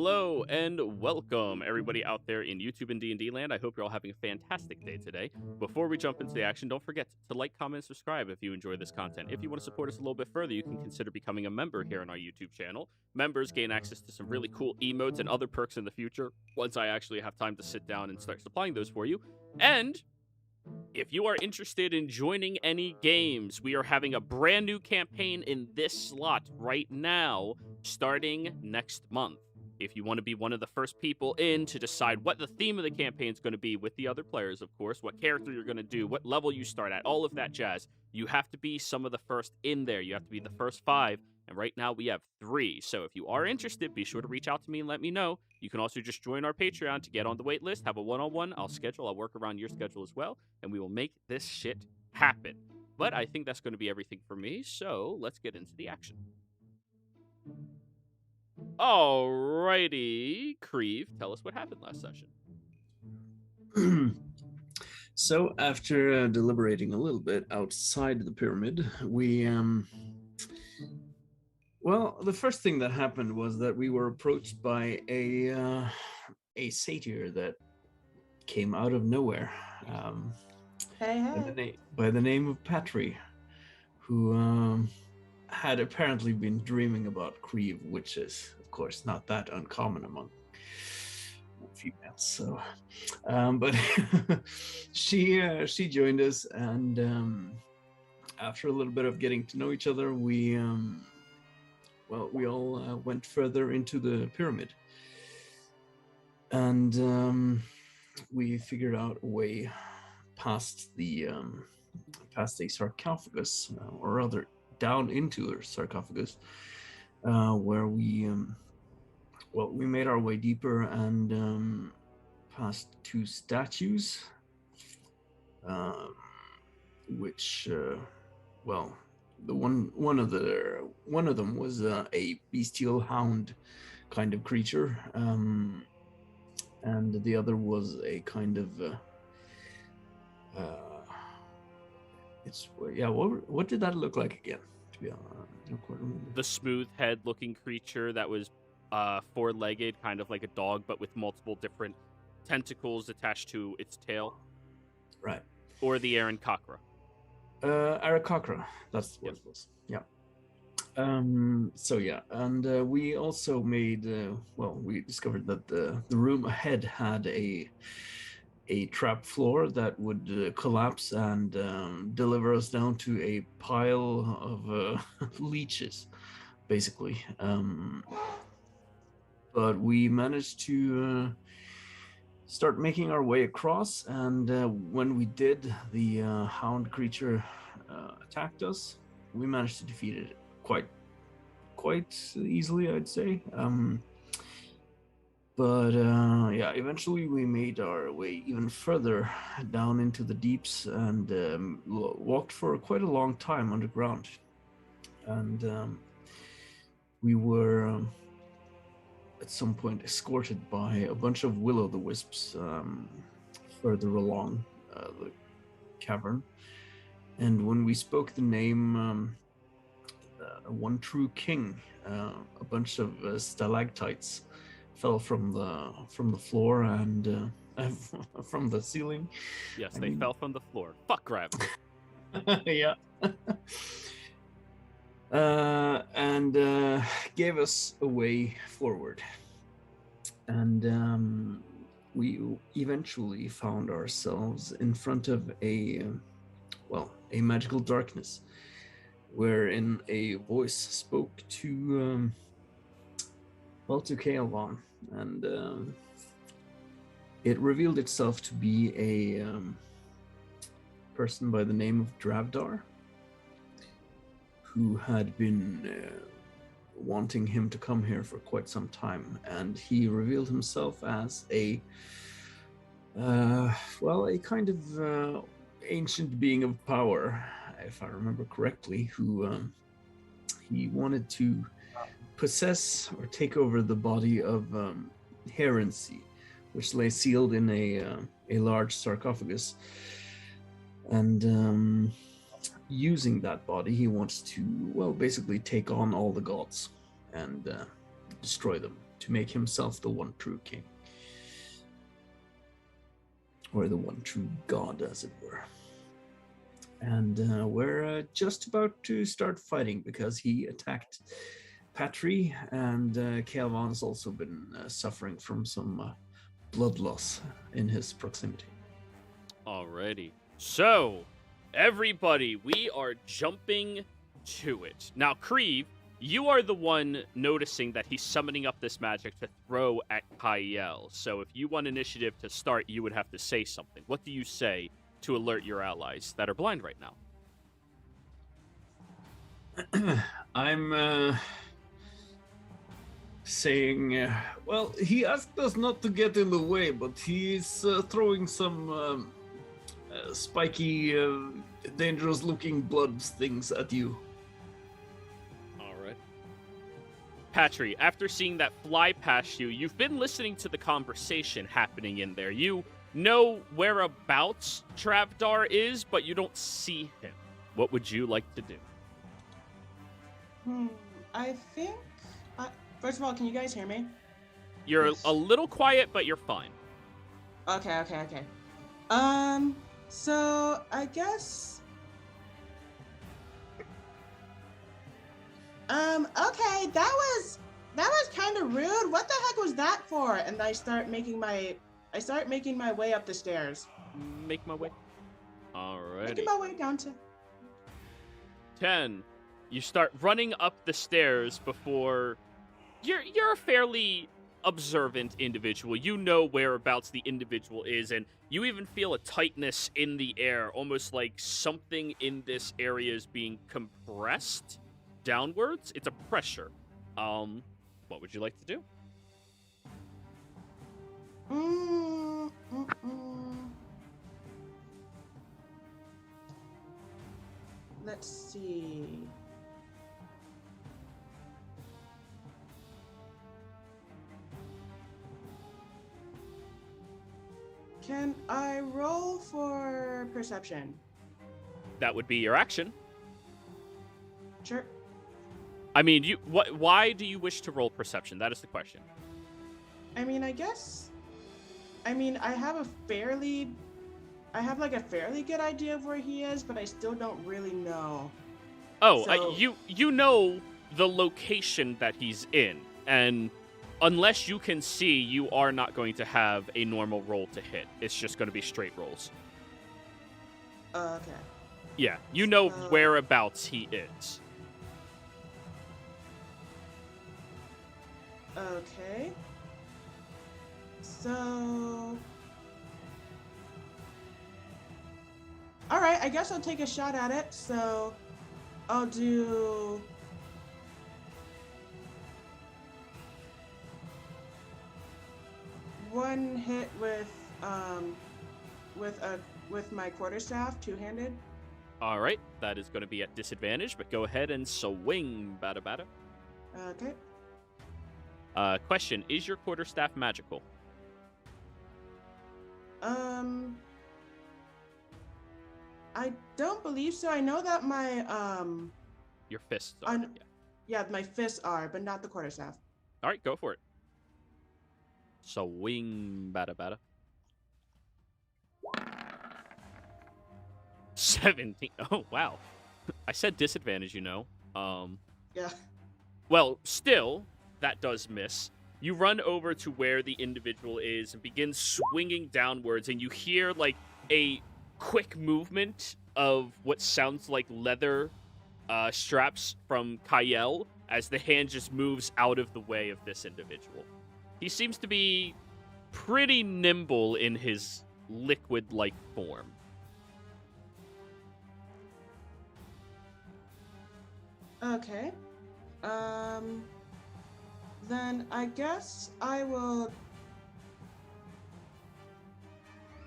Hello and welcome everybody out there in YouTube and D&D land. I hope you're all having a fantastic day today. Before we jump into the action, don't forget to like, comment, and subscribe if you enjoy this content. If you want to support us a little bit further, you can consider becoming a member here on our YouTube channel. Members gain access to some really cool emotes and other perks in the future once I actually have time to sit down and start supplying those for you. And if you are interested in joining any games, we are having a brand new campaign in this slot right now, starting next month. If you want to be one of the first people in to decide what the theme of the campaign is going to be with the other players, of course, what character you're going to do, what level you start at, all of that jazz, you have to be some of the first in there. You have to be the first 5, and right now we have 3. So if you are interested, be sure to reach out to me and let me know. You can also just join our Patreon to get on the wait list, have a one-on-one. I'll work around your schedule as well, and we will make this shit happen. But I think that's going to be everything for me, so let's get into the action. Alrighty, Creve, tell us what happened last session. So after deliberating a little bit outside the pyramid, we well, the first thing that happened was that we were approached by a satyr that came out of nowhere. By the name of Patry, who had apparently been dreaming about Creve, which is, of course, not that uncommon among females. So, but she joined us, and after a little bit of getting to know each other, we all went further into the pyramid, and we figured out a way past a sarcophagus, or rather down into a sarcophagus, where we made our way deeper and past 2 statues, which the one of them was a bestial hound kind of creature, and the other was a kind of what did that look like again? To be honest, I don't quite remember. The smooth head looking creature that was 4-legged, kind of like a dog, but with multiple different tentacles attached to its tail. Right. Or the Aarakocra. Aarakocra, that's what it was. Yeah. And we also made, we discovered that the room ahead had a trap floor that would collapse and deliver us down to a pile of leeches, basically. But we managed to start making our way across, and when we did, the hound creature attacked us. We managed to defeat it quite easily, I'd say. But eventually we made our way even further down into the deeps and walked for quite a long time underground. And we were at some point escorted by a bunch of will-o'-the-wisps further along the cavern. And when we spoke the name One True King, a bunch of stalactites fell from the floor and from the ceiling. Yes, they fell from the floor. Fuck gravity. Yeah. And gave us a way forward. And we eventually found ourselves in front of a magical darkness, wherein a voice spoke to Kael'van, and it revealed itself to be a person by the name of Dravdar, who had been wanting him to come here for quite some time, and he revealed himself as a kind of ancient being of power, if I remember correctly, who he wanted to possess or take over the body of Herency, which lay sealed in a large sarcophagus, and using that body, he wants to, basically take on all the gods and destroy them. to make himself the one true king. Or the one true god, as it were. And we're just about to start fighting because he attacked Patry, and Keavan's also been suffering from some blood loss in his proximity. Alrighty. So, everybody, we are jumping to it. Now, Kriv, you are the one noticing that he's summoning up this magic to throw at Kyle. So if you want initiative to start, you would have to say something. What do you say to alert your allies that are blind right now? I'm saying, well, he asked us not to get in the way, but he's throwing some spiky, dangerous-looking blood things at you. Patry, after seeing that fly past you, you've been listening to the conversation happening in there. You know whereabouts Travdar is, but you don't see him. What would you like to do? I think... first of all, can you guys hear me? You're Yes. a little quiet, but you're fine. Okay. So, I guess... okay, that was kind of rude. What the heck was that for? And I start making my way up the stairs. Make my way. Alrighty. Making my way down to... 10. You start running up the stairs before... You're a fairly observant individual. You know whereabouts the individual is, and you even feel a tightness in the air, almost like something in this area is being compressed downwards. It's a pressure. What would you like to do? Let's see. Can I roll for perception? That would be your action. Sure. I mean, why do you wish to roll perception? That is the question. I mean, I guess... I have a fairly good idea of where he is, but I still don't really know. Oh, So- you know the location that he's in, and unless you can see, you are not going to have a normal roll to hit. It's just going to be straight rolls. Okay. Yeah, you know So- whereabouts he is. Okay. So... Alright, I guess I'll take a shot at it, so... I'll do... one hit with my quarterstaff, two-handed. All right, that is going to be at disadvantage, but go ahead and swing, bada bada. Okay. Question, is your quarterstaff magical? I don't believe so. I know that my Your fists are, yeah. my fists are, but not the quarterstaff. All right, go for it. Swing, bada bada. 17. Oh, wow. I said disadvantage, you know. Yeah. Well, still, that does miss. You run over to where the individual is and begin swinging downwards, and you hear, like, a quick movement of what sounds like leather straps from Kyle as the hand just moves out of the way of this individual. He seems to be pretty nimble in his liquid-like form. Okay. Then I guess I will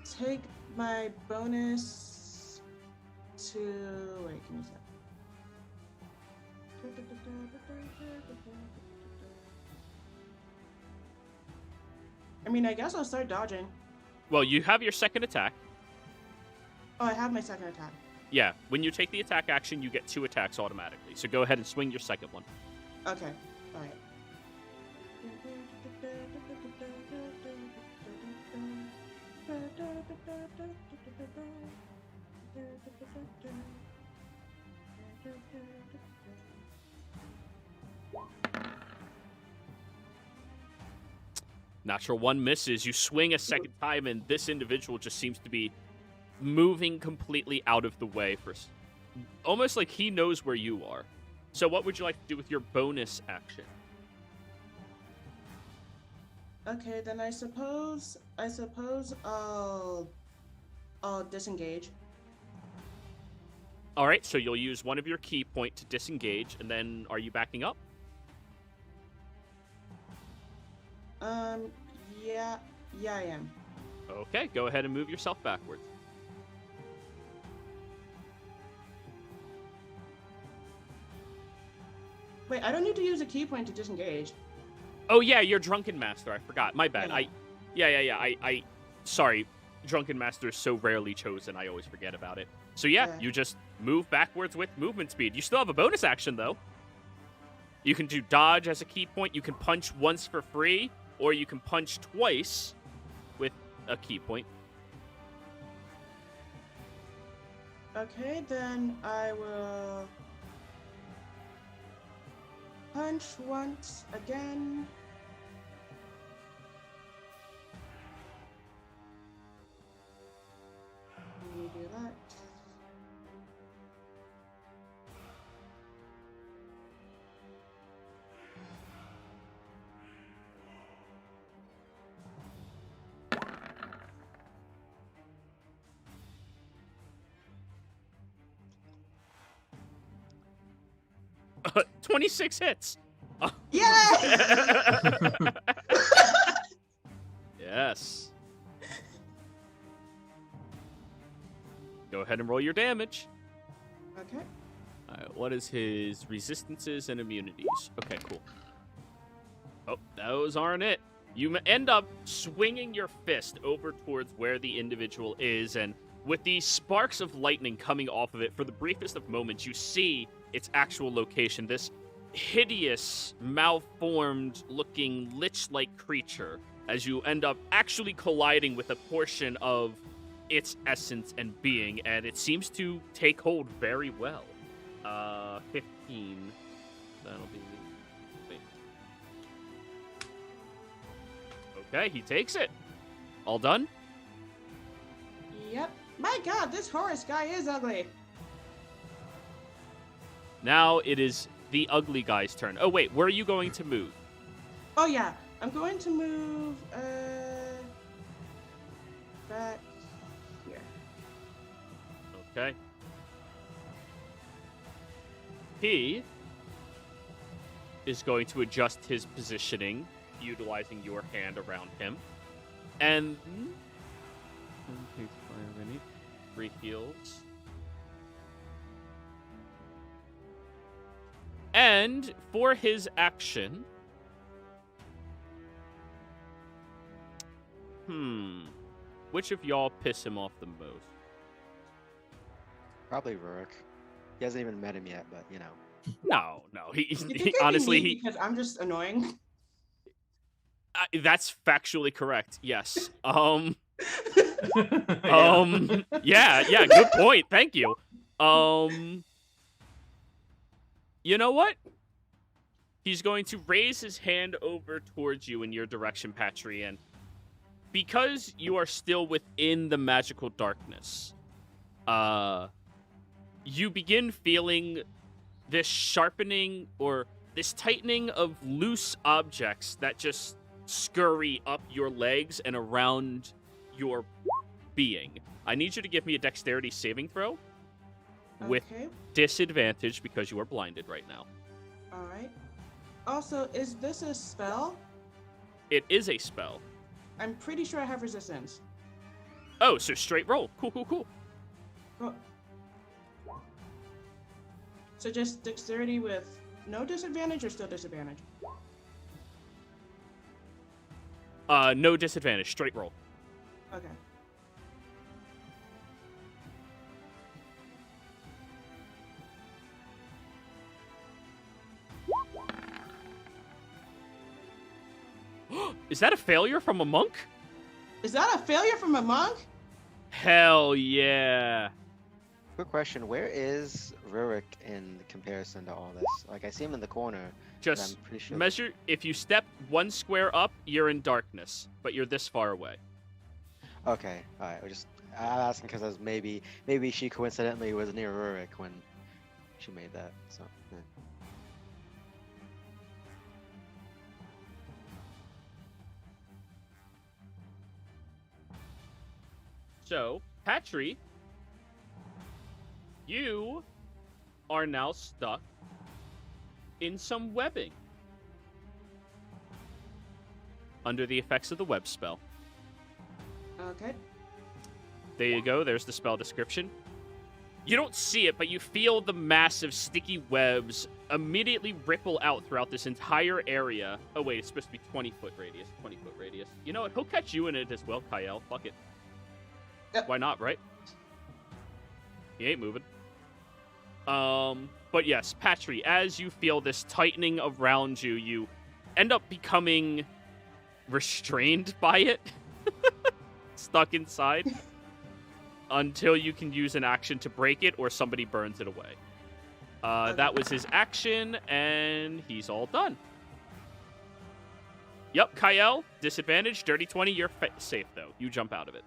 take my bonus to... Wait, give me a sec. I guess I'll start dodging. Well, you have your second attack. Oh, I have my second attack. Yeah, when you take the attack action, you get 2 attacks automatically. So go ahead and swing your second one. Okay, alright. Natural one misses. You swing a second time, and this individual just seems to be moving completely out of the way for almost like he knows where you are. So what would you like to do with your bonus action? Okay, then I suppose I'll disengage. All right, so you'll use one of your key point to disengage, and then are you backing up? Yeah, I am. Okay, go ahead and move yourself backwards. Wait, I don't need to use a key point to disengage. Oh yeah, you're Drunken Master. I forgot. My bad. Yeah. I sorry. Drunken Master is so rarely chosen. I always forget about it. So yeah, you just move backwards with movement speed. You still have a bonus action though. You can do dodge as a key point. You can punch once for free, or you can punch twice with a key point. Okay, then I will punch once again. Let me do that. Uh, 26 hits. Yeah! Yes. Go ahead and roll your damage. Okay. Alright, what is his resistances and immunities? Okay, cool. Oh, those aren't it. You end up swinging your fist over towards where the individual is, and with these sparks of lightning coming off of it, for the briefest of moments, you see its actual location. This hideous, malformed-looking, lich-like creature, as you end up actually colliding with a portion of its essence and being, and it seems to take hold very well. 15. That'll be... Wait. Okay, he takes it. All done? Yep. My god, this Horus guy is ugly. Now it is the ugly guy's turn. Oh, wait, where are you going to move? Oh yeah, I'm going to move back here. Okay. He is going to adjust his positioning, utilizing your hand around him. And... 3 heals. And for his action... Which of y'all piss him off the most? Probably Rurik. He hasn't even met him yet, but you know. No. He Honestly, honestly, because I'm just annoying. that's factually correct. Yes. Yeah. Yeah, good point. Thank you. You know what? He's going to raise his hand over towards you in your direction, Patry, and because you are still within the magical darkness, you begin feeling this sharpening or this tightening of loose objects that just scurry up your legs and around your being. I need you to give me a dexterity saving throw with Okay. disadvantage because you are blinded right now. All right. Also, is this a spell? It is a spell. I'm pretty sure I have resistance. Oh, so straight roll. Cool. Oh. So just dexterity with no disadvantage or still disadvantage? No disadvantage. Straight roll. Okay. Is that a failure from a monk? Is that a failure from a monk? Hell yeah. Quick question: where is Rurik in comparison to all this? Like, I see him in the corner. but Just I'm pretty sure. measure. If you step 1 square up, you're in darkness, but you're this far away. Okay, all right. I'm asking because I was maybe she coincidentally was near Rurik when she made that. So. Yeah. So, Patry, you are now stuck in some webbing. Under the effects of the web spell. Okay. There you go, there's the spell description. You don't see it, but you feel the massive sticky webs immediately ripple out throughout this entire area. Oh wait, it's supposed to be 20-foot radius. 20-foot radius. You know what? He'll catch you in it as well, Kyle. Fuck it. Yep. Why not, right? He ain't moving. But yes, Patry, as you feel this tightening around you, you end up becoming restrained by it. Stuck inside. Until you can use an action to break it or somebody burns it away. That was his action, and he's all done. Yep, Kyle, disadvantage, dirty 20, you're safe, though. You jump out of it.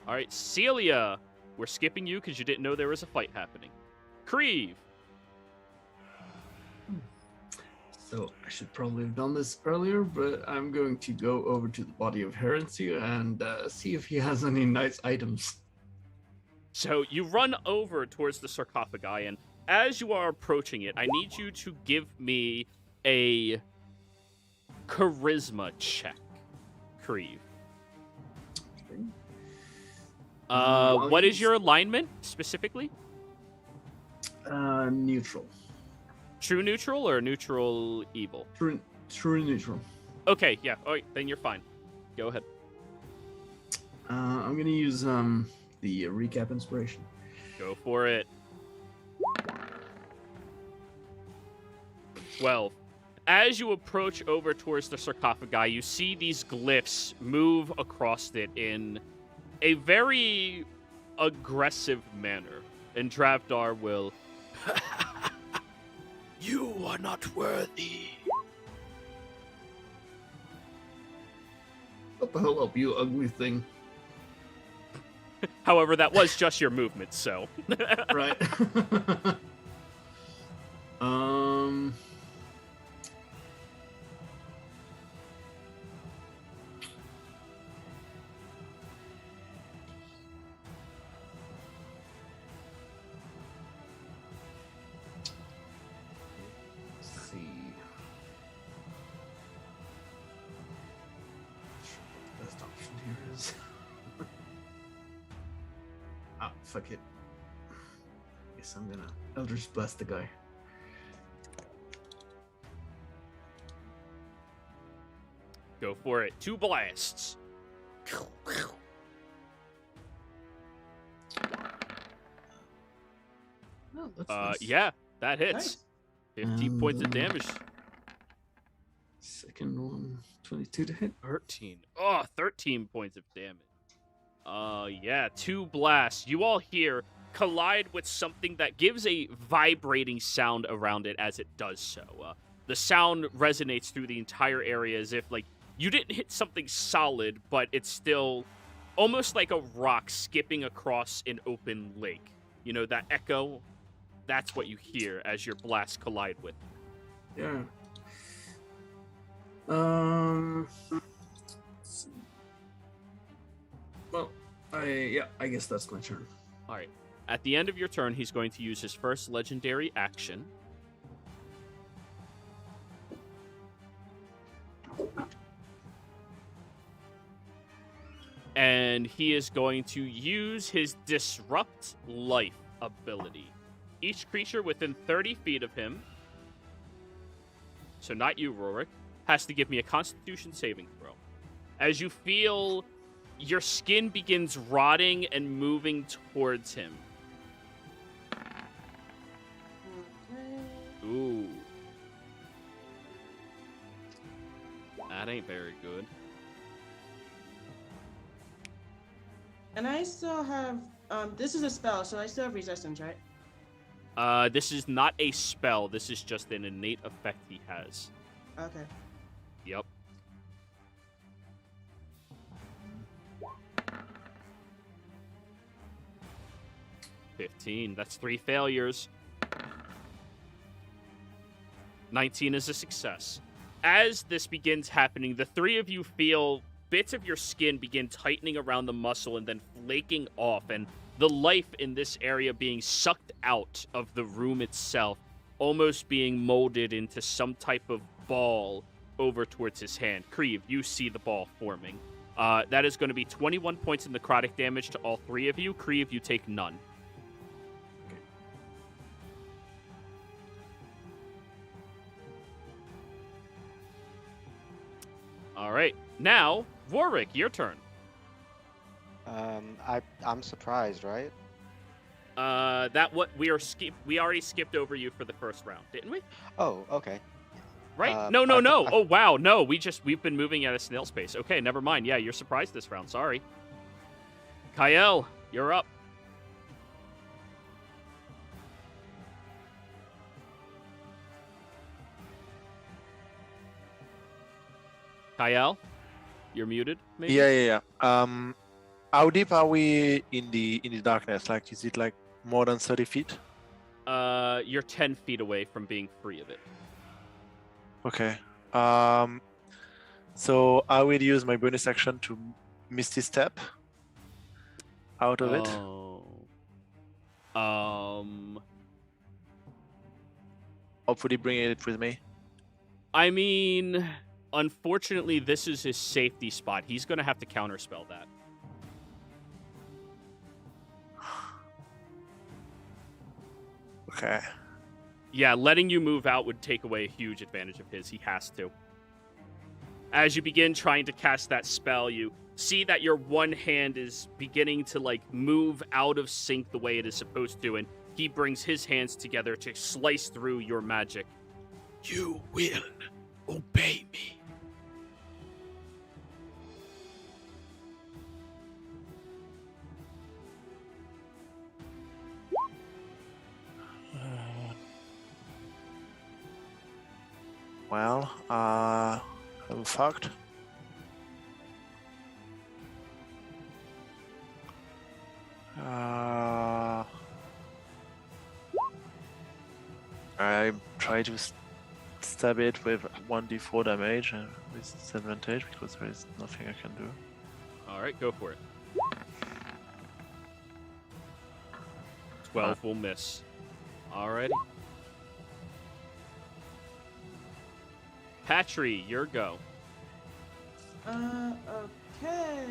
All right, Celia, we're skipping you because you didn't know there was a fight happening. Creve. So I should probably have done this earlier, but I'm going to go over to the body of Heresy and see if he has any nice items. So you run over towards the sarcophagi, and as you are approaching it, I need you to give me a charisma check, Creve. Okay. What is your alignment, specifically? Neutral. True neutral or neutral evil? True neutral. Okay, yeah. All right, then you're fine. Go ahead. I'm going to use the recap inspiration. Go for it. 12. As you approach over towards the sarcophagi, you see these glyphs move across it in a very aggressive manner. And Dravdar will... You are not worthy. What the hell up, you ugly thing? However, that was just your movement, so... Right. Let's see. What the best option here is. Ah, fuck it. Guess I'm gonna Eldritch Blast the guy. Go for it. 2 blasts. Oh, that's nice. Yeah, that hits. Nice. 15 points of damage. Second one, 22 to hit. 13. Oh, 13 points of damage. Yeah, 2 blasts. You all hear collide with something that gives a vibrating sound around it as it does so. The sound resonates through the entire area as if, like, you didn't hit something solid, but it's still almost like a rock skipping across an open lake. You know, that echo, that's what you hear as your blasts collide with. Yeah. Well, I guess that's my turn. All right. At the end of your turn, he's going to use his first legendary action. And he is going to use his Disrupt Life ability. Each creature within 30 feet of him, so not you, Rorik, has to give me a Constitution saving throw. As you feel your skin begins rotting and moving towards him. Okay. Ooh. That ain't very good. And I still have, this is a spell, so I still have resistance, right? This is not a spell. This is just an innate effect he has. Okay. Yep. $15. That's 3 failures. 19 is a success. As this begins happening, the 3 of you feel bits of your skin begin tightening around the muscle and then flaking off, and the life in this area being sucked out of the room itself, almost being molded into some type of ball over towards his hand. Kriv, you see the ball forming. That is going to be 21 points in necrotic damage to all 3 of you. Kriv, you take none. All right. Now, Warwick, your turn. I'm surprised, right? We already skipped over you for the first round, didn't we? Oh, okay. Right? No. Oh, wow. No, we've been moving at a snail's pace. Okay, never mind. Yeah, you're surprised this round. Sorry. Kyle, you're up. Kyle, you're muted, maybe? Yeah. How deep are we in the darkness? Like, is it like more than 30 feet? You're 10 feet away from being free of it. Okay. So I will use my bonus action to Misty Step out of it. Hopefully bring it with me. I mean, unfortunately, this is his safety spot. He's going to have to counterspell that. Okay. Yeah, letting you move out would take away a huge advantage of his. He has to. As you begin trying to cast that spell, you see that your one hand is beginning to, like, move out of sync the way it is supposed to, and he brings his hands together to slice through your magic. You will obey me. Well, I'm fucked. I try to stab it with 1d4 damage with disadvantage because there is nothing I can do. All right, go for it. 12 will miss. Alrighty. Patry, your go. Okay.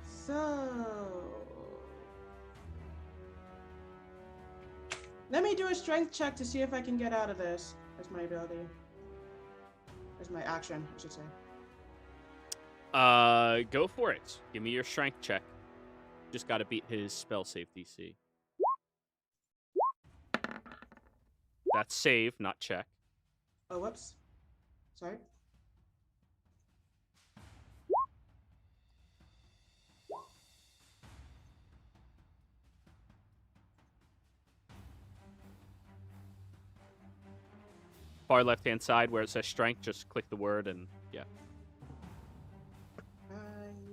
So, let me do a strength check to see if I can get out of this. That's my ability. That's my action, I should say. Go for it. Give me your strength check. Just got to beat his spell save DC. That's save, not check. Oh, whoops. Sorry. Far left-hand side where it says strength, just click the word and yeah.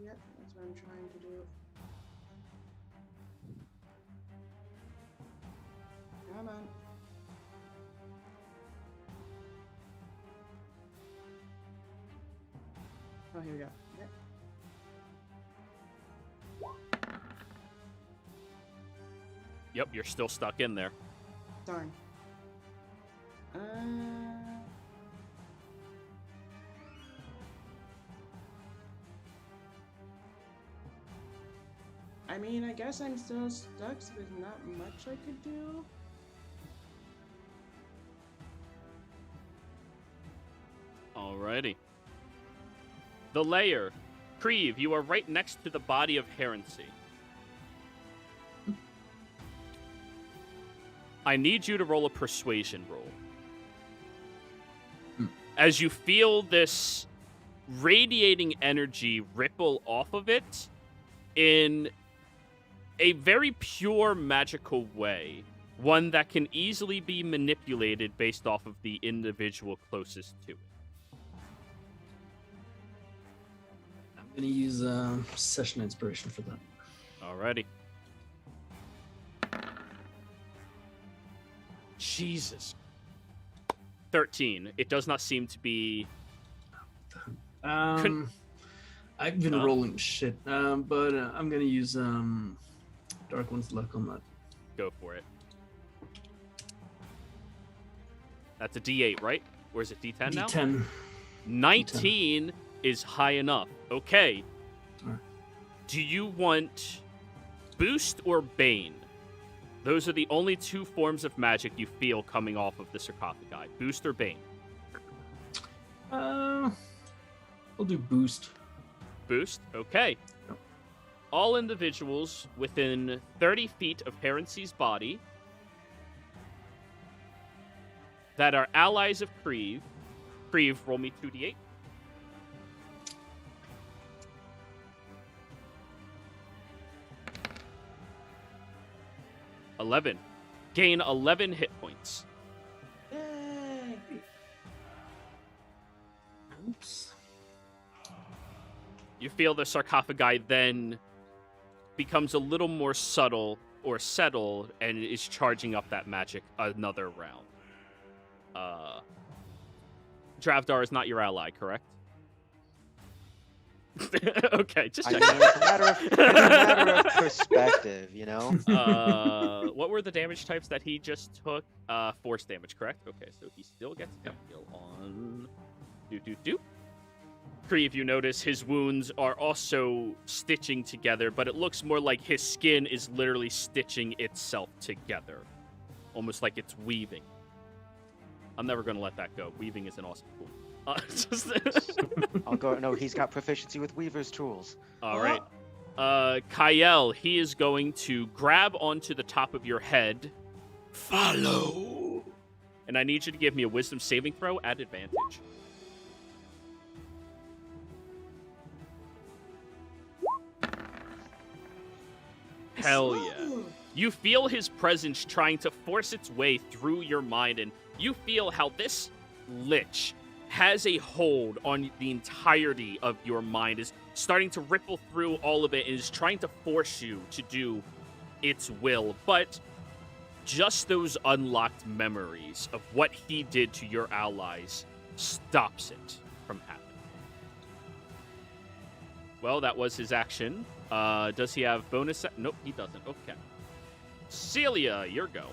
Yep, that's what I'm trying to do. Come on. Oh, here we go. Yep. Yep, you're still stuck in there. Darn. I mean, I guess I'm still stuck, so there's not much I could do. Alrighty. The Lair. Kriv, you are right next to the body of Herency. I need you to roll a persuasion roll. as you feel this radiating energy ripple off of it in a very pure magical way, one that can easily be manipulated based off of the individual closest to it. I'm gonna use session inspiration for that. Alrighty. Jesus. 13. It does not seem to be... I've been rolling shit, but I'm gonna use Dark One's luck on that. Go for it. That's a D8, right? Or is it D10 now? D10. 19 is high enough. Okay. Alright. Do you want Boost or Bane? Those are the only two forms of magic you feel coming off of the sarcophagi. Boost or Bane? I'll do Boost. Boost? Okay. Yep. All individuals within 30 feet of Herency's body that are allies of Kriv. Kriv, roll me 2d8. Gain 11 hit points. Yay! Oops. You feel the sarcophagi then becomes a little more subtle or settled and is charging up that magic another round. Dravdar is not your ally, correct? Okay, just I checking. mean, it's a matter of perspective, you know? What were the damage types that he just took? Force damage, correct? Okay, so he still gets a heal on... Kriv, you notice his wounds are also stitching together, but it looks more like his skin is literally stitching itself together. Almost like it's weaving. I'm never going to let that go. Weaving is an awesome tool. I'll go. No, he's got proficiency with Weaver's tools. All right. Kyle, he is going to grab onto the top of your head. Follow. And I need you to give me a wisdom saving throw at advantage. Hell yeah. You feel his presence trying to force its way through your mind, and you feel how this lich has a hold on the entirety of your mind, is starting to ripple through all of it, and is trying to force you to do its will. But just those unlocked memories of what he did to your allies stops it from happening. Well, that was his action. Does he have bonus? Nope, he doesn't. Okay. Celia, your go.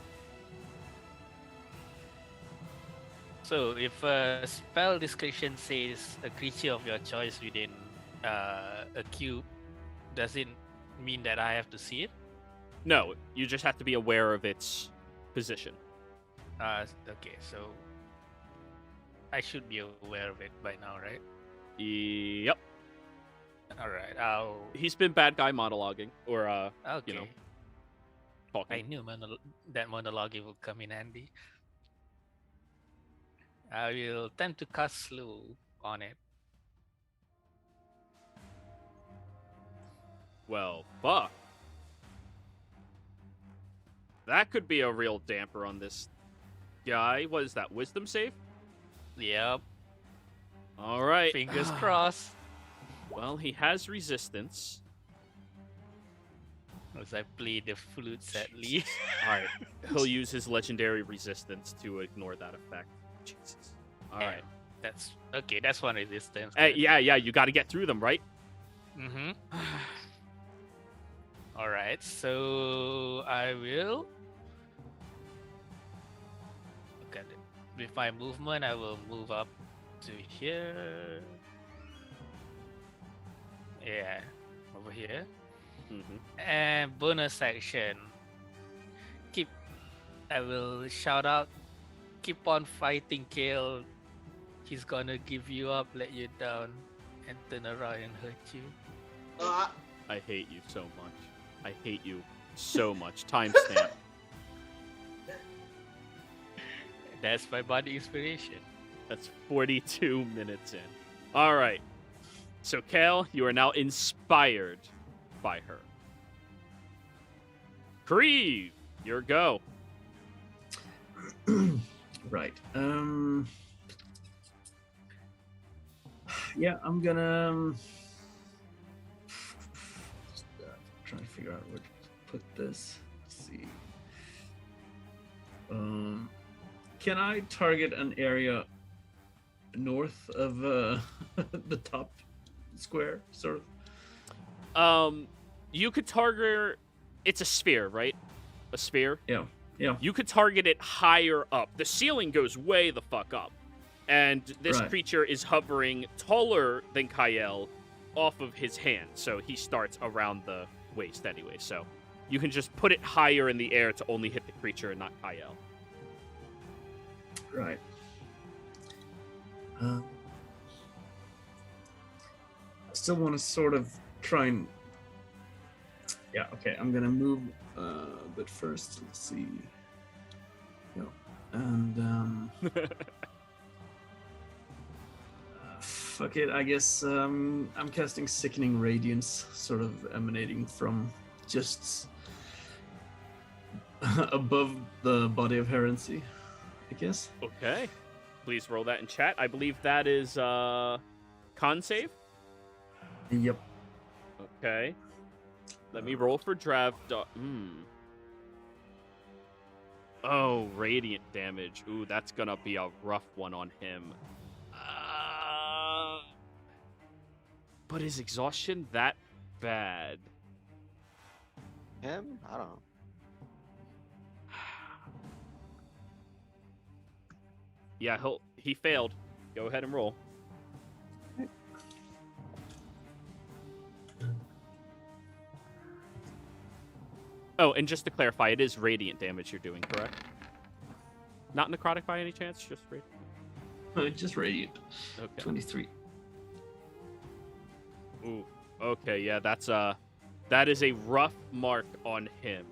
So, if a spell description says a creature of your choice within a cube, does it mean that I have to see it? No, you just have to be aware of its position. Okay, so I should be aware of it by now, right? Yep. All right, He's been bad guy monologuing, or okay. you know, talking. I knew that monologue will come in handy. I will attempt to cast Slow on it. Well, fuck. That could be a real damper on this guy. What is that, wisdom save? Yep. All right. Fingers crossed. Well, he has resistance. As I play the flute sadly. All right. He'll use his legendary resistance to ignore that effect. Jesus. All right. That's okay. That's one resistance. Hey, yeah. You got to get through them, right? Mm-hmm. All right. So I will. Okay. With my movement, I will move up to here. Yeah, over here. Mm-hmm. And bonus action. I will shout out, keep on fighting, Kale. He's gonna give you up, let you down, and turn around and hurt you. I hate you so much. I hate you so much. Timestamp. That's my body inspiration. That's 42 minutes in. All right. So, Kale, you are now inspired by her. Creve, your go. Right. Yeah, I'm gonna try to figure out where to put this. Let's see. Can I target an area north of the top square, sort of? You could target. It's a sphere, right? A sphere. Yeah. Yeah. You could target it higher up. The ceiling goes way the fuck up. And this Right. creature is hovering taller than Kyle off of his hand. So he starts around the waist anyway. So you can just put it higher in the air to only hit the creature and not Kyle. Right. I still want to sort of try and... Yeah, okay, I'm gonna move but first, let's see. Yeah. And fuck it, I guess I'm casting Sickening Radiance, sort of emanating from just above the body of Heresy, I guess. Okay. Please roll that in chat. I believe that is con save. Yep. Okay. Let me roll for Drav. Oh, radiant damage. Ooh, that's gonna be a rough one on him. But is exhaustion that bad? Him? I don't know. Yeah, he failed. Go ahead and roll. Oh, and just to clarify, it is radiant damage you're doing, correct? Not necrotic by any chance? Just radiant? Just Radiant. Okay. 23. Ooh. Okay, yeah, that is a rough mark on him.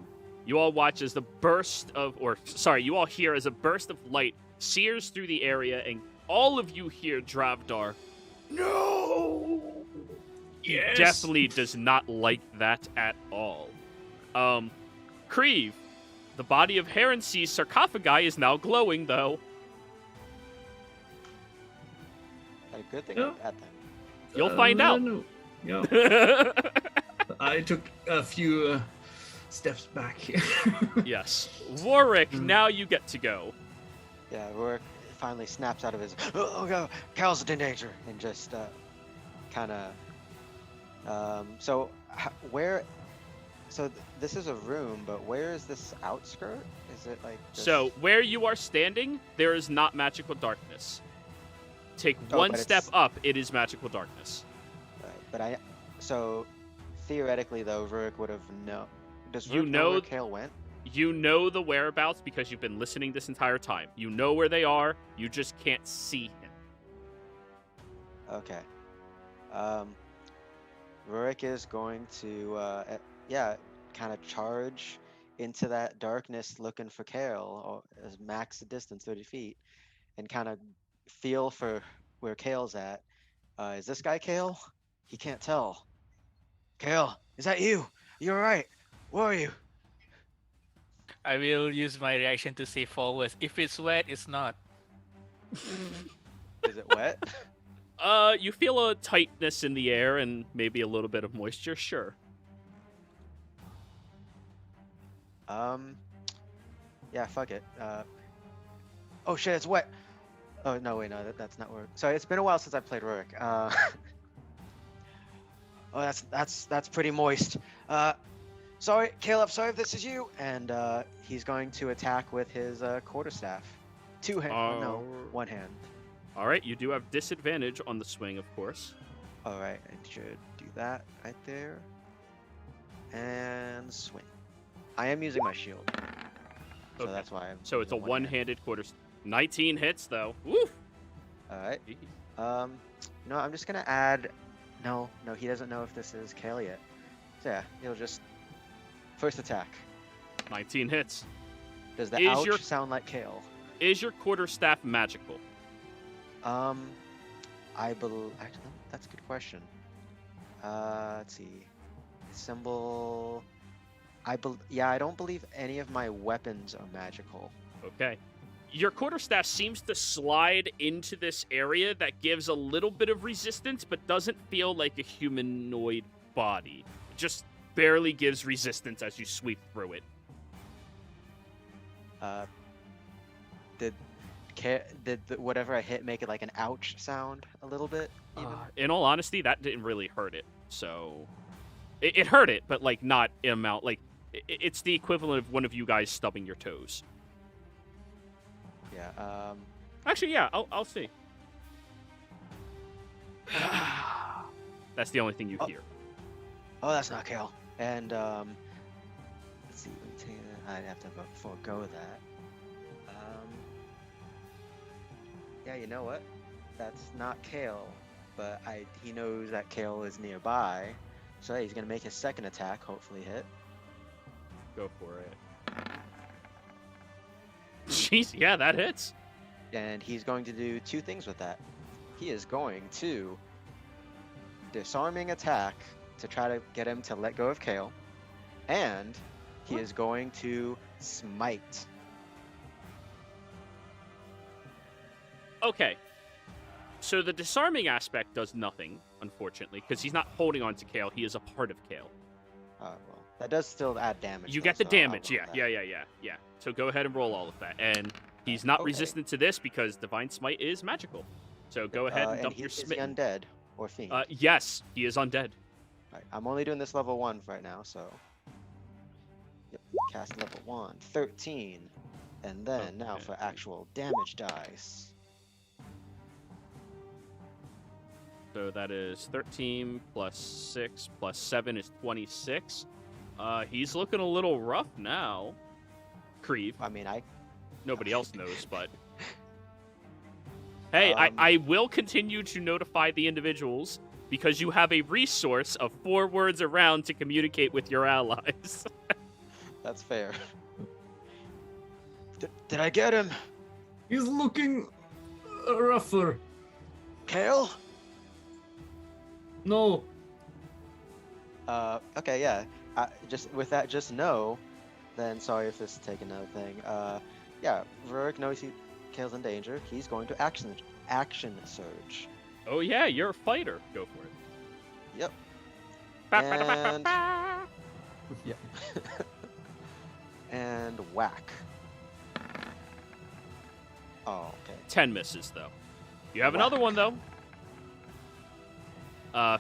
You all watch as you all hear as a burst of light sears through the area, and all of you hear Dravdar. No! Yes! Definitely does not like that at all. Creve, the body of Herency's sarcophagi is now glowing, though. A good thing Yeah. or a bad thing? You'll find out. No. Yeah. I took a few steps back here. Yes. Warwick, now you get to go. Yeah, Rourke finally snaps out of his, oh god, Cal's in danger, and just kind of, this is a room, but where is this outskirt? Is it like just... So, where you are standing, there is not magical darkness. Take Oh, one but step it's- up, it is magical darkness. Right, so theoretically though, Rourke would have known. Does You Rourke know- where Kale went? You know the whereabouts because you've been listening this entire time. You know where they are, you just can't see him. Okay. Rurik is going to, kind of charge into that darkness looking for Kale, or as max distance, 30 feet, and kind of feel for where Kale's at. Is this guy Kale? He can't tell. Kale, is that you? You alright? Where are you? I will use my reaction to say forwards. If it's wet, it's not. Is it wet? You feel a tightness in the air and maybe a little bit of moisture, sure. Yeah, fuck it. Oh shit, it's wet. Oh no, wait, no, that's not Rurik. Sorry, it's been a while since I played Rurik. Oh, that's pretty moist. Sorry, Caleb. Sorry if this is you. And he's going to attack with his quarterstaff. One hand. All right, you do have disadvantage on the swing, of course. All right, I should do that right there. And swing. I am using my shield, so Okay. that's why I'm. So it's a using one hand. one-handed quarter. 19 hits, though. Woo! All right. No, I'm just gonna add. No, he doesn't know if this is Kale yet. So yeah, he'll just first attack. 19 hits. Does the Is ouch your- sound like Kale? Is your quarterstaff magical? Actually, that's a good question. Let's see. Symbol. Yeah, I don't believe any of my weapons are magical. Okay. Your quarterstaff seems to slide into this area that gives a little bit of resistance, but doesn't feel like a humanoid body. It just barely gives resistance as you sweep through it. Did whatever I hit make it like an ouch sound a little bit? Even? In all honesty, that didn't really hurt it. So it hurt it, but like not in amount. Like it's the equivalent of one of you guys stubbing your toes. Yeah. Actually, yeah, I'll see. That's the only thing you hear. Oh, that's not Kale. And let's see. I'd have to forego that. Yeah, you know what? That's not Kale, but he knows that Kale is nearby, so he's gonna make his second attack. Hopefully, hit. Go for it. Jeez, yeah, that hits. And he's going to do two things with that. He is going to disarming attack to try to get him to let go of Kale, and he is going to smite. Okay. So the disarming aspect does nothing, unfortunately, because he's not holding on to Kale. He is a part of Kale. Well, that does still add damage. You though, get the so damage, I'll roll yeah. that. So go ahead and roll all of that. And he's not Okay. resistant to this because Divine Smite is magical. So go ahead and dump your Is he smitten. undead or fiend? Yes, he is undead. Right, I'm only doing this level 1 right now, so. Yep, cast level 1, 13. And then now Okay. for actual damage dice. So that is 13 plus 6 plus 7 is 26. He's looking a little rough now. Creve. I mean, Nobody else knows, but... Hey, I will continue to notify the individuals because you have a resource of 4 words around to communicate with your allies. That's fair. Did I get him? He's looking rougher. Kale? No. Okay, yeah. Just with that, just know. Then sorry if this is taking another thing. Yeah, Rurik knows Kale's in danger. He's going to action surge. Oh yeah, you're a fighter. Go for it. Yep. And... Yeah. And whack. Oh, okay. 10 misses, though. You have another one, though.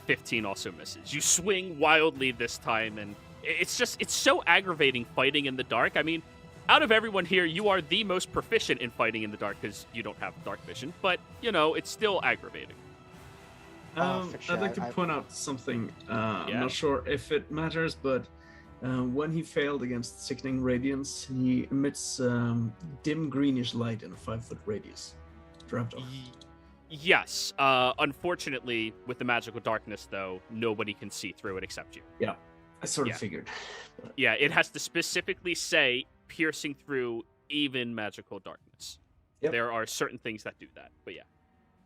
15 also misses. You swing wildly this time, and it's so aggravating fighting in the dark. I mean, out of everyone here, you are the most proficient in fighting in the dark because you don't have dark vision, but, you know, it's still aggravating. I'd like to point out something. Yeah. I'm not sure if it matters, but when he failed against Sickening Radiance, he emits dim greenish light in a 5-foot radius. Dropped off. Yes. Unfortunately, with the magical darkness, though, nobody can see through it except you. Yeah, I sort of figured. But... Yeah, it has to specifically say piercing through even magical darkness. Yep. There are certain things that do that, but yeah.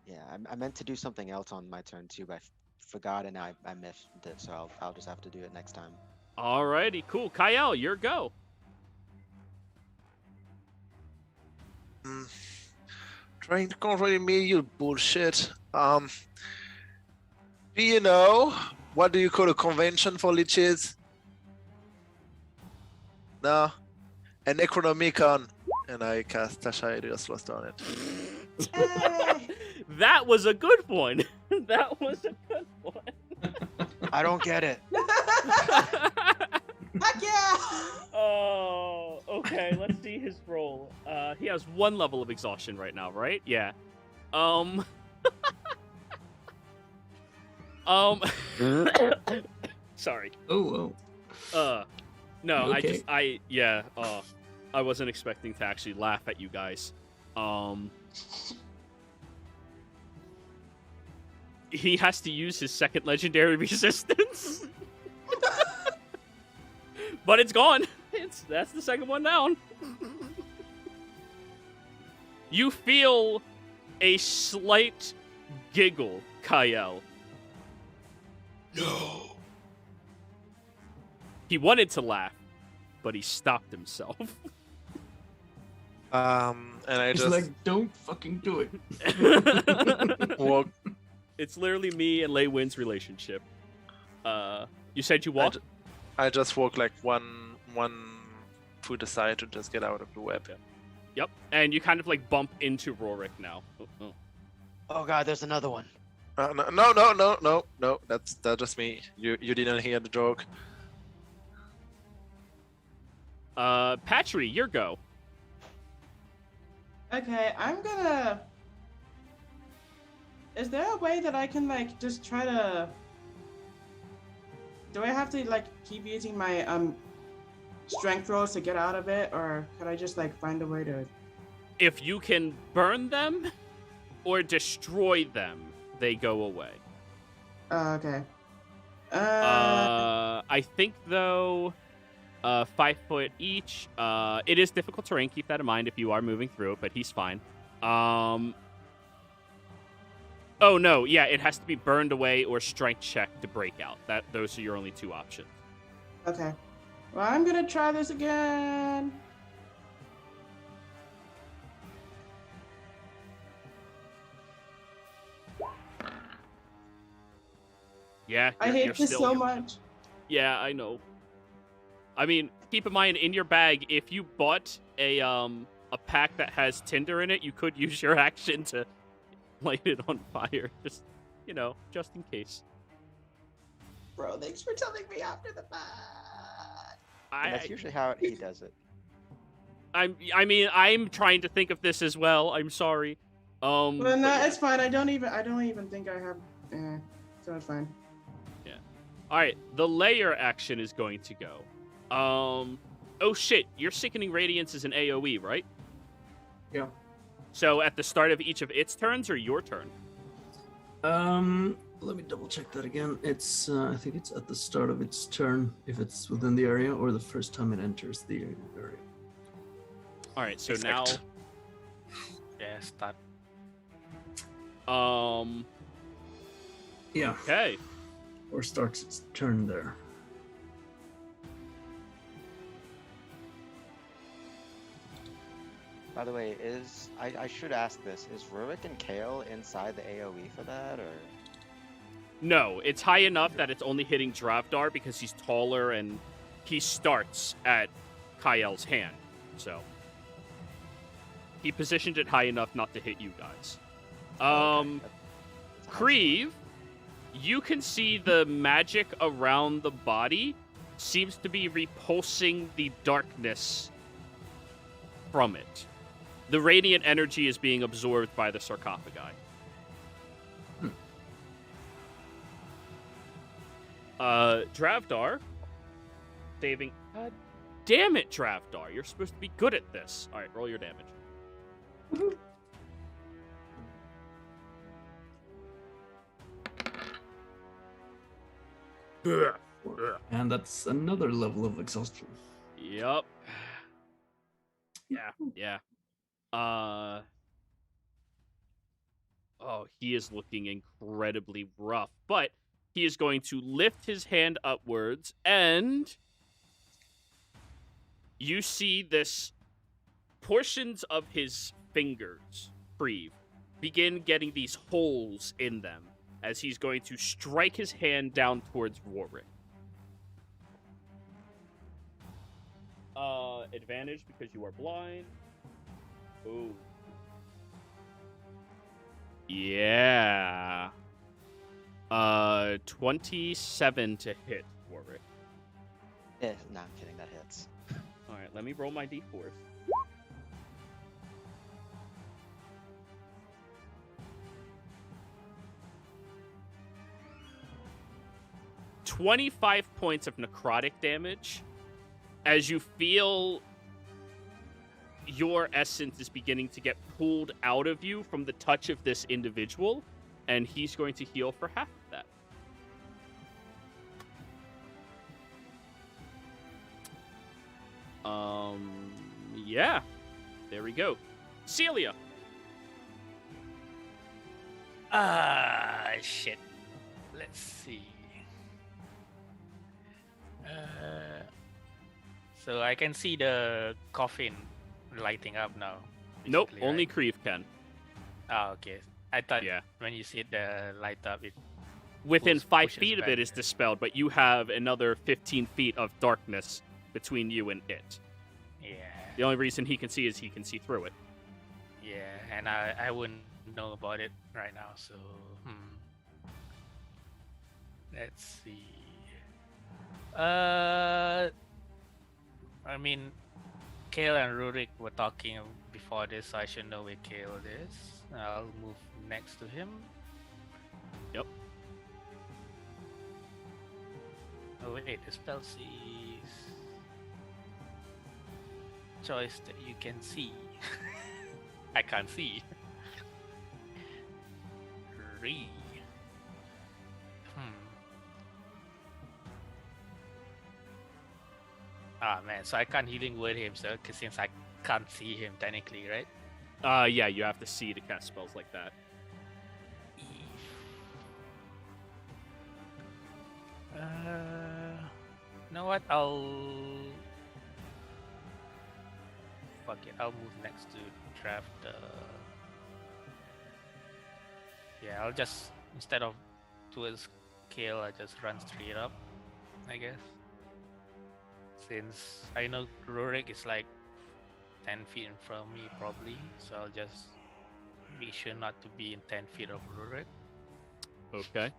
Yeah, I meant to do something else on my turn too, but I forgot and I missed it, so I'll just have to do it next time. Alrighty, cool. Kyle, your go. Trying to control me, you bullshit. Do you know what do you call a convention for liches? No? An Necronomicon. And I cast Tasha Idris Lost on it. That was a good one. That was a good one. I don't get it. Heck yeah! Oh, okay. Let's see his roll. He has 1 level of exhaustion right now, right? Yeah. Sorry. Oh. No, Okay. I wasn't expecting to actually laugh at you guys. He has to use his second legendary resistance. But it's gone. That's the second one down. You feel a slight giggle, Kyle. No. He wanted to laugh, but he stopped himself. And I It's just like, don't fucking do it. walk. It's literally me and Lei Wynn's relationship. You said you walked? I just walk like one foot aside to just get out of the web. Yep. And you kind of like bump into Rorik now. Oh. Oh god, there's another one. No. That's just me. You didn't hear the joke. Patry, your go. Okay, I'm gonna. Is there a way that I can like just try to? Do I have to like keep using my strength rolls to get out of it, or can I just like find a way to? If you can burn them or destroy them, they go away. Okay. I think though, 5 foot each. It is difficult terrain. Keep that in mind if you are moving through it, but he's fine. Oh no, yeah, it has to be burned away or strength check to break out. Those are your only two options. Okay. Well, I'm gonna try this again. Yeah, I you're hate this still- so much. Yeah, I know. I mean, keep in mind in your bag, if you bought a pack that has tinder in it, you could use your action to light it on fire. Just, just in case. Bro, thanks for telling me after the fact. And that's usually how he does it. I'm trying to think of this as well. I'm sorry. Well, but no, yeah. it's fine. I don't even think I have. So it's fine. Yeah. All right. The layer action is going to go. Oh shit! Your sickening radiance is an AOE, right? Yeah. So at the start of each of its turns, or your turn? Let me double check that again. It's I think it's at the start of its turn if it's within the area, or the first time it enters the area. All right. So Perfect. Yeah, start. now. Yeah. Okay. Or starts its turn there. By the way, I should ask this: is Rurik and Kale inside the AOE for that, or? No, it's high enough that it's only hitting Dravdar because he's taller and he starts at Kyle's hand. So he positioned it high enough not to hit you guys. Okay, Krieve, you can see the magic around the body seems to be repulsing the darkness from it. The radiant energy is being absorbed by the sarcophagi. Dravdar, saving. God damn it, Dravdar! You're supposed to be good at this. All right, roll your damage. And that's another level of exhaustion. Yep. Yeah. Oh, he is looking incredibly rough, but he is going to lift his hand upwards, and you see this portions of his fingers, Krieve, begin getting these holes in them as he's going to strike his hand down towards Rorik. Advantage because you are blind. Ooh. Yeah. 27 to hit, Rorik. No, I'm kidding. That hits. All right, let me roll my d4s. $25 points of necrotic damage as you feel your essence is beginning to get pulled out of you from the touch of this individual, and he's going to heal for half of that. Yeah. There we go. Celia. Shit. Let's see. So I can see the coffin lighting up now. Nope, basically, only right? Krieve can. Oh, okay. I thought Yeah. when you see the light up, it Within Pulls- 5 pushes feet of back. it is dispelled, but you have another 15 feet of darkness between you and it. yeah, The only reason he can see is he can see through it. yeah, and I wouldn't know about it right now. So let's see. I mean, Kale and Rurik were talking before this, so I should know where Kale is. I'll move next to him. Yep. Oh wait, the spell says choice that you can see. I can't see. Re. Ah man, so I can't healing word him, so cause since I can't see him technically, right? Yeah, you have to see to cast spells like that. You know what? Fuck it. I'll move next to draft. Yeah, I'll just instead of towards Kale, I just run straight up, I guess. Since I know Rurik is like 10 feet in front of me, probably, so I'll just be sure not to be in 10 feet of Rurik. Okay.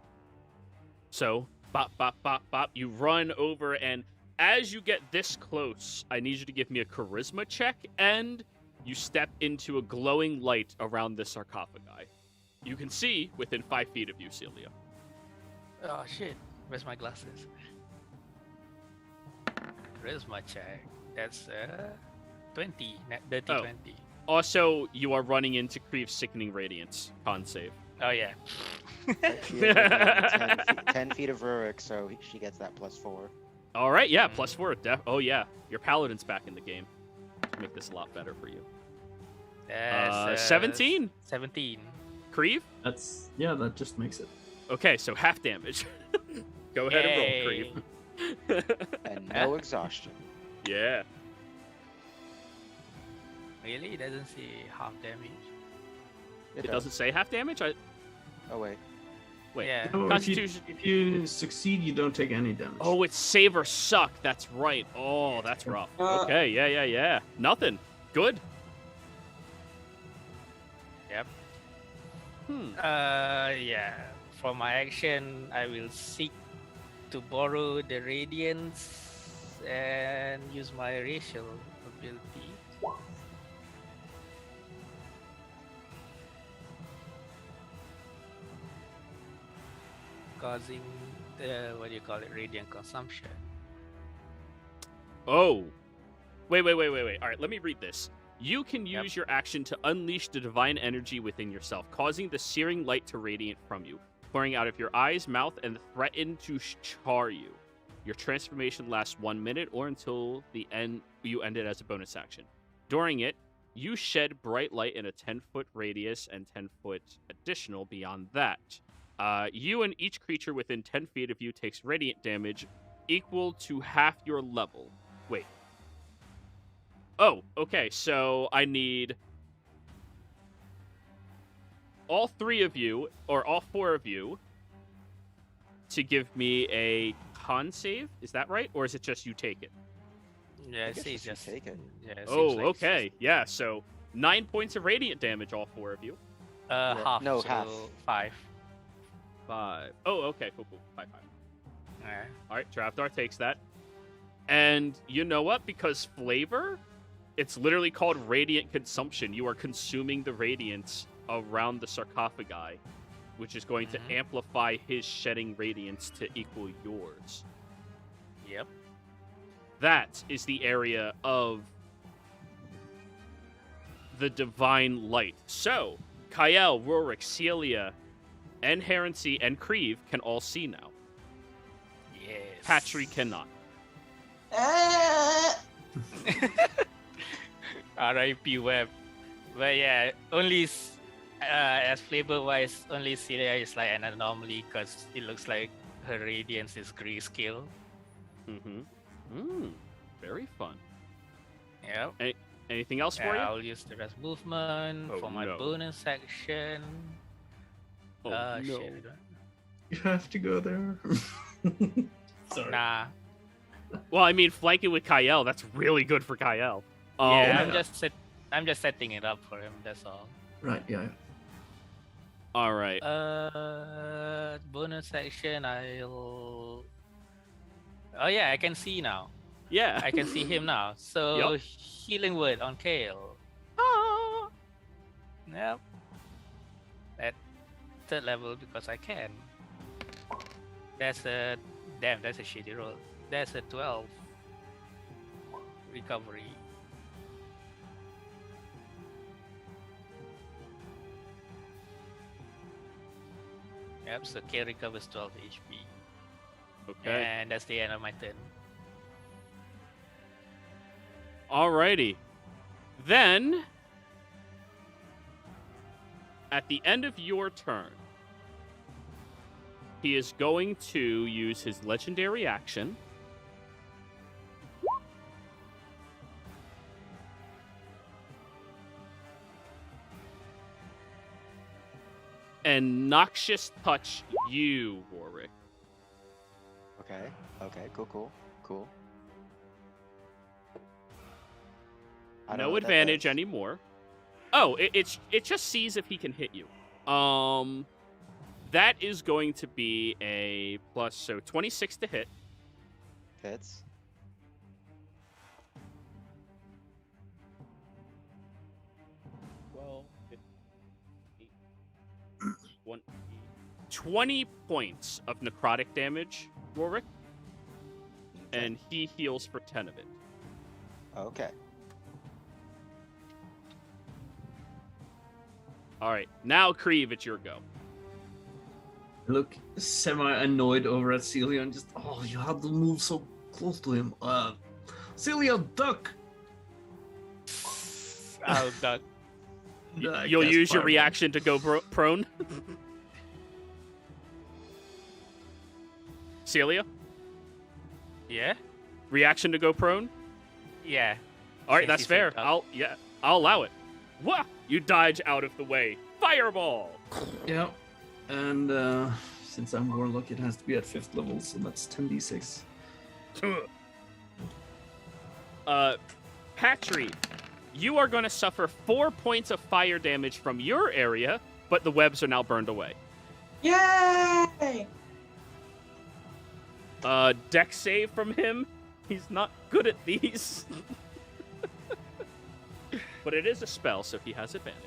So, bop, bop, bop, bop. You run over, and as you get this close, I need you to give me a charisma check, and you step into a glowing light around the sarcophagi. You can see within 5 feet of you, Celia. Oh shit, where's my glasses? Where's my check? That's 20, dirty Oh. 20. Also, you are running into Krieve's Sickening Radiance. Con save. Oh yeah. She is within 10 feet of Rurik, so she gets that +4. All right, yeah, +4. Oh, yeah. Your Paladin's back in the game. To make this a lot better for you. That's 17? 17. Krieve? That just makes it. Okay, so half damage. Go ahead and roll, Yay. Krieve. And no exhaustion. Yeah. Really? It doesn't say half damage. It doesn't say half damage? Oh, wait. Wait. Yeah. No, Constitution. if you succeed, you don't take any damage. Oh, it's save or suck. That's right. Oh, that's rough. Okay, yeah. Nothing. Good. Yep. Hmm. Yeah. For my action, I will seek to borrow the radiance and use my racial ability. Causing the, what do you call it, radiant consumption. Oh. Wait. All right, let me read this. You can Yep. use your action to unleash the divine energy within yourself, causing the searing light to radiate from you, pouring out of your eyes, mouth, and threaten to char you. Your transformation lasts 1 minute or until the end. You end it as a bonus action. During it, you shed bright light in a 10-foot radius and 10-foot additional beyond that. You and each creature within 10 feet of you takes radiant damage equal to half your level. Wait. Oh, okay, so I need all 3 of you, or all 4 of you, to give me a con save. Is that right? Or is it just you take it? Yeah, I it guess says you just take it. Yeah, it Oh, seems like okay. Yeah, so 9 points of radiant damage, all 4 of you. half. No, so half. 5. 5. Oh, okay, cool. 5. Alright. All right, Dravdar takes that. And you know what? Because flavor, it's literally called radiant consumption. You are consuming the radiance around the sarcophagi, which is going to amplify his shedding radiance to equal yours. Yep. That is the area of the divine light. So, Kael, Rorik, Celia, and Herency and Krieve can all see now. Yes. Patry cannot. R.I.P. Web. But yeah, only as flavor-wise, only Celia is like an anomaly because it looks like her radiance is grayscale. Very fun. Yep. Anything else for you? I'll use the rest movement Oh, for my no. bonus action. Oh, no. Shit. You have to go there. Sorry. Nah. Well, I mean, flanking with Kyle, that's really good for Kyle. Yeah, yeah. I'm just setting it up for him. That's all. Right. Yeah. All right. Bonus action. I'll. Oh yeah, I can see now. Yeah. I can see him now. So Yup. healing word on Kale. Ah! Yep. At 3rd level because I can. That's a shitty roll. That's a 12 recovery. Yep, so K recovers 12 HP. Okay. And that's the end of my turn. Alrighty. Then, at the end of your turn, he is going to use his legendary action. And noxious touch you, Warwick. Okay. Okay. Cool. I don't know No what that advantage does. anymore. Oh, it just sees if he can hit you. That is going to be a plus, so 26 to hit. Hits. Well, 20 points of necrotic damage, Warwick, Okay. and he heals for 10 of it. Okay. All right, now Kreve, it's your go. I look semi-annoyed over at Celia and just, you had to move so close to him. Celia, duck! Oh, duck. You'll Cast use your Fireball. reaction to go prone. Celia, Yeah? reaction to go prone. Yeah. All right, Since that's he fair. said duck. I'll allow it. Wah! You dodge out of the way. Fireball. Yeah. And since I'm Warlock, it has to be at 5th level, so that's 10d6. Patry, you are going to suffer 4 points of fire damage from your area, but the webs are now burned away. Yay! Dex save from him. He's not good at these. But it is a spell, so he has advantage.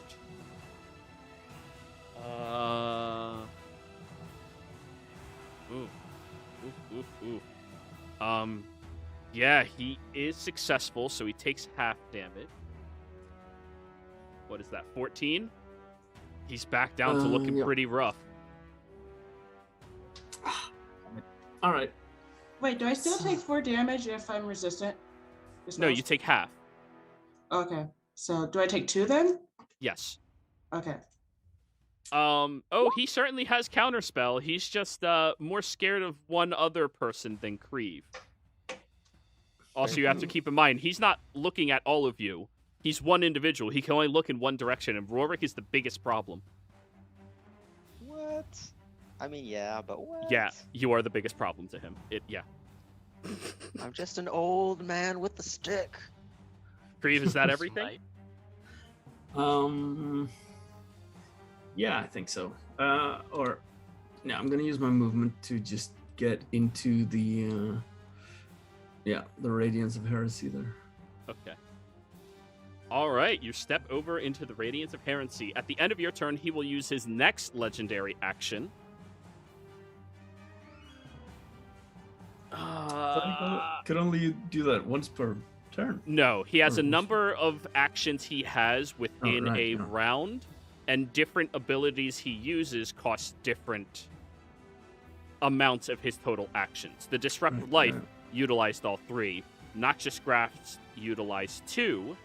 Yeah, he is successful, so he takes half damage. What is that, 14? He's back down to looking yeah. pretty rough. All right. Wait, do I still take 4 damage if I'm resistant? No, you take half. Okay. So do I take 2 then? Yes. Okay. Oh, he certainly has counterspell. He's just more scared of one other person than Kreve. Also, you have to keep in mind, he's not looking at all of you. He's one individual. He can only look in one direction, and Rorik is the biggest problem. What? I mean, yeah, but what? Yeah, you are the biggest problem to him. Yeah. I'm just an old man with a stick. Kreve, is that everything? Smite. Yeah, I think so. I'm gonna use my movement to just get into the Radiance of Heresy there. Okay. All right, you step over into the Radiance of Heresy. At the end of your turn, he will use his next legendary action. Could only do that once per turn. No, he has a number of actions he has within a yeah. round, and different abilities he uses cost different amounts of his total actions. The Disrupt Life utilized all 3. Noxious Grasp utilized 2.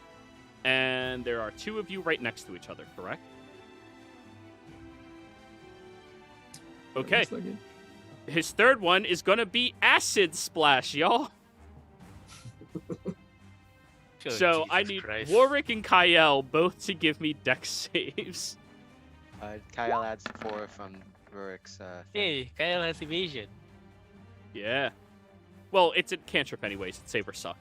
And there are 2 of you right next to each other, correct? Okay. Looks like it. His third one is gonna be Acid Splash, y'all. Oh, So I Jesus need Christ. Warwick and Kyle both to give me dex saves. Kyle adds 4 from Rurik's thing. Hey, Kyle has evasion. Yeah. Well, it's a cantrip anyways. It's save or suck.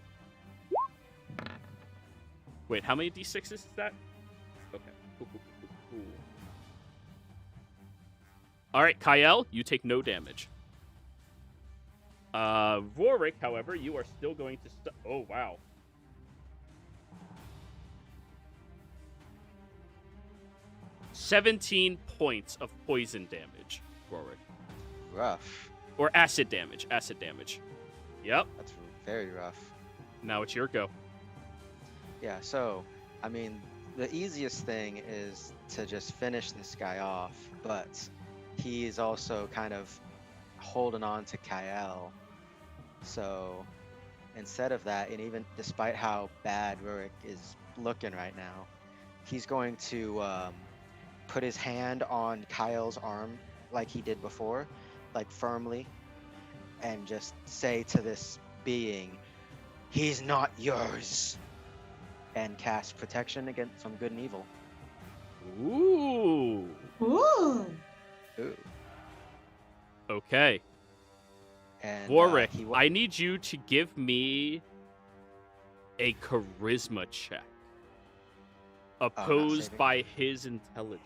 Wait, how many d6s is that? Okay. Cool. All right, Kyle, you take no damage. Warwick, however, you are still going to... Oh, wow. $17 points of poison damage, Warwick. Rough. Or acid damage. Acid damage. Yep. That's very rough. Now it's your go. Yeah, so, I mean, the easiest thing is to just finish this guy off, but he's also kind of holding on to Kyle. So, instead of that, and even despite how bad Rurik is looking right now, he's going to put his hand on Kyle's arm like he did before, like firmly, and just say to this being, "He's not yours," and cast protection against from good and evil. Ooh. Ooh. Ooh. Okay. And Warwick, he I need you to give me a charisma check. Opposed saving. by his intelligence.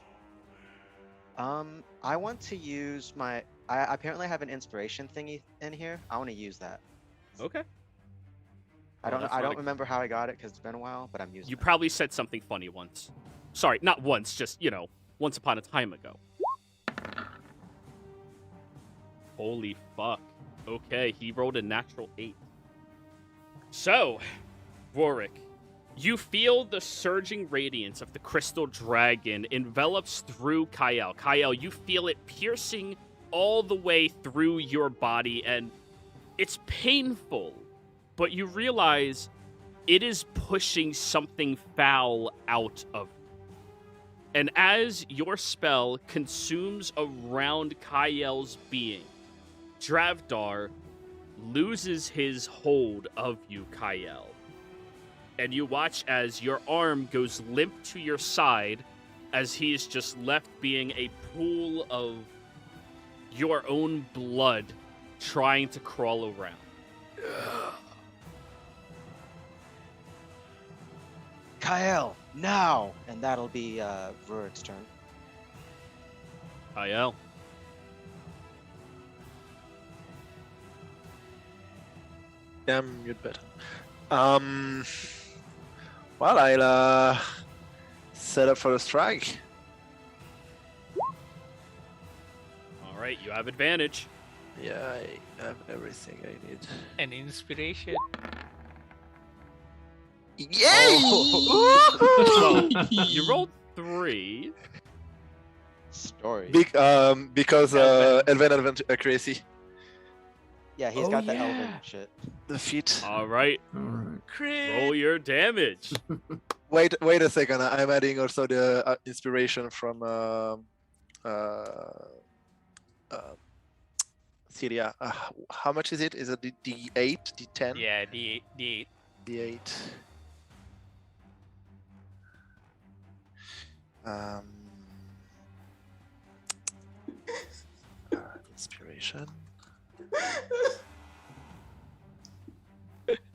I want to use my. I apparently have an inspiration thingy in here. I want to use that. Okay. I Oh, don't. that's I not don't a- remember how I got it because it's been a while, but I'm using. You it. probably said something funny once. Sorry, not once, just, once upon a time ago. Holy fuck. Okay, he rolled a natural 8. So, Warwick, you feel the surging radiance of the crystal dragon envelops through Kyle. Kyle, you feel it piercing all the way through your body, and it's painful, but you realize it is pushing something foul out of you. And as your spell consumes around Kyle's being, Dravdar loses his hold of you, Kyle. And you watch as your arm goes limp to your side as he is just left being a pool of your own blood trying to crawl around. Kyle, now, and that'll be Rurik's turn. Kyle. Damn, you'd better. Well, I'll set up for a strike. All right, you have advantage. Yeah, I have everything I need. An inspiration. Yay! So, you rolled 3. Story. Because Elven accuracy. Yeah, he's Oh, got the yeah. elven shit. The feat. All right, All right. roll your damage. Wait a second. I'm adding also the inspiration from Syria. How much is it? Is it D8, D10? Yeah, the D8. Inspiration.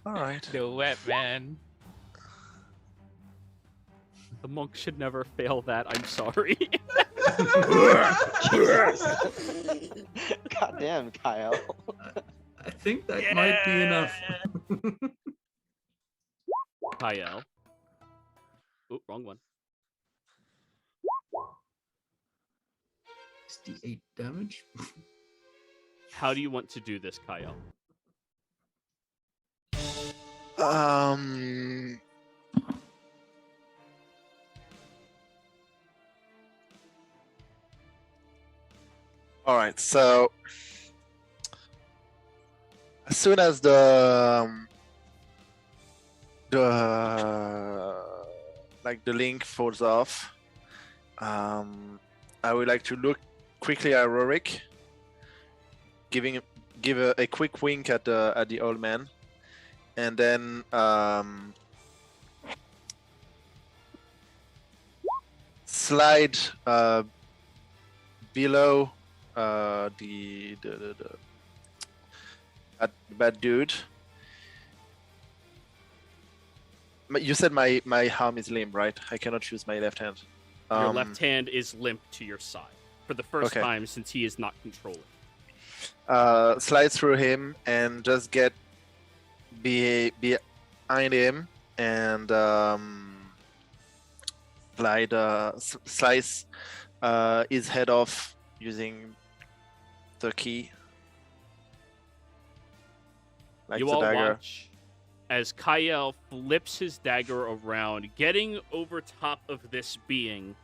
All right. the web man. The monk should never fail that. I'm sorry. God damn, Kyle. I think that might be enough. Kyle. Oh, wrong one. 68 damage. How do you want to do this, Kyle? All right. So as soon as the link falls off, I would like to look quickly at Rorik give a quick wink at the old man, and then slide below that bad dude. You said my arm is limp, right? I cannot use my left hand. Your left hand is limp to your side for the first time since he is not controlling. Slide through him and just get behind him and slice his head off using the key. Like you the all dagger. watch as Kyle flips his dagger around, getting over top of this being,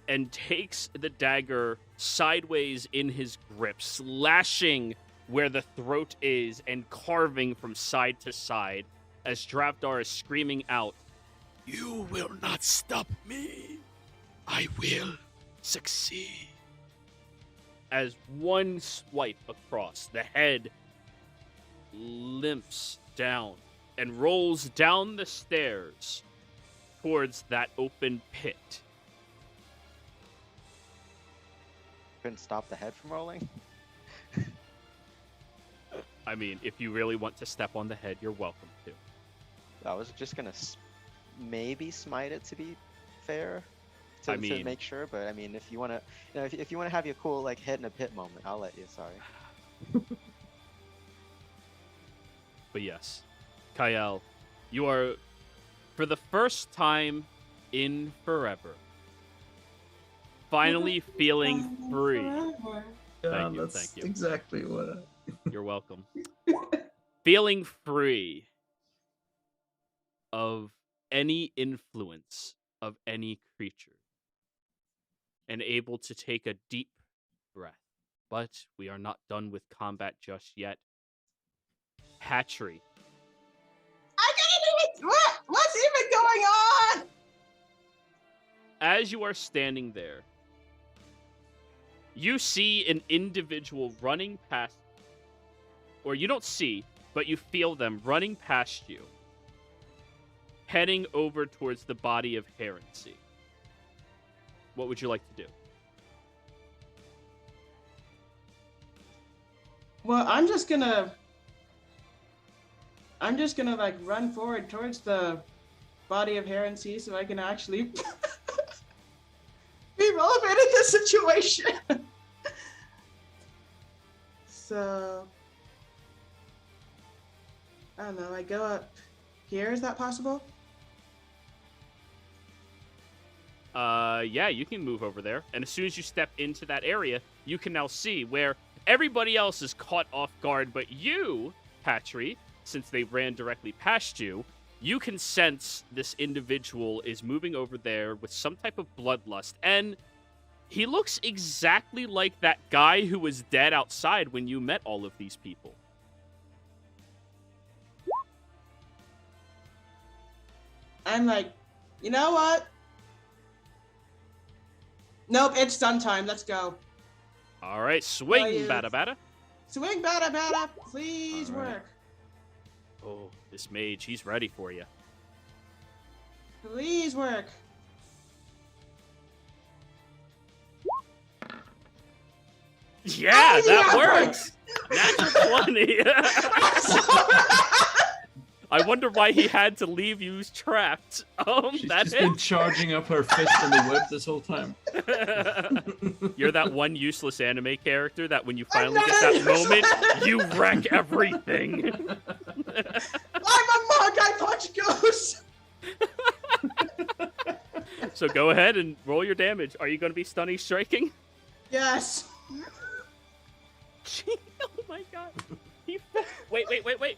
and takes the dagger sideways in his grip, slashing where the throat is and carving from side to side as Dravdar is screaming out, "You will not stop me. I will succeed." As one swipe across, the head limps down and rolls down the stairs towards that open pit. Couldn't stop the head from rolling. I mean, if you really want to step on the head, you're welcome to. I was just gonna maybe smite it to be fair, to make sure. But I mean, if you wanna, if you wanna have your cool like head in a pit moment, I'll let you. Sorry. But yes, Kyle, you are, for the first time in forever, finally feeling free. Yeah, Thank that's you. Exactly what. You're welcome. Feeling free of any influence of any creature and able to take a deep breath. But we are not done with combat just yet. Hatchery. I can't even. What's even going on? As you are standing there, you see an individual running past, or you don't see, but you feel them running past you, heading over towards the body of Herency. What would you like to do? Well, I'm just gonna like run forward towards the body of Herency so I can actually be relevant in this situation. So I don't know. I go up here. Is that possible? Yeah, you can move over there. And as soon as you step into that area, you can now see where everybody else is caught off guard, but you, Patry, since they ran directly past you, you can sense this individual is moving over there with some type of bloodlust. And he looks exactly like that guy who was dead outside when you met all of these people. I'm like, you know what? Nope, it's done time. Let's go. All right, swing, you? bada bada. Swing, bada bada. Please All right. work. Oh, this mage, he's ready for you. Please work. Yeah, Oh, that yeah, works. Natural 20. I wonder why he had to leave you trapped. She's That just been hit. charging up her fist in the whip this whole time. You're that one useless anime character that when you finally not get that useless. moment, you wreck everything. I'm a monk. I punch ghosts. So go ahead and roll your damage. Are you going to be stunning striking? Yes. Oh my god. Wait. Wait.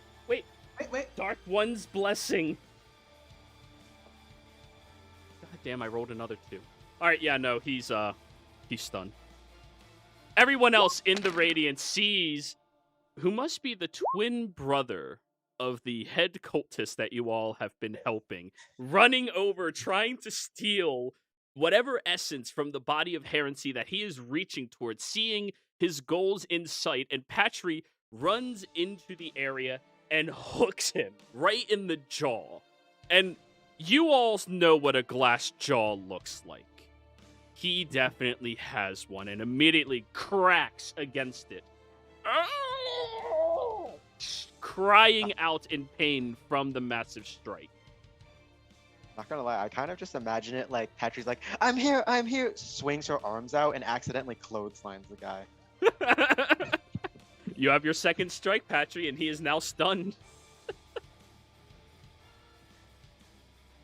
Dark One's Blessing. God damn, I rolled another 2. Alright, yeah, no, he's stunned. Everyone else in the Radiant sees who must be the twin brother of the head cultist that you all have been helping, running over, trying to steal whatever essence from the body of Herency that he is reaching towards, seeing his goal's in sight, and Patry runs into the area and hooks him right in the jaw. And you all know what a glass jaw looks like. He definitely has one and immediately cracks against it, crying out in pain from the massive strike. Not gonna lie, I kind of just imagine it like Patry's like, I'm here, swings her arms out and accidentally clotheslines the guy. You have your second strike, Patry, and he is now stunned.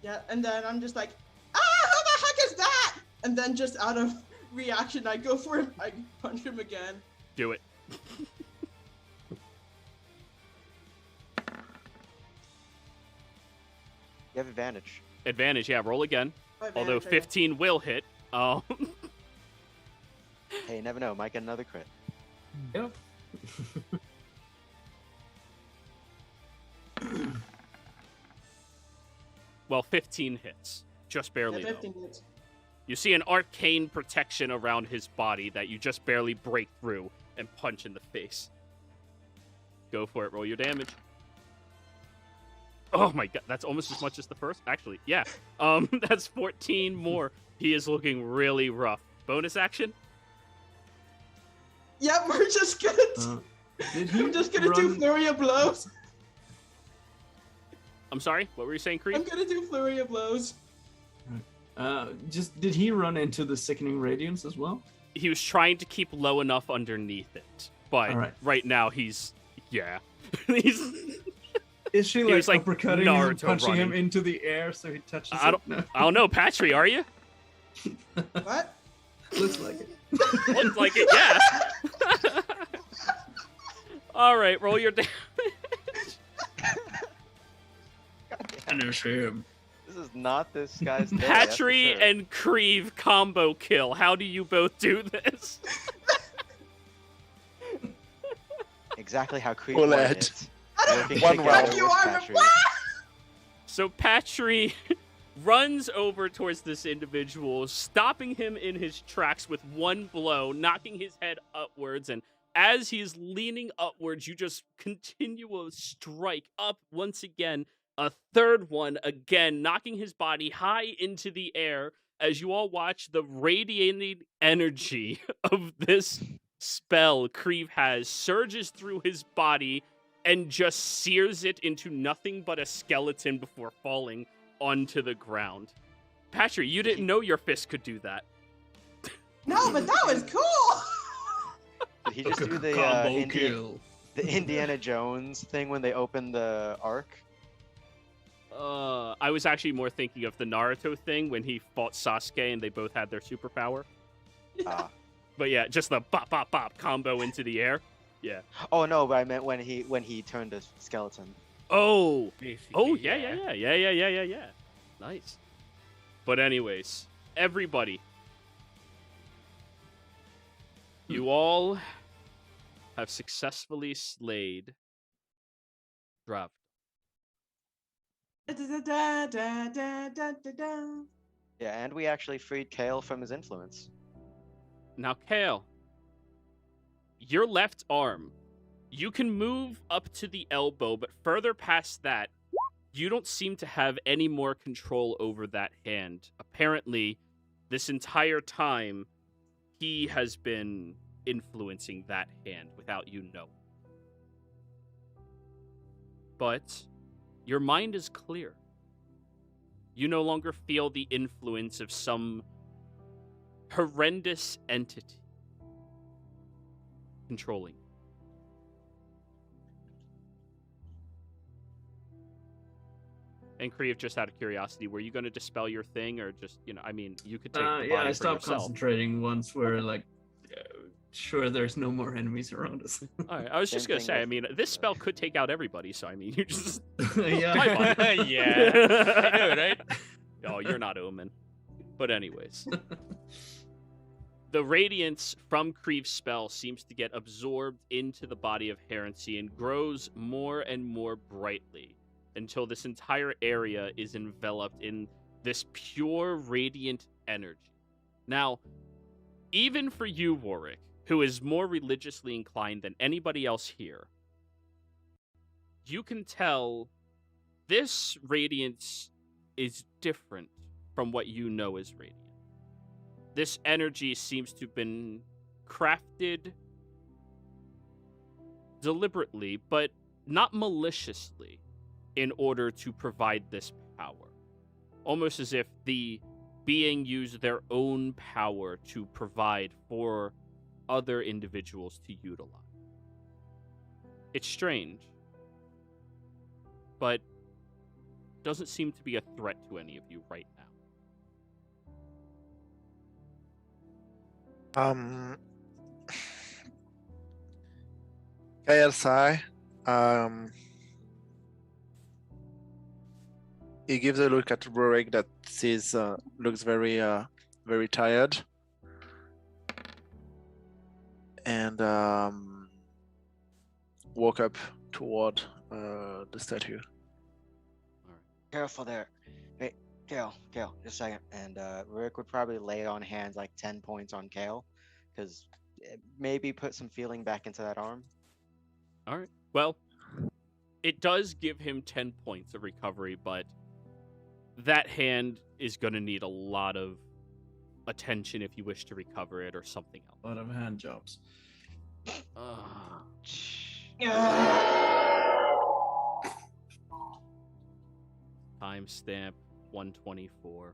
Yeah, and then I'm just like, who the heck is that? And then just out of reaction, I go for him. I punch him again. Do it. You have advantage. Advantage, yeah, roll again. Although 15 will hit. Hey, you never know, might get another crit. Yep. Well, 15 hits. Just barely, Yeah, 15 though. hits. You see an arcane protection around his body that you just barely break through and punch in the face. Go for it. Roll your damage. Oh my god, that's almost as much as the first. Actually, yeah. That's 14 more. He is looking really rough. Bonus action? Yep, we're just gonna. I'm just gonna do flurry of blows. I'm sorry. What were you saying, Creed? I'm gonna do flurry of blows. Did he run into the sickening radiance as well? He was trying to keep low enough underneath it, but right now he's he's. Is she was like uppercutting Naruto him and punching him running. into the air so he touches I don't know, Patry, are you? What? Looks like it. Looks like it, yeah. All right, roll your damage. Finish him. This is not this guy's day, Patry that's for sure. and Creve combo kill. How do you both do this? Exactly how Creed Bullet. wanted it. Working One together round. with You are Patry. So Patry runs over towards this individual, stopping him in his tracks with one blow, knocking his head upwards, and as he's leaning upwards, you just continue a strike up once again, a third one again, knocking his body high into the air as you all watch the radiating energy of this spell Creve has surges through his body and just sears it into nothing but a skeleton before falling onto the ground. Patry, you didn't know your fist could do that. No, but that was cool. Did he just do the Combo kill. the Indiana Jones thing when they open the Ark? I was actually more thinking of the Naruto thing when he fought Sasuke and they both had their superpower. Ah. But yeah, just the bop bop bop combo into the air. Yeah. Oh no, but I meant when he turned a skeleton. Oh. Basically, Oh yeah. Nice. But anyways, everybody, you all have successfully slayed Drav. Yeah, and we actually freed Kale from his influence. Now, Kale, your left arm, you can move up to the elbow, but further past that, you don't seem to have any more control over that hand. Apparently, this entire time, he has been influencing that hand without you knowing. But your mind is clear. You no longer feel the influence of some horrendous entity controlling. And Kriv, just out of curiosity, were you going to dispel your thing, or just, you know, I mean, you could take the body I for stopped yourself. concentrating once we're like sure there's no more enemies around us. All right, I was just Same going to thing say, I with- mean, this spell could take out everybody, so I mean, you just... Yeah. Bye, buddy. Yeah, I know, right? Oh, you're not Omen. But anyways. The radiance from Kriv's spell seems to get absorbed into the body of Herency and grows more and more brightly until this entire area is enveloped in this pure radiant energy. Now, even for you, Warwick, who is more religiously inclined than anybody else here, you can tell this radiance is different from what you know as radiant. This energy seems to have been crafted deliberately, but not maliciously, in order to provide this power. Almost as if the being used their own power to provide for other individuals to utilize. It's strange, but doesn't seem to be a threat to any of you right now. KSI, he gives a look at Rorik that sees looks very very tired, and walk up toward the statue. Careful there. Hey, Kale, just a second. And Rick would probably lay on hands like 10 points on Kale, because maybe put some feeling back into that arm. All right. Well, it does give him 10 points of recovery, but that hand is going to need a lot of attention if you wish to recover it or something else. A lot of hand jobs. Timestamp 124.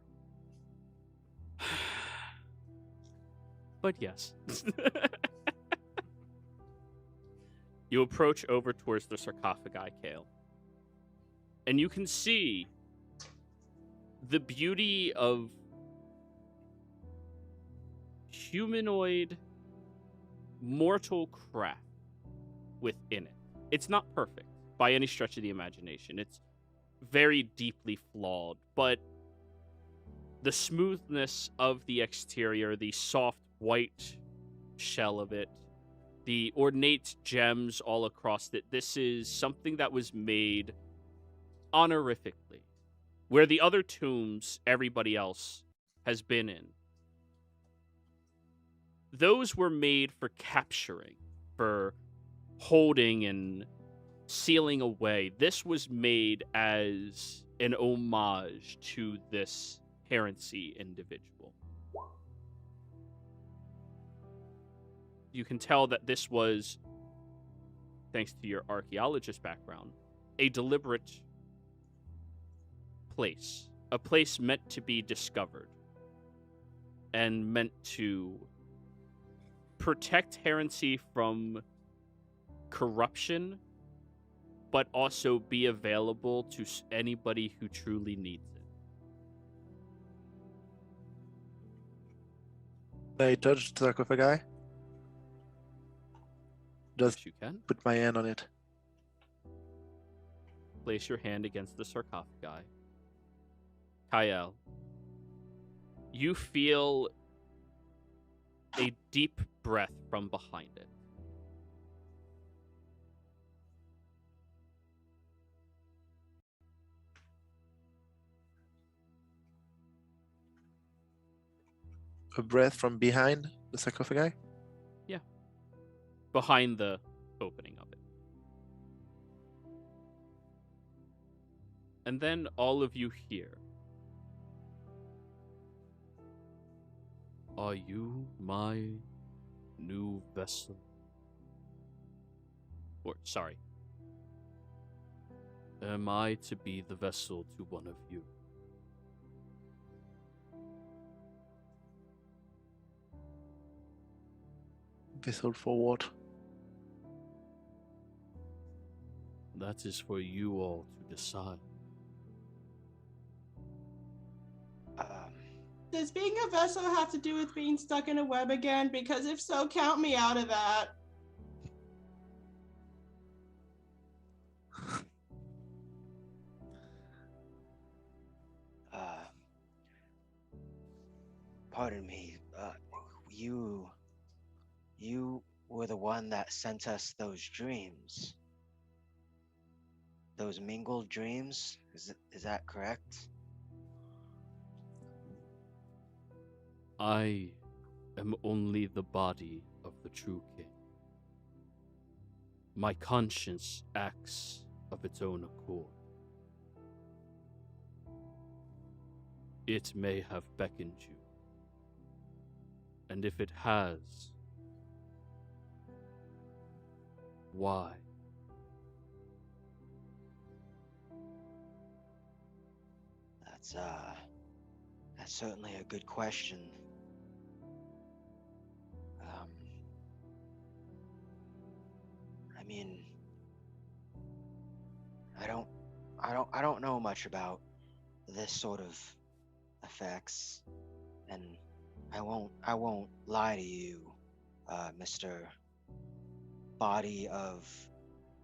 But yes. You approach over towards the sarcophagi, Kale. And you can see the beauty of humanoid mortal craft within it. It's not perfect by any stretch of the imagination. It's very deeply flawed, but the smoothness of the exterior, the soft white shell of it, the ornate gems all across it, this is something that was made honorifically, where the other tombs everybody else has been in, those were made for capturing, for holding and sealing away. This was made as an homage to this heresy individual. You can tell that this was, thanks to your archaeologist background, a deliberate place. A place meant to be discovered. And meant to protect heresy from corruption, but also be available to anybody who truly needs it. I touched the sarcophagi. Just Yes, you can. put my hand on it. Place your hand against the sarcophagi. Kyle, you feel a deep breath from behind it. A breath from behind the sarcophagi. Behind the opening of it. And then all of you hear. Are you my new vessel? Or, sorry. Am I to be the vessel to one of you? Vessel for what? That is for you all to decide. Does being a vessel have to do with being stuck in a web again? Because if so, count me out of that. Pardon me. You were the one that sent us those dreams. Those mingled dreams? Is that correct? I am only the body of the true king. My conscience acts of its own accord. It may have beckoned you, and if it has, why? That's certainly a good question. I mean, I don't know much about this sort of effects, and I won't lie to you, Mr. Body of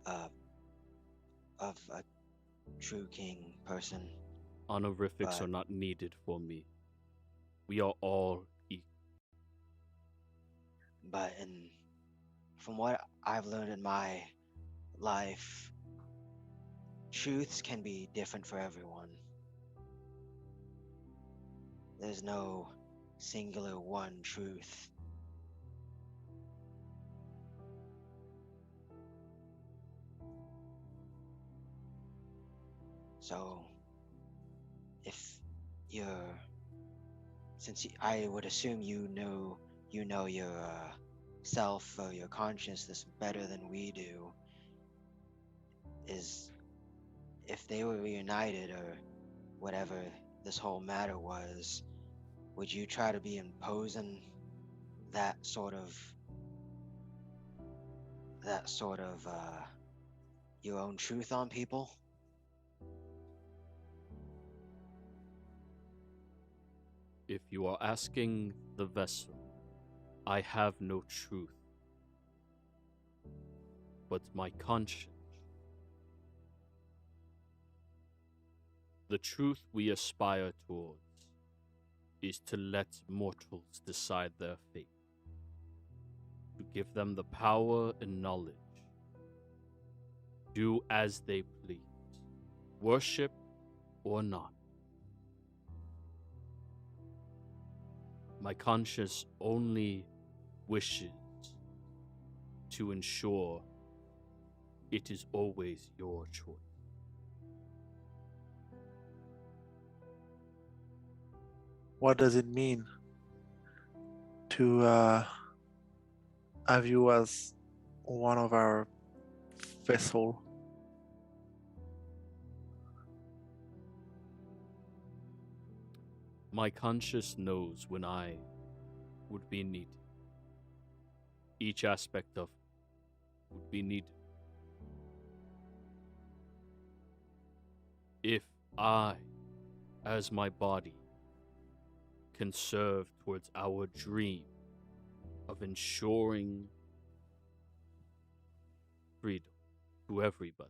a true king person. Honorifics are not needed for me. We are all equal. But from what I've learned in my life, truths can be different for everyone. There's no singular one truth. So, I would assume you know your self or your consciousness better than we do, if they were reunited or whatever this whole matter was, would you try to be imposing that sort of your own truth on people? If you are asking the vessel, I have no truth, but my conscience. The truth we aspire towards is to let mortals decide their fate, to give them the power and knowledge, do as they please, worship or not. My conscience only wishes to ensure it is always your choice. What does it mean to have you as one of our vessel? My conscience knows when I would be needed. Each aspect of would be needed. If I, as my body, can serve towards our dream of ensuring freedom to everybody,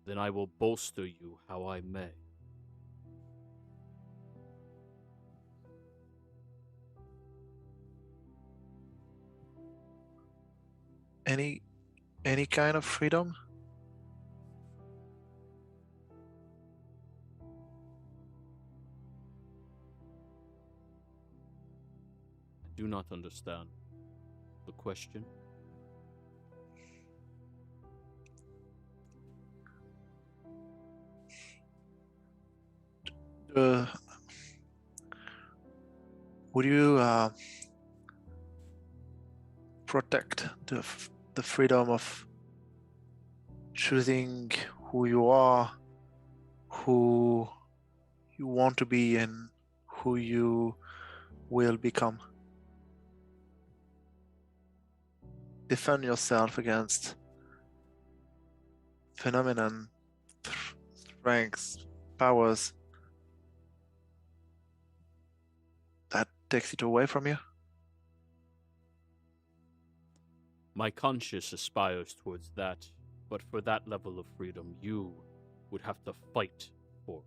then I will bolster you how I may. Any kind of freedom? I do not understand the question. Would you protect the freedom of choosing who you are, who you want to be, and who you will become? Defend yourself against phenomenon, strengths, powers that takes it away from you. My conscience aspires towards that, but for that level of freedom, you would have to fight for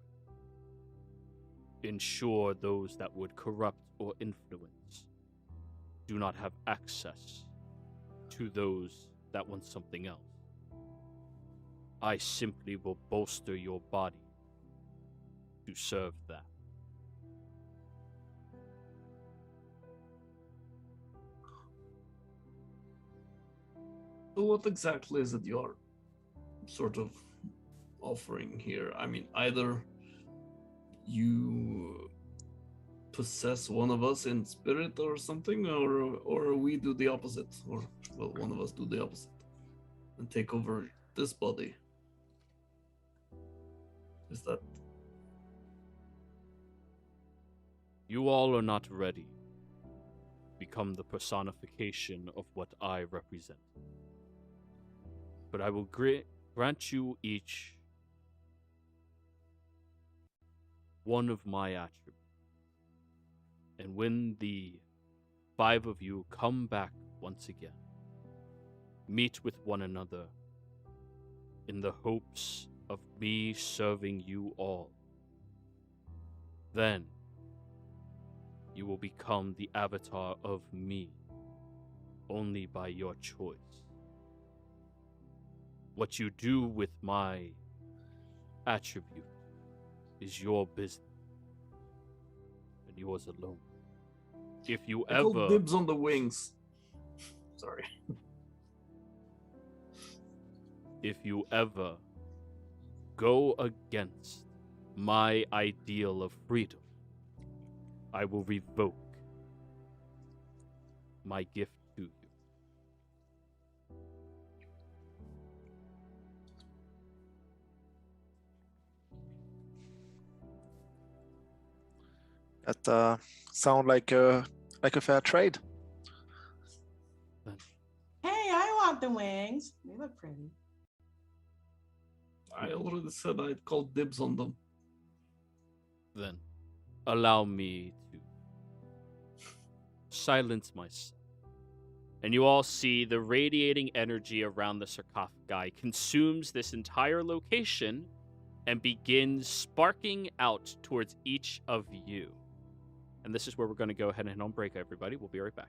it. Ensure those that would corrupt or influence do not have access to those that want something else. I simply will bolster your body to serve that. So what exactly is it you're sort of offering here? I mean, either you possess one of us in spirit or something, or we do the opposite, or well, one of us do the opposite and take over this body. Is that? You all are not ready. Become the personification of what I represent. But I will grant you each one of my attributes. And when the 5 of you come back once again, meet with one another in the hopes of me serving you all, then you will become the avatar of me, only by your choice. What you do with my attribute is your business, and yours alone. If you I call ever dibs on the wings. Sorry. if you ever go against my ideal of freedom, I will revoke my gift to you. That sound like a fair trade. Hey, I want the wings. They look pretty. I already said I'd call dibs on them. Then allow me to silence myself. And you all see the radiating energy around the sarcophagi consumes this entire location and begins sparking out towards each of you. And this is where we're going to go ahead and hit on break, everybody. We'll be right back.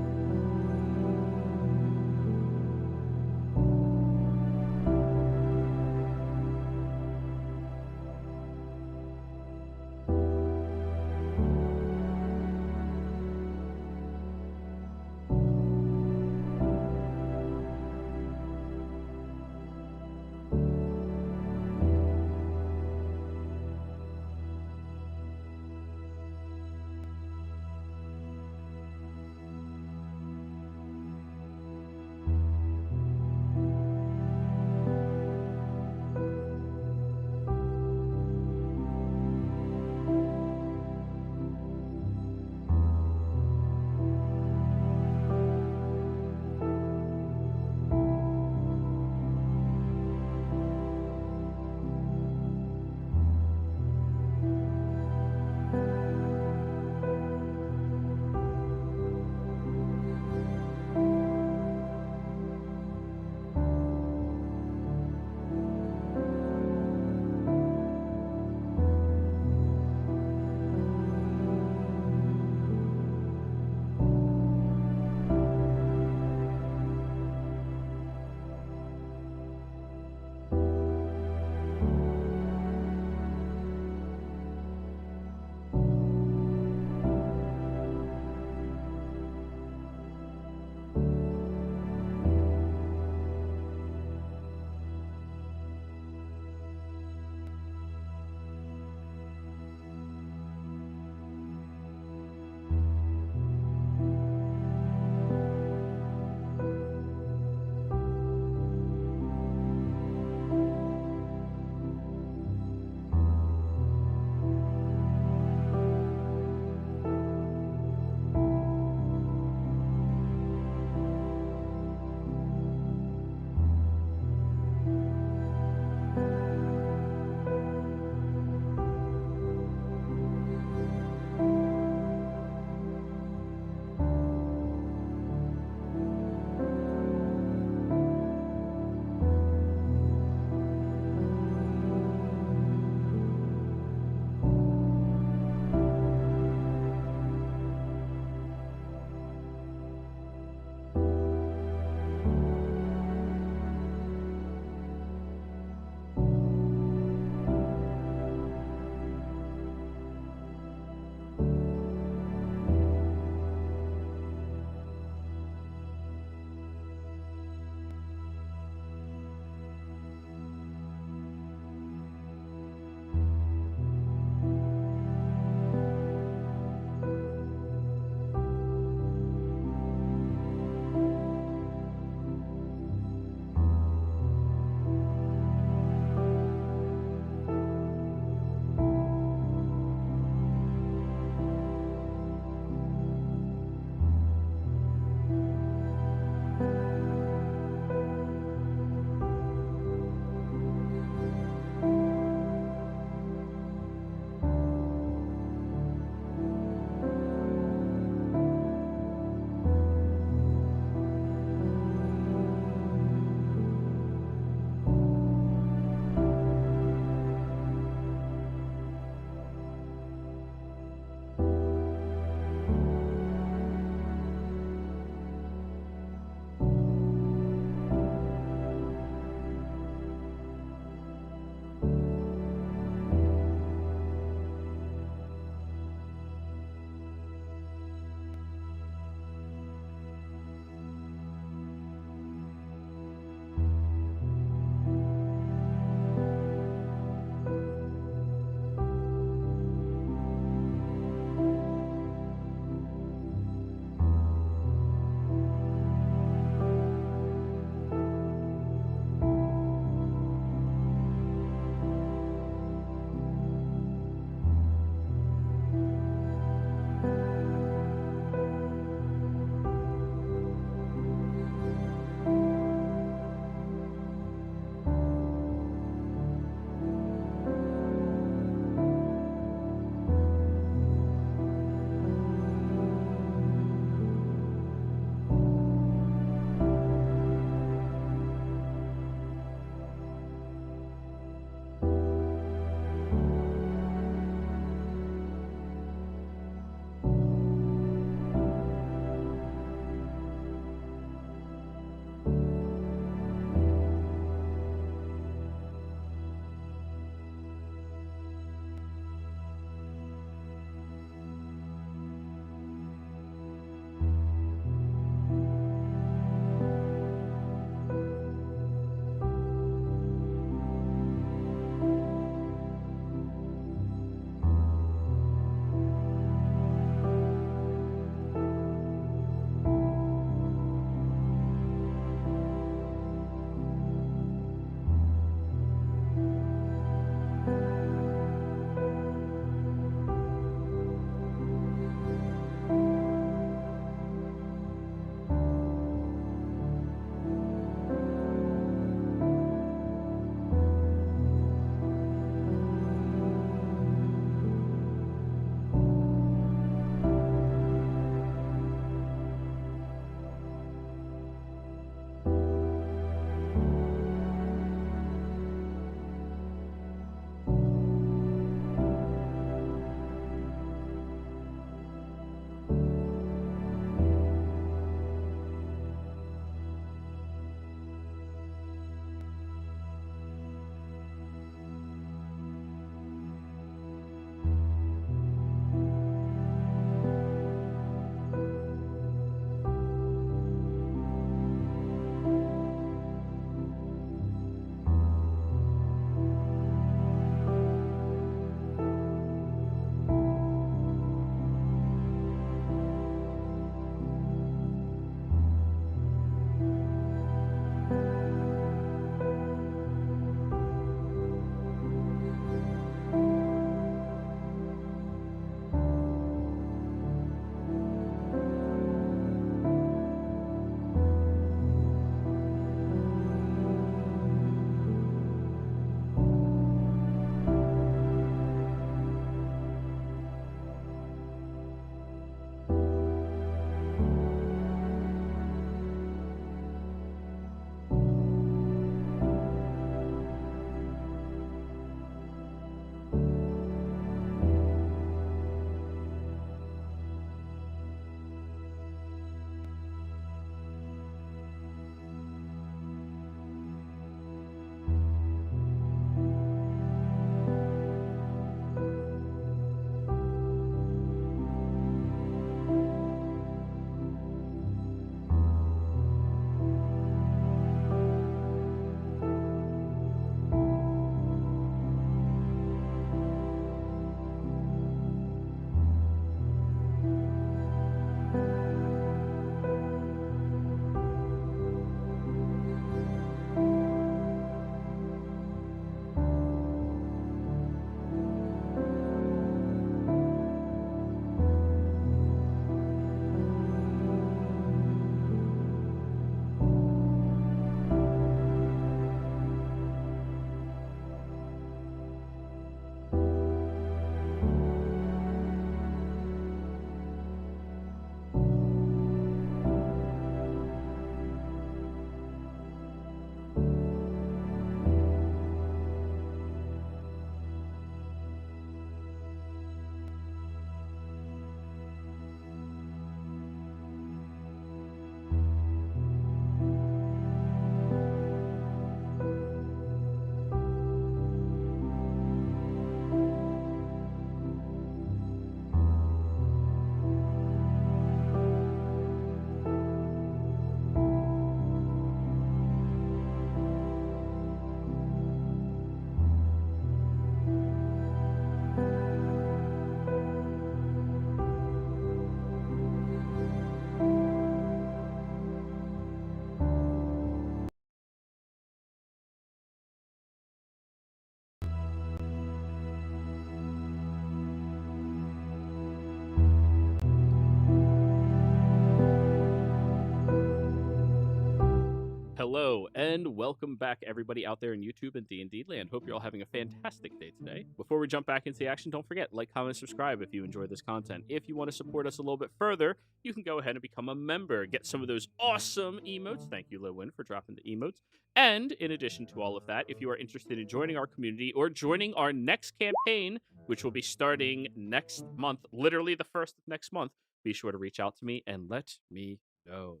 Hello, and welcome back, everybody out there in YouTube and D&D land. Hope you're all having a fantastic day today. Before we jump back into the action, don't forget, like, comment, subscribe if you enjoy this content. If you want to support us a little bit further, you can go ahead and become a member. Get some of those awesome emotes. Thank you, Lewin, for dropping the emotes. And in addition to all of that, if you are interested in joining our community or joining our next campaign, which will be starting next month, literally the first of next month, be sure to reach out to me and let me know.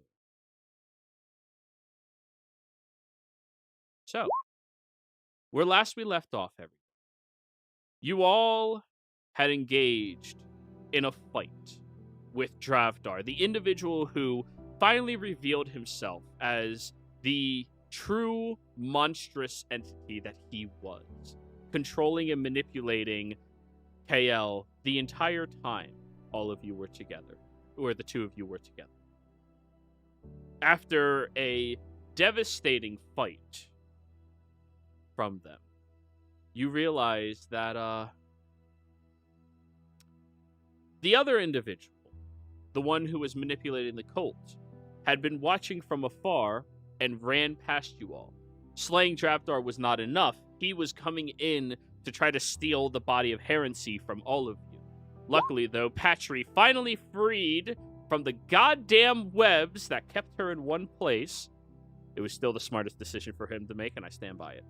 So, where last we left off, everyone, you all had engaged in a fight with Dravdar, the individual who finally revealed himself as the true monstrous entity that he was, controlling and manipulating KL the entire time all of you were together, or the two of you were together. After a devastating fight from them, you realize that the other individual, the one who was manipulating the cult, had been watching from afar and ran past you all. Slaying Dravdar was not enough. He was coming in to try to steal the body of Herency from all of you. Luckily, though, Patry, finally freed from the goddamn webs that kept her in one place, it was still the smartest decision for him to make, and I stand by it.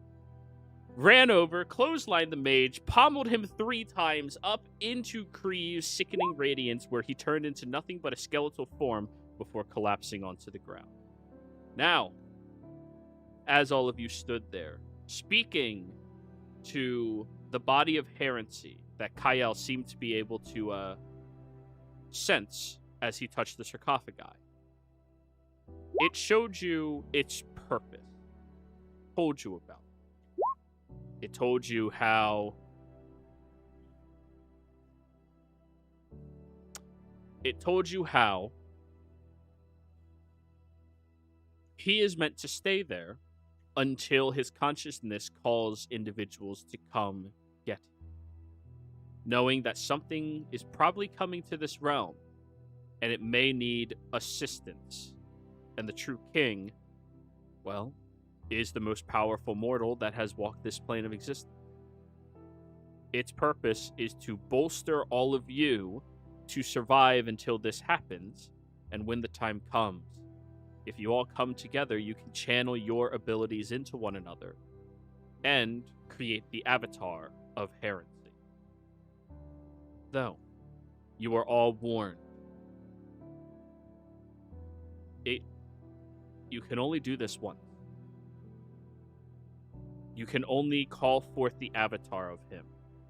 Ran over, clotheslined the mage, pommeled him 3 times up into Kreev's sickening radiance, where he turned into nothing but a skeletal form before collapsing onto the ground. Now, as all of you stood there, speaking to the body of Herency that Kyle seemed to be able to sense as he touched the sarcophagi, it showed you its purpose, told you about it. It told you how he is meant to stay there until his consciousness calls individuals to come get him. Knowing that something is probably coming to this realm, and it may need assistance. And the true king, well, is the most powerful mortal that has walked this plane of existence. Its purpose is to bolster all of you to survive until this happens, and when the time comes, if you all come together, you can channel your abilities into one another and create the avatar of Herency. Though, you are all warned. You can only do this once. You can only call forth the avatar of him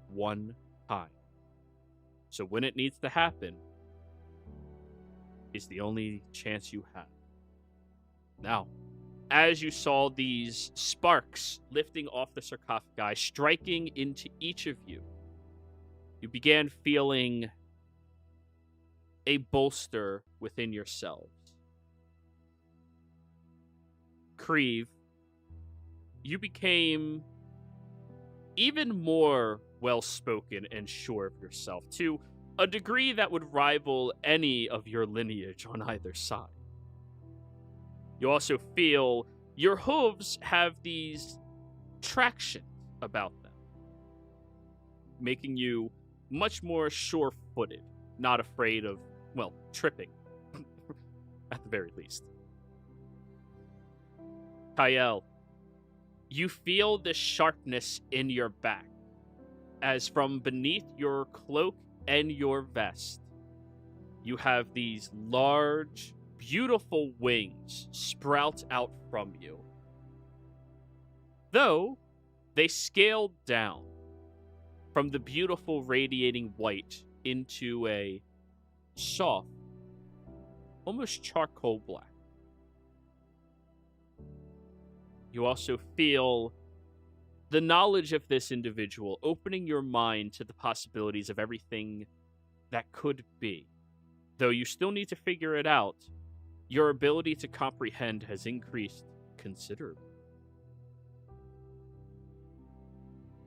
one time. So when it needs to happen is the only chance you have. Now, as you saw these sparks lifting off the sarcophagi, striking into each of you, you began feeling a bolster within yourselves. Kreev, you became even more well-spoken and sure of yourself, to a degree that would rival any of your lineage on either side. You also feel your hooves have these traction about them, making you much more sure-footed, not afraid of, well, tripping, at the very least. Kyle, you feel this sharpness in your back, as from beneath your cloak and your vest, you have these large, beautiful wings sprout out from you. Though, they scaled down from the beautiful radiating white into a soft, almost charcoal black. You also feel the knowledge of this individual opening your mind to the possibilities of everything that could be. Though you still need to figure it out, your ability to comprehend has increased considerably.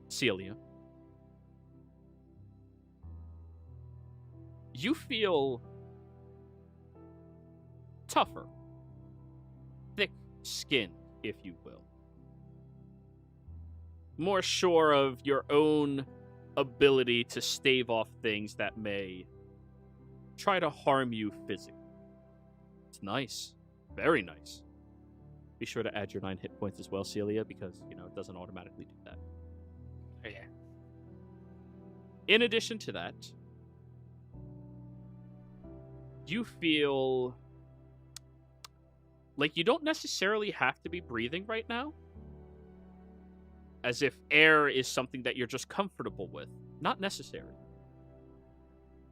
Celia, you feel tougher, thick-skinned if you will. More sure of your own ability to stave off things that may try to harm you physically. It's nice. Very nice. Be sure to add your 9 hit points as well, Celia, because, it doesn't automatically do that. Oh, yeah. In addition to that, you feel like you don't necessarily have to be breathing right now. As if air is something that you're just comfortable with. Not necessary.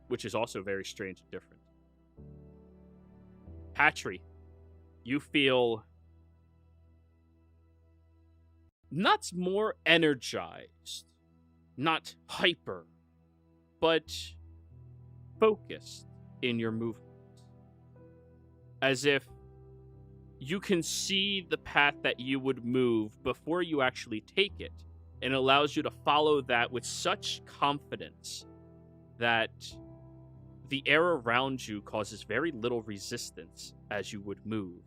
Which is also very strange and different. Patry, you feel not more energized, not hyper, but focused in your movements. As if you can see the path that you would move before you actually take it, and allows you to follow that with such confidence that the air around you causes very little resistance as you would move.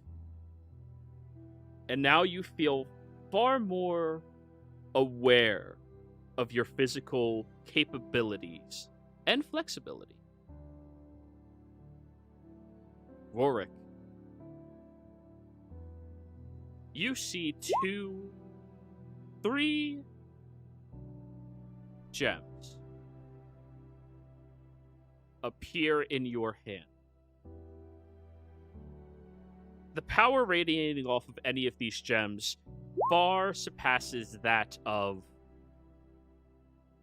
And now you feel far more aware of your physical capabilities and flexibility. Rorik, you see 3 gems appear in your hand. The power radiating off of any of these gems far surpasses that of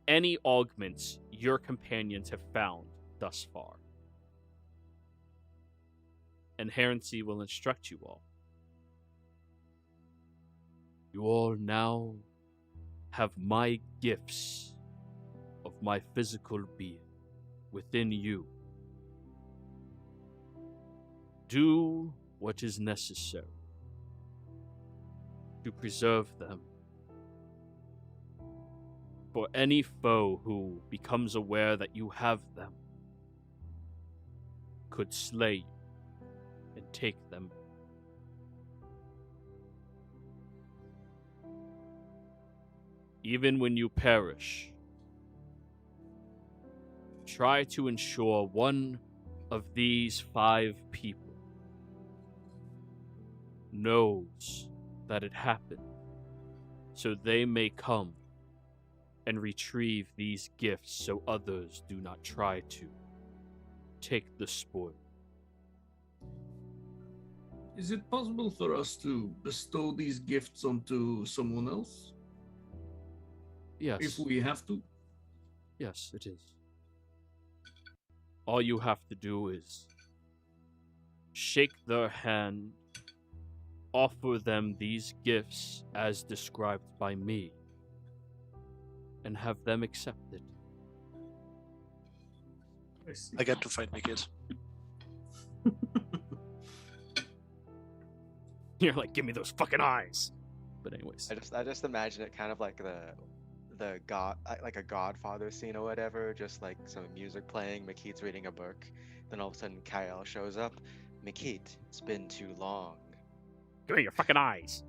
any augments your companions have found thus far. And Herency will instruct you all. You all now have my gifts of my physical being within you. Do what is necessary to preserve them. For any foe who becomes aware that you have them could slay you and take them. Even when you perish, try to ensure one of these 5 people knows that it happened, so they may come and retrieve these gifts so others do not try to take the spoil. Is it possible for us to bestow these gifts onto someone else? Yes. If we have to? Yes, it is. All you have to do is shake their hand, offer them these gifts as described by me, and have them accept it. I get to fight Mikit. You're like, give me those fucking eyes. But anyways. I just imagine it kind of like the god, like a Godfather scene or whatever, just like some music playing, Mikit's reading a book, then all of a sudden Kyle shows up. Mikit, it's been too long. Give me your fucking eyes.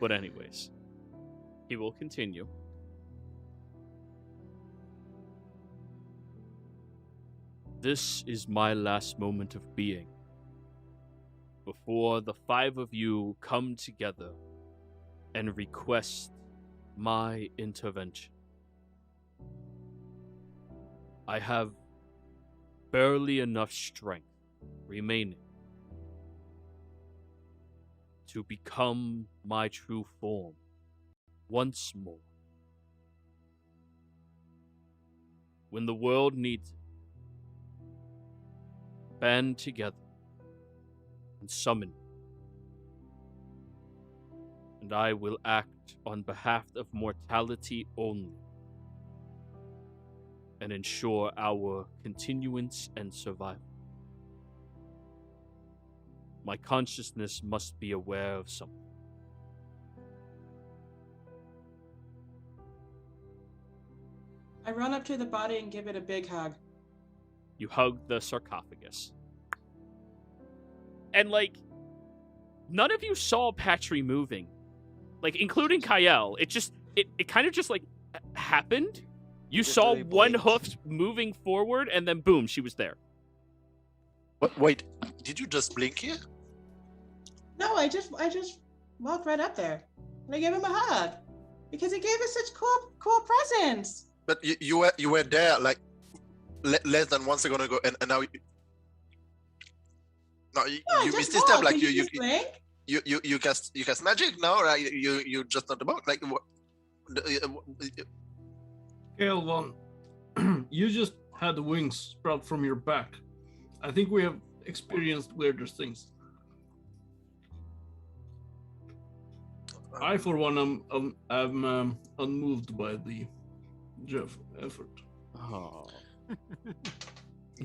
But anyways, he will continue. This is my last moment of being, before the 5 of you come together and request my intervention. I have barely enough strength remaining to become my true form once more. When the world needs it, band together and summon me, and I will act on behalf of mortality only, and ensure our continuance and survival. My consciousness must be aware of something. I run up to the body and give it a big hug. You hug the sarcophagus. And, none of you saw Patry moving, like including Kyle. It kind of just like happened. You Just saw really one blinked. hoof moving forward, and then boom, she was there. What? Wait, did you just blink here? No, I just walked right up there and I gave him a hug because he gave us such cool presents. But you were there like less than 1 second ago, and now no, you missed this step. Like you cast magic now, right? You just not about like what? Gale Von, you just had the wings sprout from your back. I think we have experienced weirder things. I, for one, am unmoved by the effort. Oh.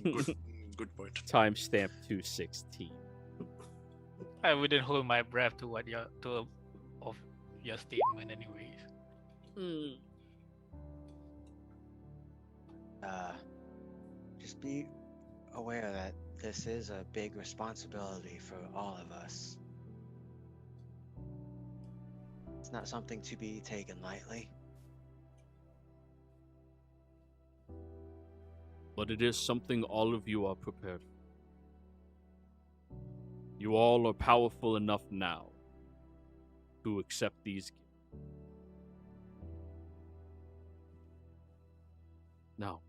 Good point. Timestamp 216. I wouldn't hold my breath to what of your statement, anyways. Just be aware that this is a big responsibility for all of us. It's not something to be taken lightly. But it is something all of you are prepared for. You all are powerful enough now to accept these gifts. Now,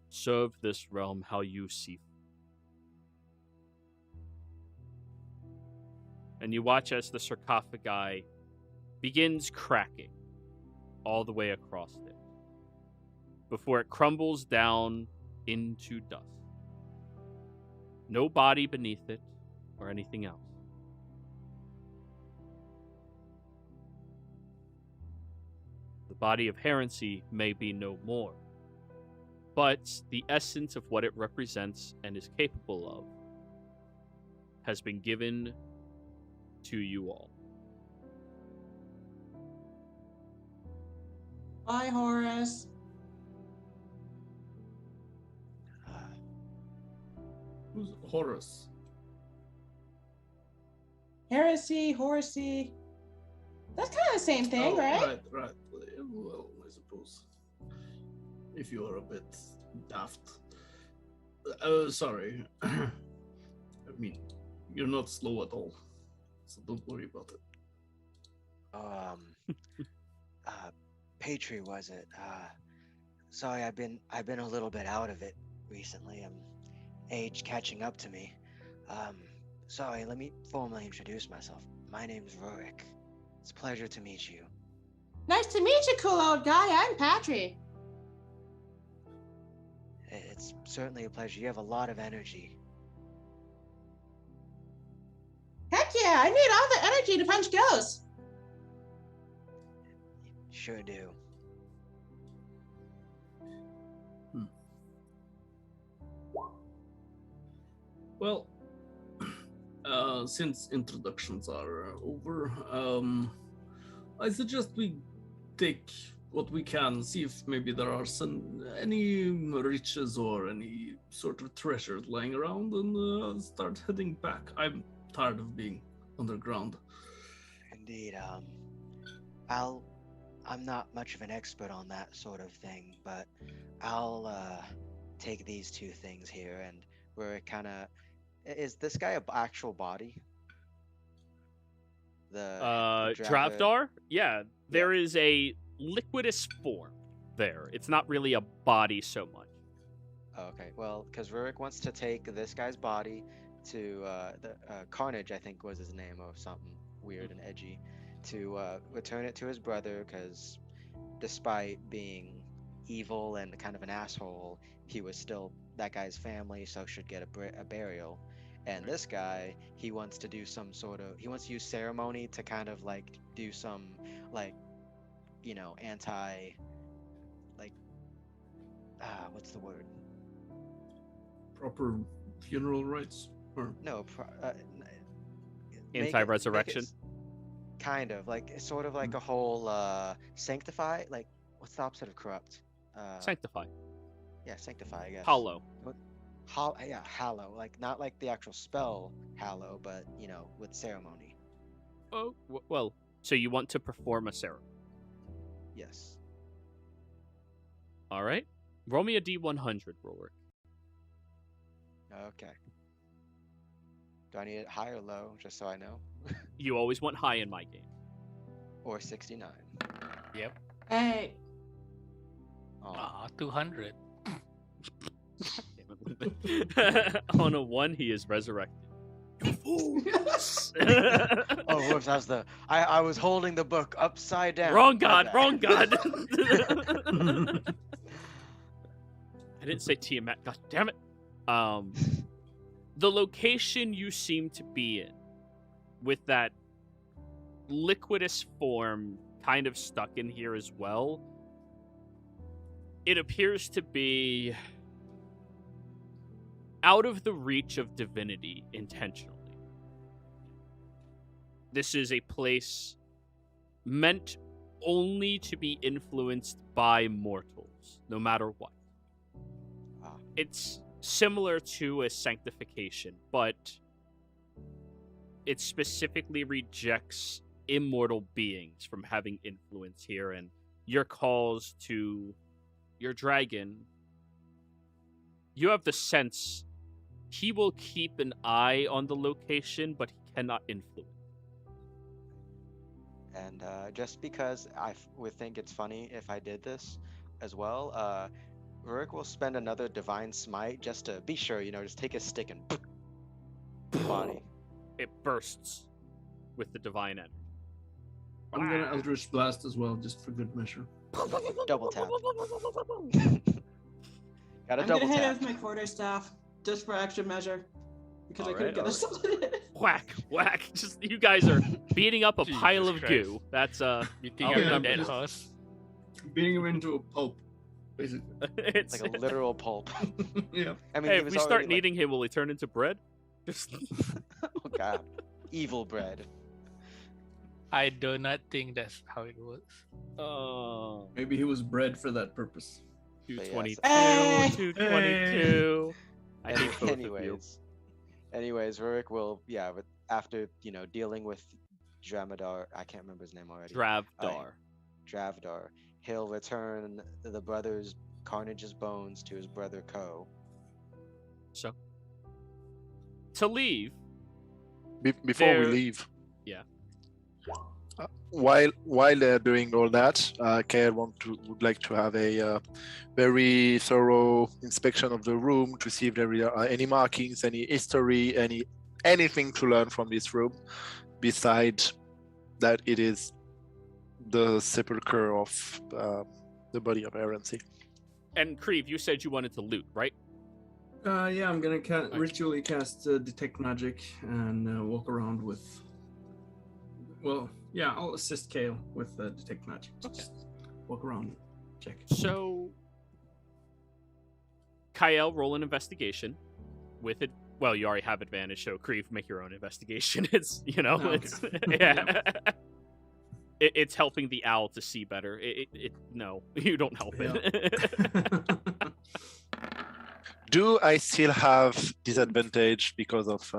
serve this realm how you see fit. And you watch as the sarcophagi begins cracking all the way across it before it crumbles down into dust. No body beneath it or anything else. The body of Heresy may be no more, but the essence of what it represents and is capable of has been given to you all. Bye, Horace. Who's Horus? Heresy, Horsey. That's kind of the same thing, right? Right. Well, I suppose. If you are a bit daft. Sorry. I mean, you're not slow at all, so don't worry about it. Patry, was it? Sorry, I've been a little bit out of it recently. Age catching up to me. Sorry, let me formally introduce myself. My name's Rurik. It's a pleasure to meet you. Nice to meet you, cool old guy. I'm Patry. It's certainly a pleasure. You have a lot of energy. Heck yeah, I need all the energy to punch ghosts. Sure do. Well, since introductions are over, I suggest we take what we can, see if maybe there are any riches or any sort of treasures lying around, and start heading back. I'm tired of being underground. Indeed. I'm not much of an expert on that sort of thing, but I'll take these two things here, and we're kind of. Is this guy an actual body? The Dravdar? Yeah, there is a liquidous form there. It's not really a body so much. Oh, okay, well, because Rurik wants to take this guy's body to the Carnage, I think was his name, or something weird and edgy, to return it to his brother, because despite being evil and kind of an asshole, he was still that guy's family, so should get a burial. And this guy, he wants to do some sort of, he wants to use ceremony to kind of like do some like, you know, anti, like, what's the word? Proper funeral rites? Or... No, Anti-resurrection? Kind of, like, it's sort of like a whole sanctify, like, what's the opposite of corrupt? Sanctify. Yeah, sanctify, I guess. Hollow. hallow, like not like the actual spell hallow, but with ceremony. Oh, well, so you want to perform a ceremony. Yes. All right. Roll me a D100, Rorik. Okay. Do I need it high or low, just so I know? You always want high in my game. Or 69. Yep. Hey. Oh, 200. On a 1, he is resurrected. You fools! oh, whoops! That was I was holding the book upside down. Wrong My god, bad. wrong god. I didn't say Tiamat. God damn it. The location you seem to be in, with that liquidous form kind of stuck in here as well, it appears to be out of the reach of divinity intentionally. This is a place meant only to be influenced by mortals, no matter what. It's similar to a sanctification, but it specifically rejects immortal beings from having influence here, and your calls to your dragon, you have the sense he will keep an eye on the location, but he cannot influence. And just because I would think it's funny if I did this as well, Rurik will spend another divine smite just to be sure, just take a stick and body. It bursts with the divine energy. I'm gonna Eldritch Blast as well, just for good measure. Double tap. Got a I'm double gonna hit it tap. with my quarterstaff just for extra measure because I Alright, couldn't get a solid. Whack, whack. Just you guys are beating up a Jesus pile of Christ. goo. That's You think I'll I'm a remember dead this. horse? Beating him into a pulp, basically. it's Like a literal pulp. Yeah. I mean, hey, he if was we start already, kneading him, will he turn into bread? Just oh god, evil bread. I do not think that's how it works. oh, Maybe he was bred for that purpose. 222, Hey! 222. I hate both of you. Anyways, Rurik will, but after dealing with Dramadar, I can't remember his name already. Dravdar. Dravdar. He'll return the brother's Carnage's bones to his brother Ko. So, to leave, Before we There- leave. Yeah. While they're doing all that, Kael would like to have a very thorough inspection of the room to see if there are any markings, any history, anything to learn from this room, besides that it is the sepulcher of the body of Errancy. and Kreve, you said you wanted to loot, right? Yeah, I'm gonna ritually cast Detect Magic and walk around with. Well, yeah, I'll assist Kale with Detect Magic. Just walk around, check. So, Kael, roll an investigation with it. Well, you already have advantage, so Kreve, make your own investigation. It's okay. it's yeah. It's helping the owl to see better. No, you don't help it. Do I still have disadvantage because of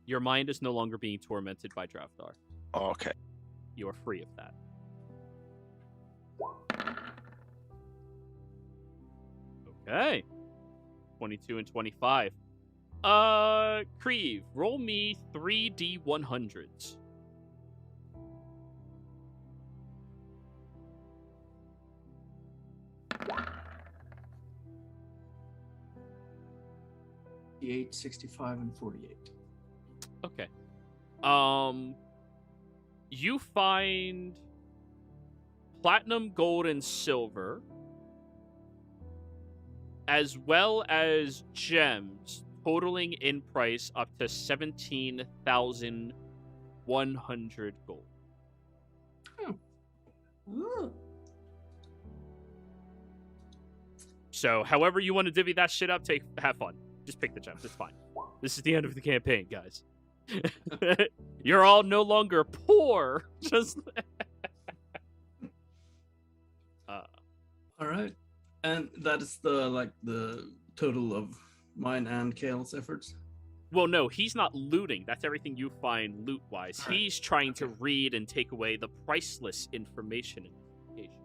Your mind is no longer being tormented by Dravdar. okay. You are free of that. Okay. 22 and 25. Kreve, roll me 3D100s. Eight, 65, and 48. Okay. You find platinum, gold, and silver, as well as gems, totaling in price up to 17,100 gold. Ooh. So, however you want to divvy that shit up, have fun. Just pick the gems. It's fine. This is the end of the campaign, guys. You're all no longer poor. Just All right, and that is the total of mine and Kale's efforts? Well, no, he's not looting. That's everything you find loot-wise. Alright, He's trying to okay. read and take away the priceless information and communication.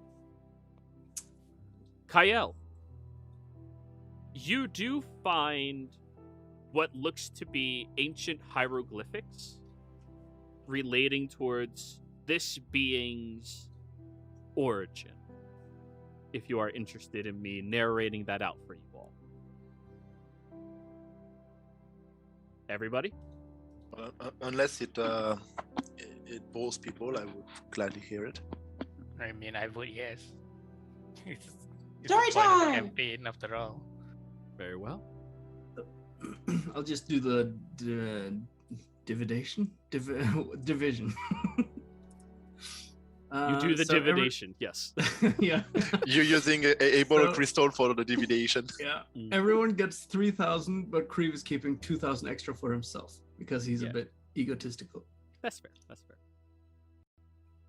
Kael, you do find what looks to be ancient hieroglyphics relating towards this being's origin, if you are interested in me narrating that out for you all. Everybody? Unless it bores people, I would gladly hear it. I mean, I vote yes. It's Story the point of the time! campaign after all. Very well. I'll just do the division. You do the so divination, yes. yeah. You're using a bottle So- crystal for the divination. Yeah. Mm. Everyone gets 3,000, but Kree is keeping 2,000 extra for himself because he's Yeah. a bit egotistical. That's fair. That's fair.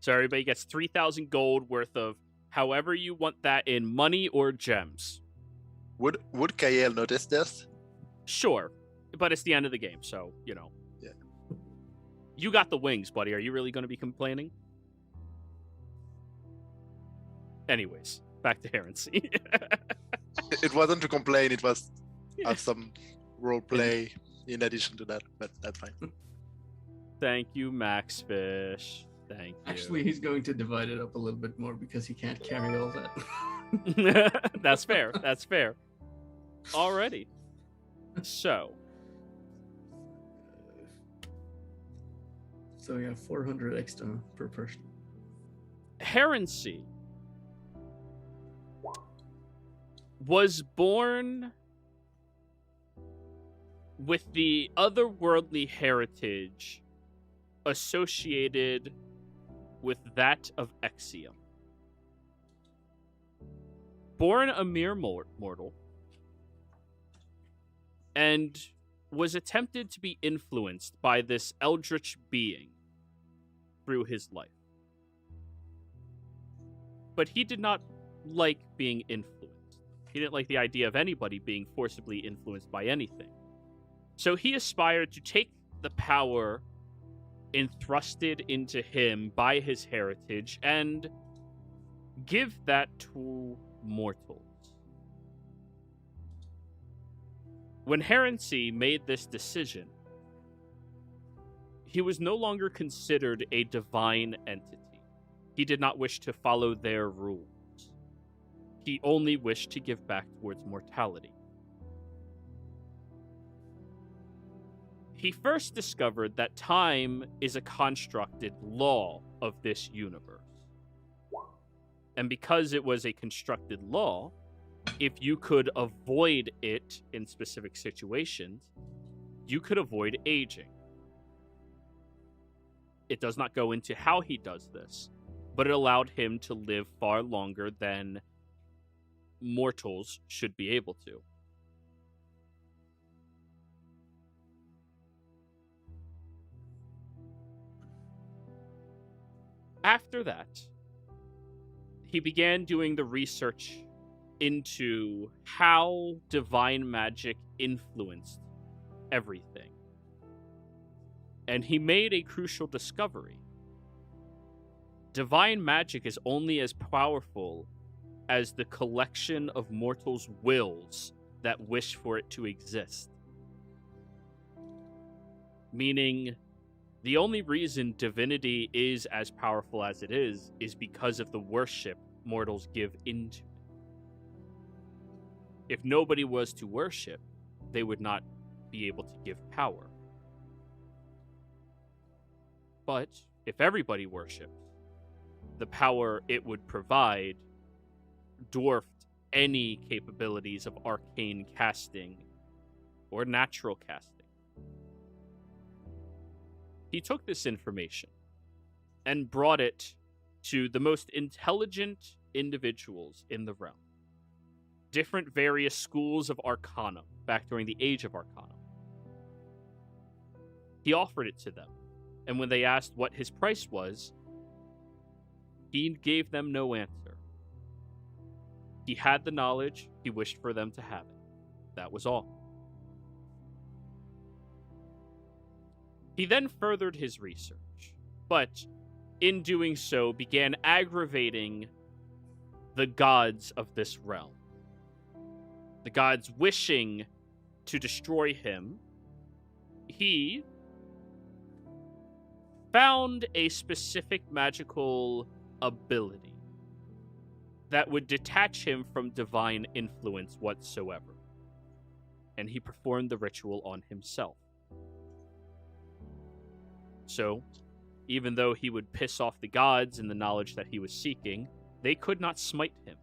So everybody gets 3,000 gold worth of however you want that in money or gems. Would Kael notice this? Sure, but it's the end of the game, so, you know. Yeah. You got the wings, buddy. Are you really going to be complaining? Anyways, back to Herency. It wasn't to complain, it was Yeah. have some role play in addition to that, but that's fine. Thank you, Max Fish. Thank you. Actually, he's going to divide it up a little bit more because he can't carry all that. That's fair. That's fair. Alrighty. So, So yeah, 400 extra per person. Herency was born with the otherworldly heritage associated with that of Exium. Born a mere mortal, and was attempted to be influenced by this eldritch being through his life. But he did not like being influenced. He didn't like the idea of anybody being forcibly influenced by anything. So he aspired to take the power entrusted into him by his heritage and give that to mortals. When Herency made this decision, he was no longer considered a divine entity. He did not wish to follow their rules. He only wished to give back towards mortality. He first discovered that time is a constructed law of this universe. And because it was a constructed law, if you could avoid it in specific situations, you could avoid aging. It does not go into how he does this, but it allowed him to live far longer than mortals should be able to. After that, he began doing the research into how divine magic influenced everything. And he made a crucial discovery. Divine magic is only as powerful as the collection of mortals' wills that wish for it to exist. Meaning, the only reason divinity is as powerful as it is because of the worship mortals give into it. If nobody was to worship, they would not be able to give power. But if everybody worshipped, the power it would provide dwarfed any capabilities of arcane casting or natural casting. He took this information and brought it to the most intelligent individuals in the realm. Different various schools of Arcana, back during the Age of Arcana. He offered it to them, and when they asked what his price was, he gave them no answer. He had the knowledge, he wished for them to have it. That was all. He then furthered his research, but in doing so began aggravating the gods of this realm. The gods wishing to destroy him, he found a specific magical ability that would detach him from divine influence whatsoever. And he performed the ritual on himself. So, even though he would piss off the gods in the knowledge that he was seeking, they could not smite him.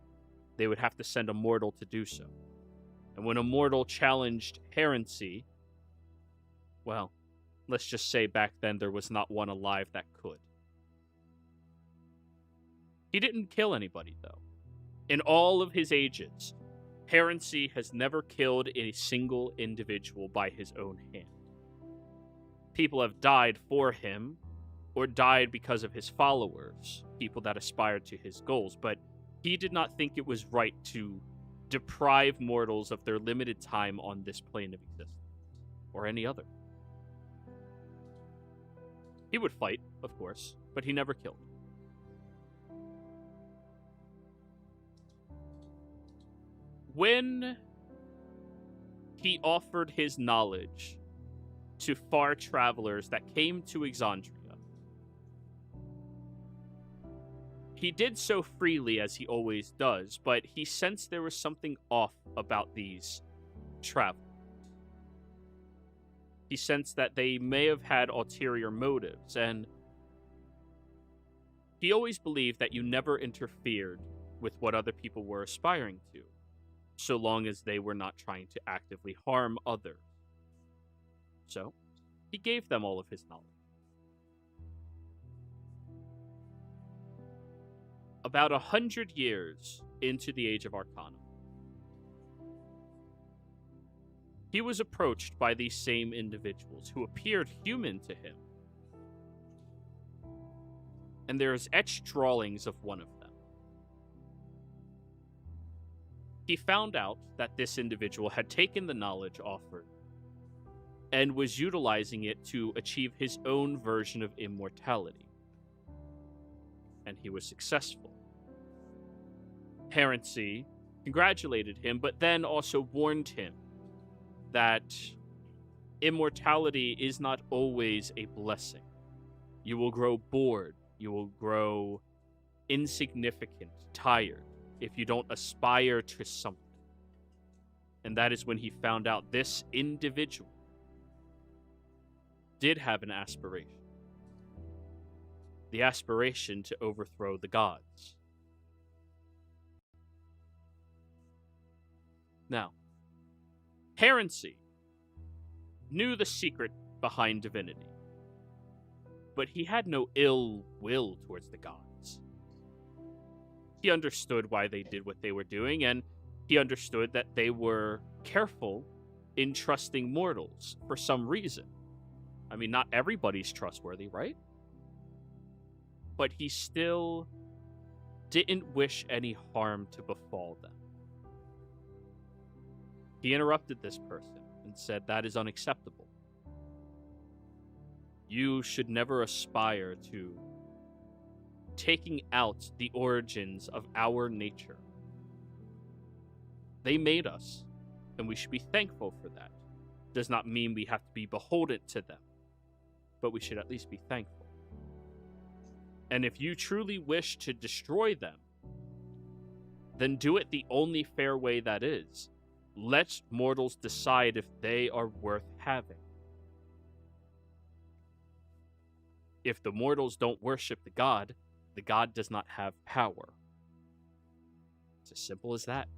They would have to send a mortal to do so. And when a mortal challenged heresy, well, let's just say back then there was not one alive that could. He didn't kill anybody, though. In all of his ages, heresy has never killed a single individual by his own hand. People have died for him, or died because of his followers, people that aspired to his goals, but he did not think it was right to deprive mortals of their limited time on this plane of existence, or any other. He would fight, of course, but he never killed. When he offered his knowledge to far travelers that came to Exandria, he did so freely as he always does, but he sensed there was something off about these travelers. He sensed that they may have had ulterior motives, and he always believed that you never interfered with what other people were aspiring to, so long as they were not trying to actively harm others. So, he gave them all of his knowledge. About 100 years into the Age of Arcana, he was approached by these same individuals who appeared human to him. And there's etched drawings of one of them. He found out that this individual had taken the knowledge offered and was utilizing it to achieve his own version of immortality. And he was successful. Heresy congratulated him, but then also warned him that immortality is not always a blessing. You will grow bored, you will grow insignificant, tired, if you don't aspire to something. And that is when he found out this individual did have an aspiration. The aspiration to overthrow the gods. Now, heresy knew the secret behind divinity, but he had no ill will towards the gods. He understood why they did what they were doing, and he understood that they were careful in trusting mortals for some reason. I mean, not everybody's trustworthy, right? But he still didn't wish any harm to befall them. He interrupted this person and said, "That is unacceptable. You should never aspire to taking out the origins of our nature. They made us, and we should be thankful for that. Does not mean we have to be beholden to them, but we should at least be thankful. And if you truly wish to destroy them, then do it the only fair way that is. Let mortals decide if they are worth having. If the mortals don't worship the god does not have power. It's as simple as that."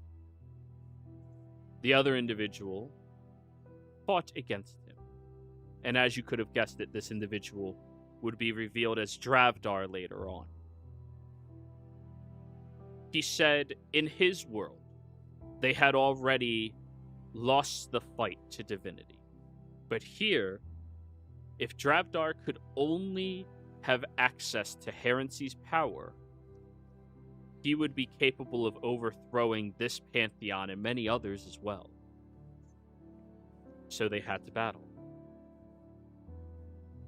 The other individual fought against him. And as you could have guessed it, this individual would be revealed as Dravdar later on. He said in his world, they had already lost the fight to divinity. But here, if Dravdar could only have access to heresy's power, he would be capable of overthrowing this pantheon and many others as well. So they had to battle.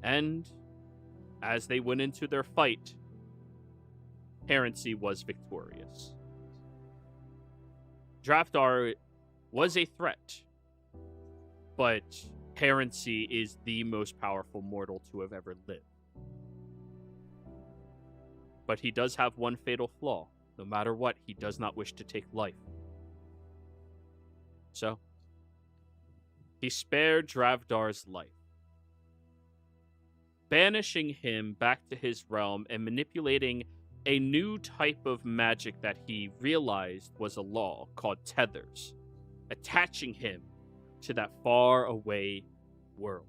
And as they went into their fight, Heresy was victorious. Draftar was a threat, but Heresy is the most powerful mortal to have ever lived. But he does have one fatal flaw. No matter what, he does not wish to take life. So, he spared Dravdar's life, banishing him back to his realm and manipulating a new type of magic that he realized was a law called tethers, attaching him to that far-away world,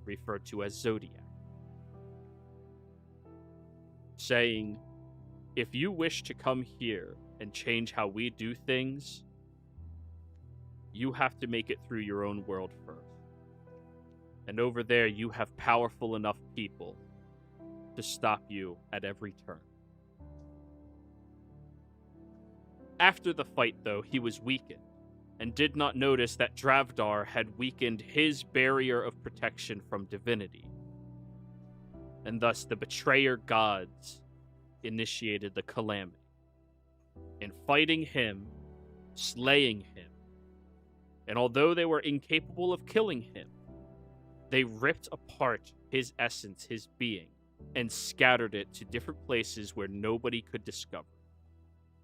referred to as Zodiac, saying, if you wish to come here and change how we do things, you have to make it through your own world first. And over there, you have powerful enough people to stop you at every turn. After the fight, though, he was weakened, and did not notice that Dravdar had weakened his barrier of protection from divinity. And thus the betrayer gods initiated the calamity. In fighting him, slaying him, and although they were incapable of killing him, they ripped apart his essence, his being, and scattered it to different places where nobody could discover,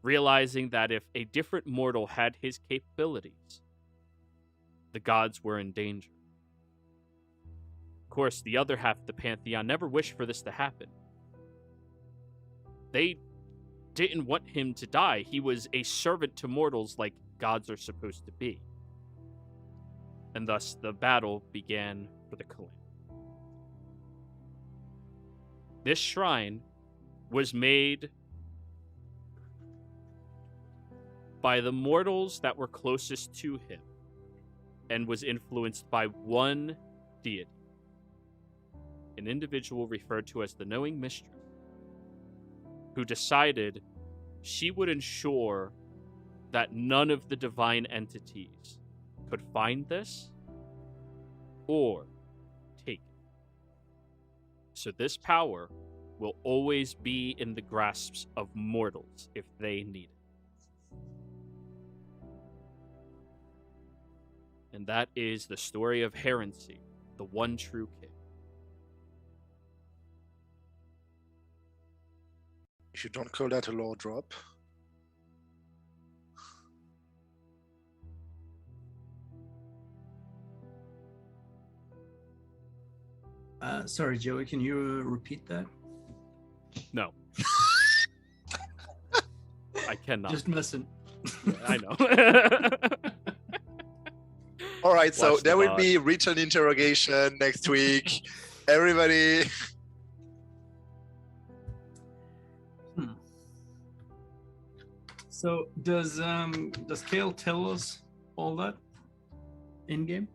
realizing that if a different mortal had his capabilities, the gods were in danger. Of course, the other half of the Pantheon never wished for this to happen. They didn't want him to die. He was a servant to mortals like gods are supposed to be. And thus the battle began for the calamity. This shrine was made by the mortals that were closest to him and was influenced by one deity, an individual referred to as the Knowing Mistress, who decided she would ensure that none of the divine entities could find this or take it. So this power will always be in the grasps of mortals if they need it. And that is the story of Heresy, the one true king. If you don't call that a law drop. Sorry, Joey, can you repeat that? No. I cannot. Just messing. I know. All right, so Watch the there will VOD. be written interrogation next week. Everybody. So does Kale tell us all that in game?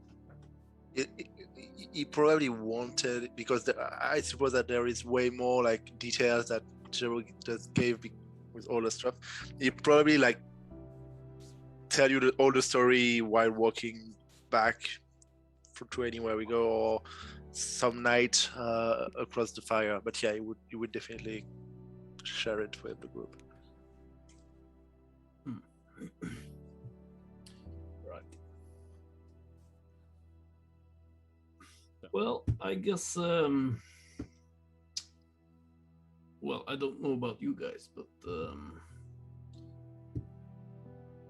He probably wanted, because I suppose that there is way more like details that Jerry just gave with all the stuff. He probably like tell you all the story while walking back to anywhere we go, or some night across the fire. But yeah, you would definitely share it with the group. Right. Well, I guess well, I don't know about you guys, but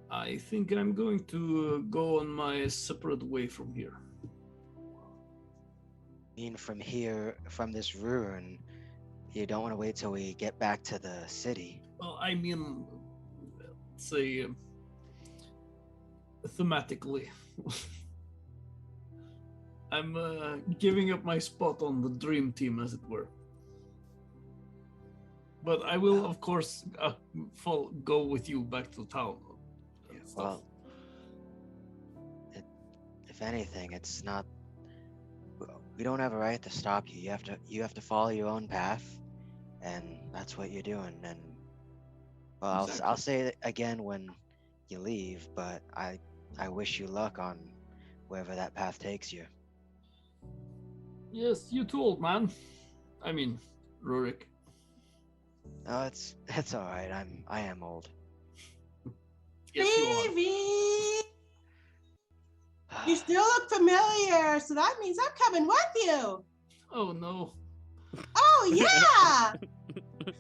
I think I'm going to go on my separate way from here. I mean, from here, from this ruin, you don't want to wait till we get back to the city. Well, I mean, say thematically. I'm giving up my spot on the dream team, as it were. But I will, of course, go with you back to town. And stuff. Well, if anything, it's not. We don't have a right to stop you. You have to follow your own path, and that's what you're doing. And well, Exactly. I'll say it again when you leave, but I wish you luck on wherever that path takes you. Yes, you too, old man. I mean, Rurik. Oh, it's all right. I am old. Yes, you are. Davey! You still look familiar, so that means I'm coming with you. Oh no. Oh yeah.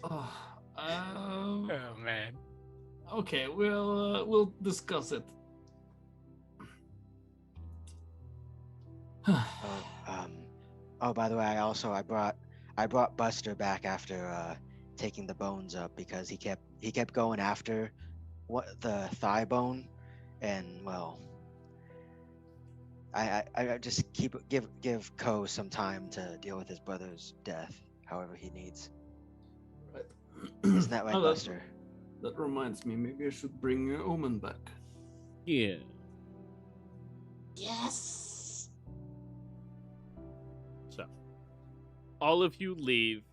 Oh, Oh man. okay, we'll discuss it. Oh, by the way, I brought Buster back after taking the bones up because he kept going after the thigh bone, and well, I just give Ko some time to deal with his brother's death, however he needs. Right. Isn't that right, Oh, Buster? That reminds me, maybe I should bring Omen back. Yeah. Yes. So, all of you leave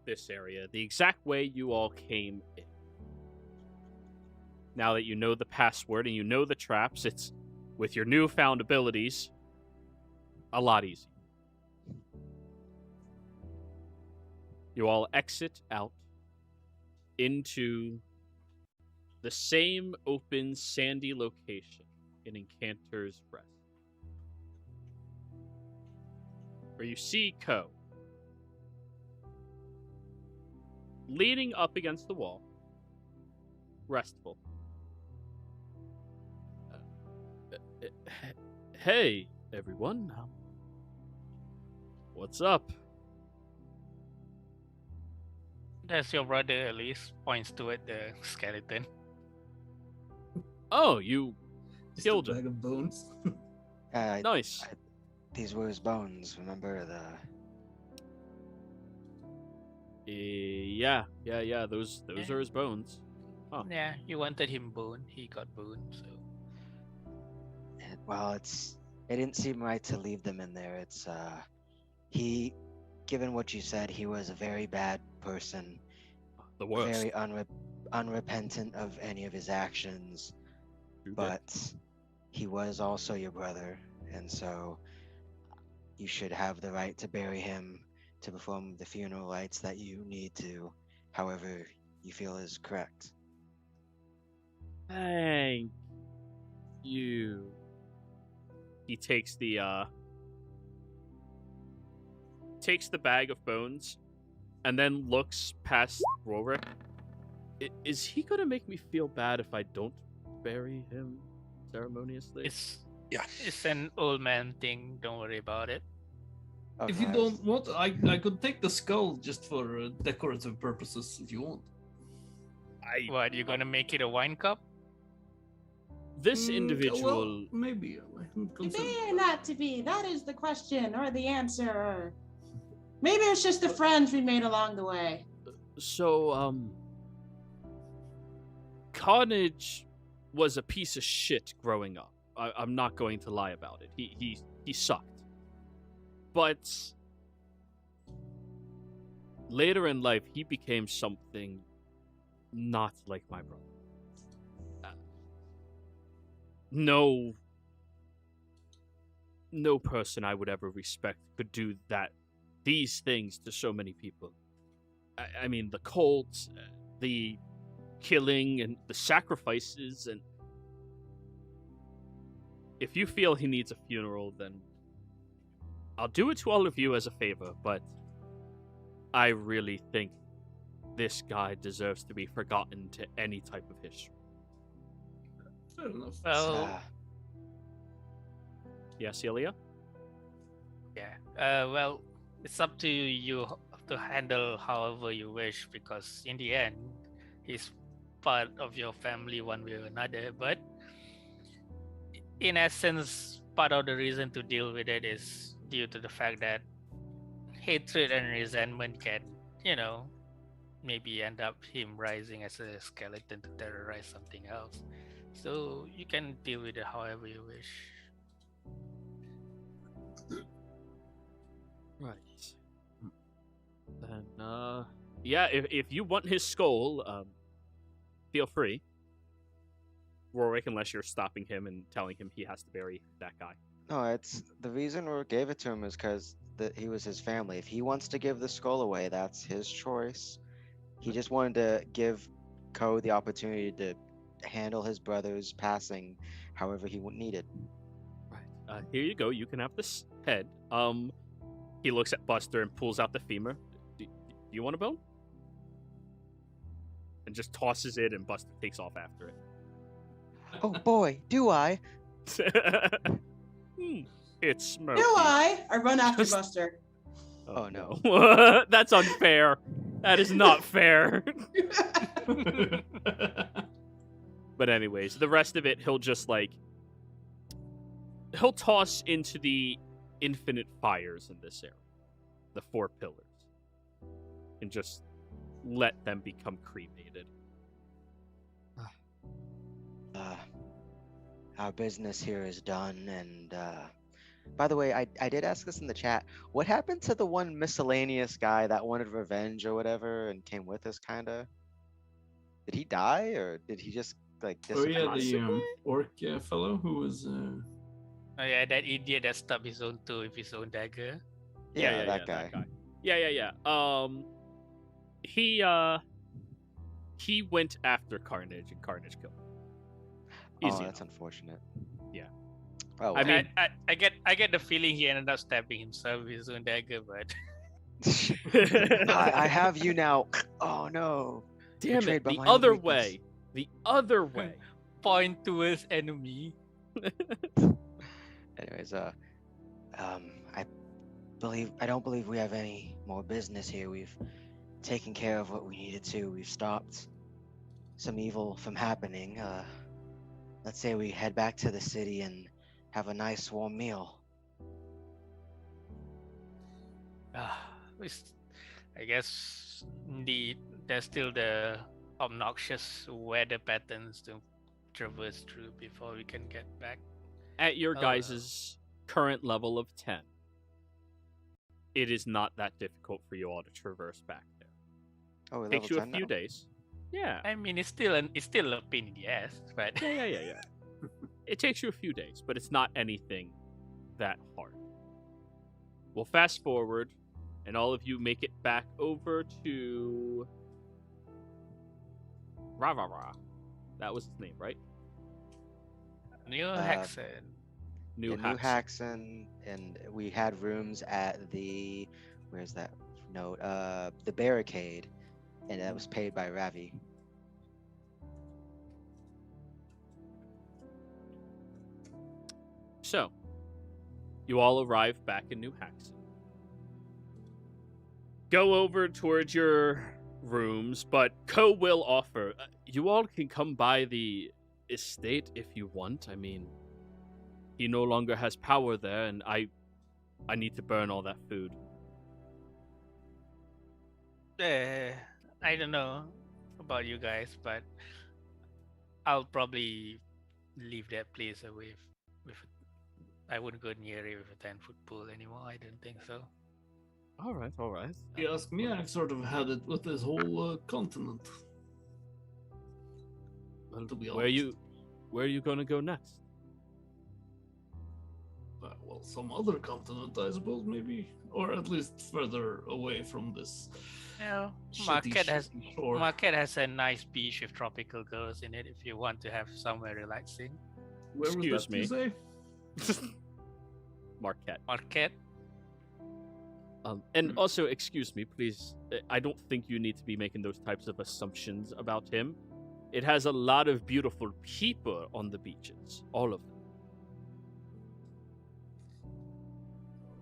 this area the exact way you all came in. Now that you know the password and you know the traps, it's, with your newfound abilities, a lot easier. You all exit out into the same open, sandy location in Encanter's Rest, where you see Ko leaning up against the wall, restful. Hey, everyone. What's up? That's your brother, at least. Points toward the skeleton. Oh, you Just killed a him. bag of bones. Nice. These were his bones. Remember the? Yeah. Those Yeah. are his bones. Huh. Yeah, you wanted him bone. He got bone, so. Well, it didn't seem right to leave them in there. He, given what you said, he was a very bad person, The worst. very unrepentant of any of his actions, but he was also your brother, and so you should have the right to bury him, to perform the funeral rites that you need to, however you feel is correct. Thank you. He takes the bag of bones and then looks past Rorik. Is he gonna make me feel bad if I don't bury him ceremoniously? It's an old man thing. Don't worry about it. If you don't want, I could take the skull just for decorative purposes if you want. What, you gonna make it a wine cup? This individual. Well, maybe. I hadn't To considered be or that. not to be? That is the question or the answer. Or maybe it's just the friends we made along the way. So, Carnage was a piece of shit growing up. I'm not going to lie about it. He sucked. But later in life, he became something not like my brother. No person I would ever respect could do these things to so many people. I mean, the cult, the killing, and the sacrifices, and if you feel he needs a funeral, then I'll do it to all of you as a favor, but I really think this guy deserves to be forgotten to any type of history. Fair enough. Well, Yes, Ilya? yeah. Well, it's up to you to handle however you wish, because in the end, he's part of your family one way or another. But in essence, part of the reason to deal with it is due to the fact that hatred and resentment can, maybe end up him rising as a skeleton to terrorize something else. So you can deal with it however you wish. Right. Then, yeah, if you want his skull, feel free. Rorik, unless you're stopping him and telling him he has to bury that guy. No, it's the reason we gave it to him is because he was his family. If he wants to give the skull away, that's his choice. He just wanted to give Ko the opportunity to handle his brother's passing however he needed. Right. Here you go. You can have this head. He looks at Buster and pulls out the femur. Do you want a bone? And just tosses it, and Buster takes off after it. Oh boy, do I? It's smoky. Do I run after Buster? Oh no. That's unfair. That is not fair. But anyways, the rest of it, he'll just he'll toss into the infinite fires in this area, the 4 pillars, and just let them become cremated. Our business here is done, and by the way, I did ask this in the chat. What happened to the one miscellaneous guy that wanted revenge or whatever and came with us, kinda? Did he die, or did he just Oh disappear? yeah, the orc fellow who was. Oh yeah, that idiot that stabbed his own toe with his own dagger. Yeah, that guy. Yeah. He went after Carnage, and Carnage killed him. Oh, Easy that's enough. unfortunate. Yeah. Oh, I mean- I get the feeling he ended up stabbing himself with his own dagger, but I have you now. Oh no. Damn Betrayed it! by The my own other weakness. way. The other way. point towards enemy. Anyways, I don't believe we have any more business here. We've taken care of what we needed to. We've stopped some evil from happening. Let's say we head back to the city and have a nice warm meal. I guess indeed there's still the obnoxious weather patterns to traverse through before we can get back. At your Oh, guys' current level of 10, it is not that difficult for you all to traverse back there. Oh, we're Takes you level a 10 few now? days. Yeah. I mean, it's still a pain in the ass, but Yeah. It takes you a few days, but it's not anything that hard. We'll fast forward, and all of you make it back over to Rah. That was his name, right? New Hexen. New New Haxon. Haxon, and we had rooms at the where's that note? The barricade, and that was paid by Ravi. So, you all arrive back in New Haxon. Go over towards your rooms, but Ko will offer. You all can come by the estate if you want. I mean, he no longer has power there, and I need to burn all that food. I don't know about you guys, but I'll probably leave that place away. I wouldn't go near it with a 10-foot pool anymore. I don't think so. All right. You ask me, I've sort of had it with this whole continent. Well, To be where are you gonna go next? Well, some other continent, I suppose, maybe, or at least further away from this. Yeah, shitty shore. Marquette has a nice beach with tropical girls in it. If you want to have somewhere relaxing, Where was Excuse that, me. you say? Marquette. Marquette. And also, excuse me, please. I don't think you need to be making those types of assumptions about him. It has a lot of beautiful people on the beaches, all of them.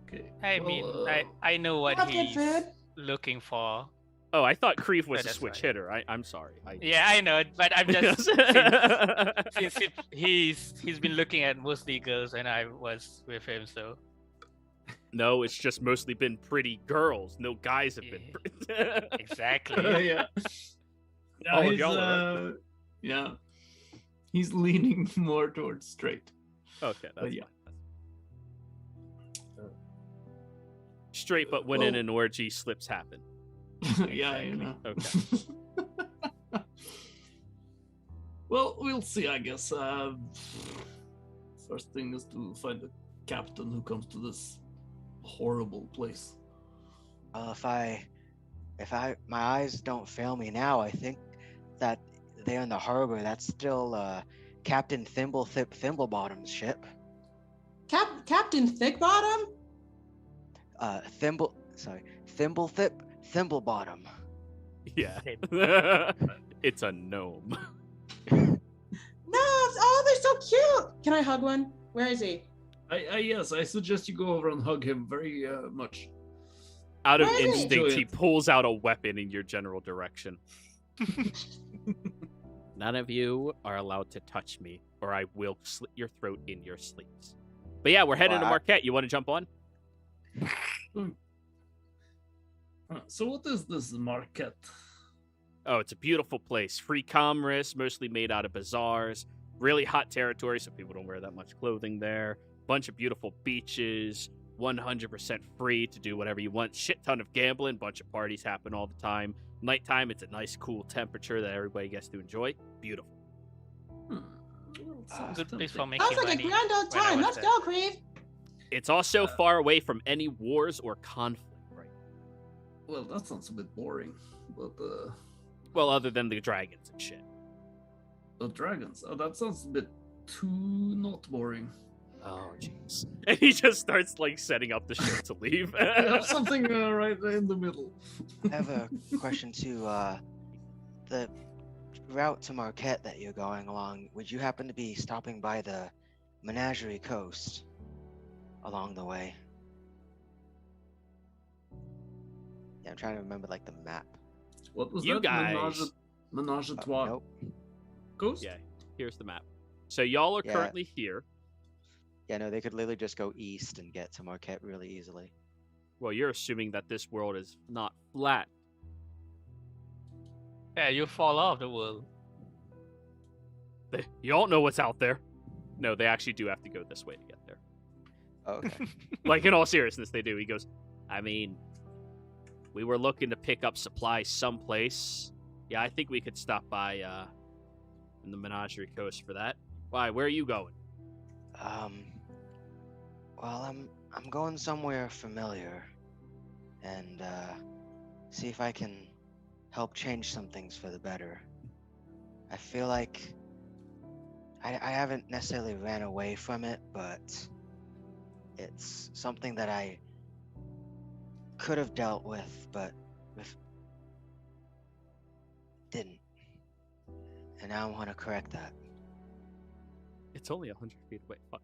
Okay. I well, mean, I know what Not good he's food. looking for. Oh, I thought Kreef was Yeah, a that's switch right. hitter. I'm sorry. Yeah, I know, but I'm just since he's been looking at mostly girls, and I was with him, so No, it's just mostly been pretty girls. No guys have been. exactly. yeah. Yeah, All of he's, y'all are yeah. He's leaning more towards straight. Okay, that's yeah. fine. Straight, but when in well- an orgy, slips happen. Yeah, you know. Okay. Well, we'll see, I guess. First thing is to find a captain who comes to this horrible place. Well, if my eyes don't fail me now, I think that there in the harbor, that's still Captain Thimblebottom's ship. Captain Thickbottom? Thimblebottom. Yeah. It's a gnome. No, oh, they're so cute. Can I hug one? Where is he? Yes, I suggest you go over and hug him very much. Out of Where is he? instinct, Enjoy he it. pulls out a weapon in your general direction. None of you are allowed to touch me, or I will slit your throat in your sleeps. But yeah, we're heading to Wow. Marquette. You want to jump on? So what is this Marquette? Oh, it's a beautiful place. Free commerce, mostly made out of bazaars. Really hot territory, so people don't wear that much clothing there. Bunch of beautiful beaches. 100% free to do whatever you want. Shit ton of gambling. Bunch of parties happen all the time. Nighttime, it's a nice, cool temperature that everybody gets to enjoy. Beautiful. Well, sounds Good place for tempting. making Sounds like a money. grand old when I time. was Let's there. go, Creve. It's also far away from any wars or conflict, right? Well, that sounds a bit boring, but Well, other than the dragons and shit. the dragons. Oh, that sounds a bit too not boring. Oh, jeez. And he just starts, like, setting up the ship to leave. I have something right in the middle. I have a question too. The route to Marquette that you're going along, would you happen to be stopping by the Menagerie Coast along the way? Yeah, I'm trying to remember like the map. What was You that? guys- Menage a trois. Nope. Ghost? Yeah, here's the map. So y'all are Yeah. currently here. Yeah, no, they could literally just go east and get to Marquette really easily. Well, you're assuming that this world is not flat. Yeah, you fall off the world. You all know what's out there. No, they actually do have to go this way to get there. Oh, okay. Like, in all seriousness, they do. He goes, I mean, we were looking to pick up supplies someplace. Yeah, I think we could stop by in the Menagerie Coast for that. Why? Where are you going? Well, I'm going somewhere familiar, and see if I can help change some things for the better. I feel like I haven't necessarily ran away from it, but it's something that I could have dealt with, but didn't. And now I want to correct that. It's only 100 feet away. Fuck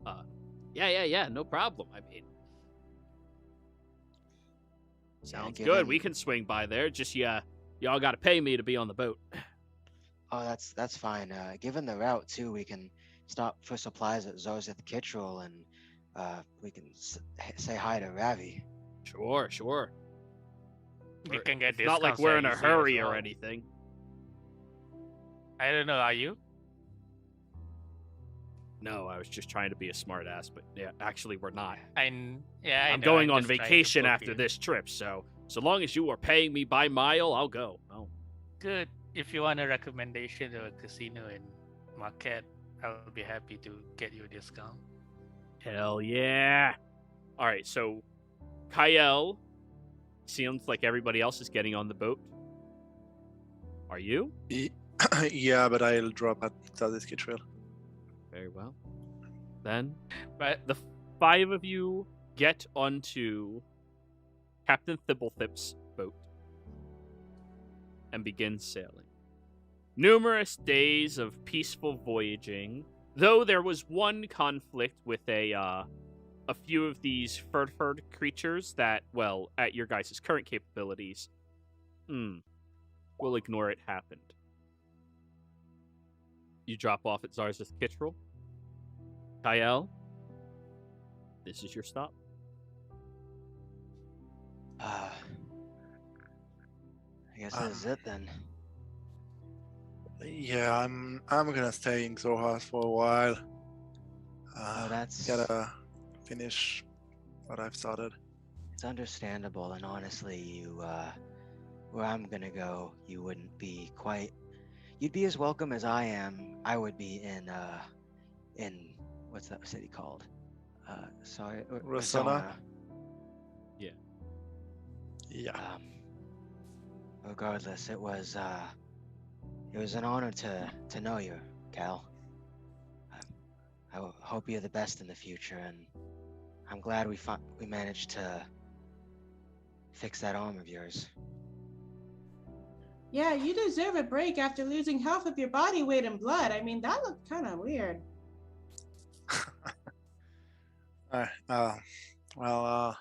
off. Yeah, no problem. I mean, sounds good. given- We can swing by there. Just, y'all got to pay me to be on the boat. Oh, that's fine. Given the route too, we can stop for supplies at Zorzith Kittrell, and we can say hi to Ravi. Sure. We Or- can get It's not like discounts we're there in a easily as hurry or well. anything. I don't know. Are you? No, I was just trying to be a smart ass, but yeah, actually we're not. I I'm know, going I'm on just trying to vacation poke after you. this trip, so long as you are paying me by mile, I'll go. Oh, Good. If you want a recommendation to a casino in Marquette, I'll be happy to get you a discount. hell yeah. All right, so Kyle, seems like everybody else is getting on the boat. Are you? Yeah, but I'll drop at ZODIAC Trail. Very well. Then But the 5 of you get onto Captain Thibblethip's boat and begin sailing. Numerous days of peaceful voyaging, though there was one conflict with a few of these fur-furred creatures that, well, at your guys' current capabilities, we'll ignore it happened. You drop off at Zarzith Kittrell. Kyle, this is your stop. I guess this is it then. Yeah, I'm gonna stay in Zohar for a while. Oh, that's Gotta finish what I've started. it's understandable, and honestly, you where I'm gonna go, you wouldn't be quite. You'd be as welcome as I am. I would be in what's that city called? Sorry, Rosanna? Yeah. Yeah. Regardless, it was an honor to know you, Cal. I hope you're the best in the future, and I'm glad we managed to fix that arm of yours. Yeah, you deserve a break after losing half of your body weight in blood. I mean, that looked kind of weird. Well,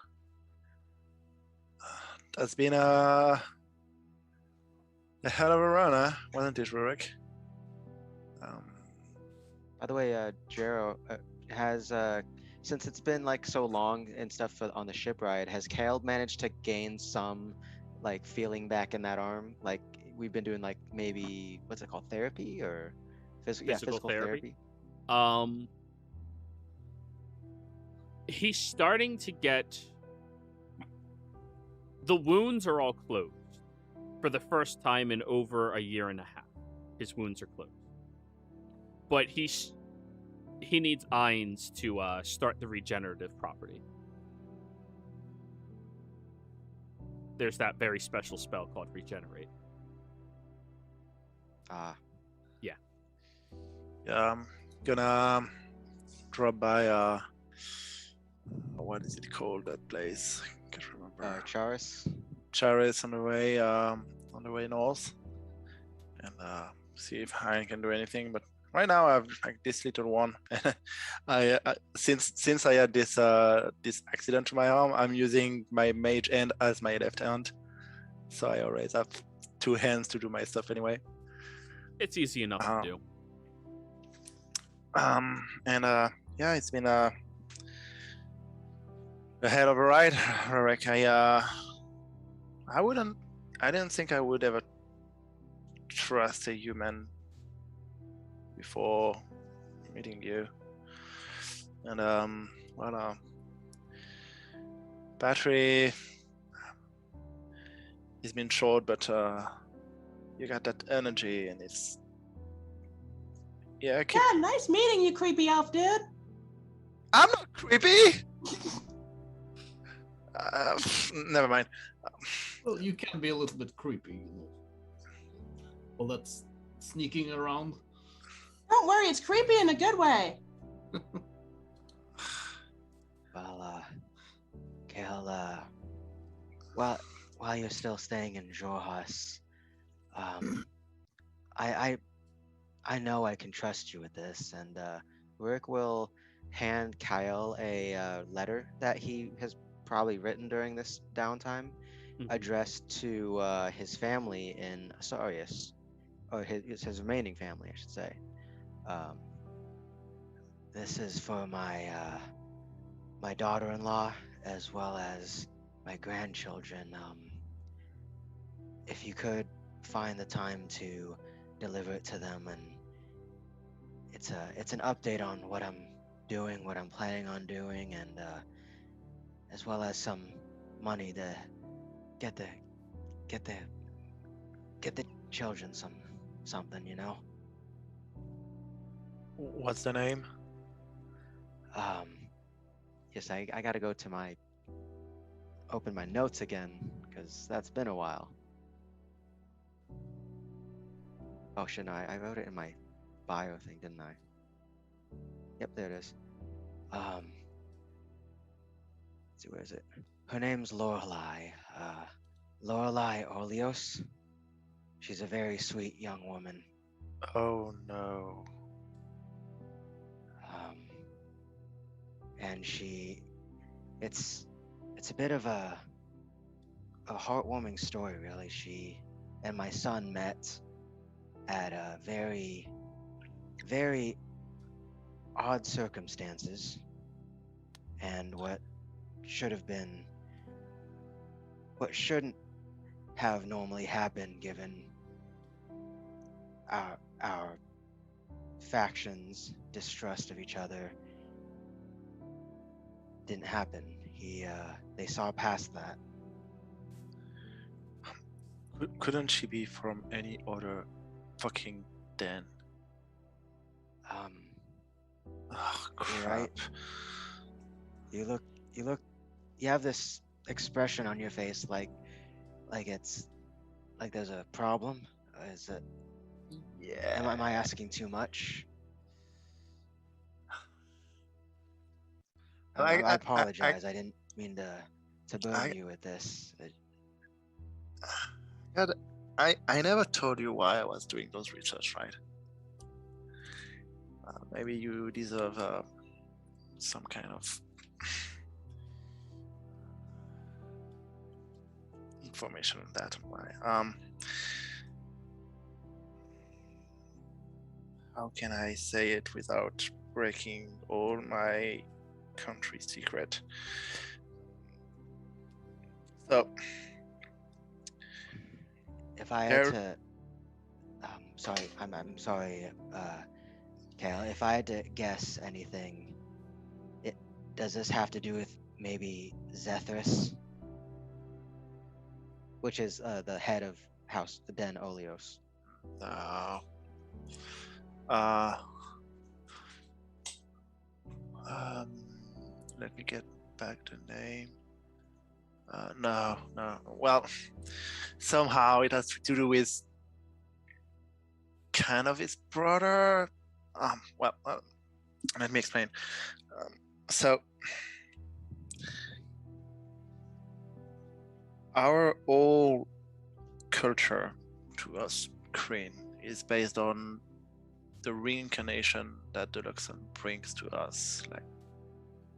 that's been a hell of a run, huh? Wasn't it, Rurik? By the way, Jero, has since it's been like so long and stuff on the ship ride, has Kale managed to gain some like feeling back in that arm? Like we've been doing like maybe what's it called, therapy or physical therapy? He's starting to get... The wounds are all closed. For the first time in over a year and a half, his wounds are closed. But he needs Ainz to start the regenerative property. There's that very special spell called Regenerate. Yeah. Yeah, I'm gonna drop by what is it called, that place? I can't remember. Charis on the way north, and see if I can do anything. But right now I have like this little one. I since I had this accident to my arm, I'm using my mage hand as my left hand, so I always have two hands to do my stuff anyway. It's easy enough to do. Yeah, it's been a hell of a ride, Rorek. I didn't think I would ever trust a human before meeting you. And battery has been short, but you got that energy, and it's Yeah, nice meeting you, creepy elf dude. I'm not creepy. Never mind. Well, you can be a little bit creepy, you know. Well, that's sneaking around. Don't worry, it's creepy in a good way. Well, Kale, while you're still staying in Jorhas, I know I can trust you with this, and Rick will hand Kyle a letter that he has probably written during this downtime, addressed to his family in Asarius, or his remaining family, I should say. This is for my daughter-in-law as well as my grandchildren. If you could find the time to deliver it to them, and it's an update on what I'm doing, what I'm planning on doing, and as well as some money to get the children something, you know. What's the name? Yes, I gotta go to open my notes again, because that's been a while. Oh, shouldn't I wrote it in my bio thing, didn't I? Yep, there it is. Let's see, where is it? Her name's Lorelei. Lorelei Orleos. She's a very sweet young woman. Oh no. And it's a bit of a heartwarming story, really. She and my son met at a very, very odd circumstances, and what shouldn't have normally happened, given our factions' distrust of each other, didn't happen. They saw past that. Couldn't she be from any other fucking den? Oh, crap. Right. You look, you have this expression on your face like it's like there's a problem. Is it? Yeah. Am I asking too much? I apologize. I didn't mean to burn you with this. God, I never told you why I was doing those research, right? Maybe you deserve some kind of information on that. Why? How can I say it without breaking all my country secret? So, if I had to, sorry, I'm sorry, Kale. If I had to guess anything, does this have to do with maybe Zethris, which is the head of House Den Olios? no. Let me get back the name. No. Well, somehow it has to do with kind of his brother. Let me explain. So, our whole culture to us, Kryn, is based on the reincarnation that the Luxon brings to us. Like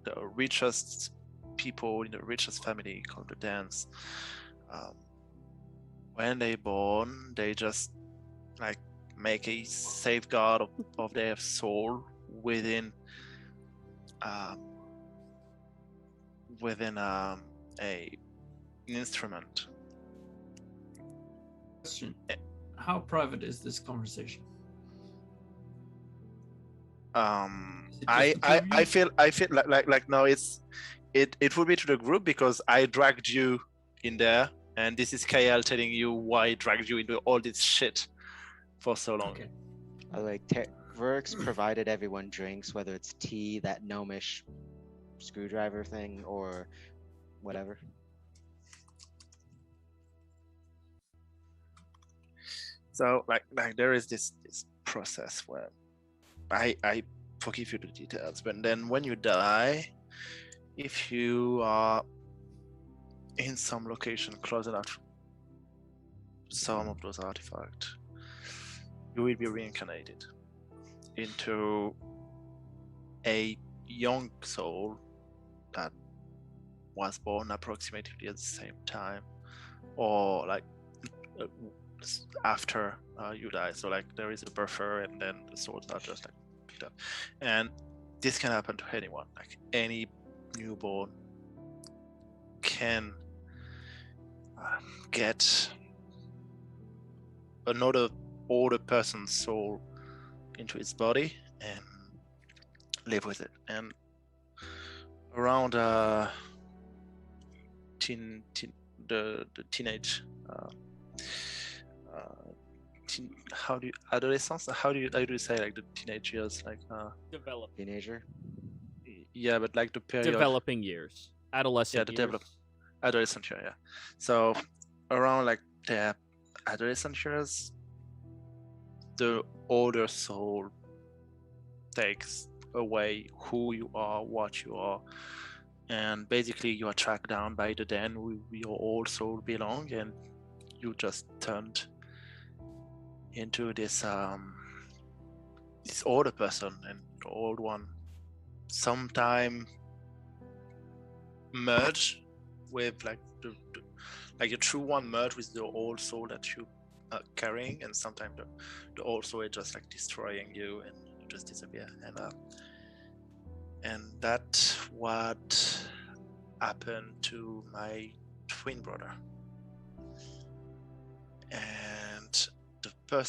the richest people in the richest family called the Dans. When they born, they just like make a safeguard of their soul within a instrument. Question: how private is this conversation? I feel like no, it would be to the group because I dragged you in there, and this is KL telling you why I dragged you into all this shit for so long. Okay. Like Verix provided everyone drinks, whether it's tea, that gnomish screwdriver thing, or whatever. So like there is this process where I forgive you the details, but then when you die, if you are in some location close enough to some of those artifacts, you will be reincarnated into a young soul that was born approximately at the same time, or like after you die. So like there is a buffer, and then the souls are just like picked up, and this can happen to anyone. Like any newborn can get another older person's soul into its body and live with it. And around the teenage adolescence? How do you say like the teenage years, like Develop. Teenager. Yeah, but like the period Developing years. Adolescent the years. adolescent year, yeah. So around like the adolescent years, the older soul takes away who you are, what you are, and basically you are tracked down by the den where your old soul belong, and you just turned into this older person, and the old one sometime merge with like like your true one merge with the old soul that you are carrying, and sometimes the old soul is just like destroying you and you just disappear. And that's what happened to my twin brother. And the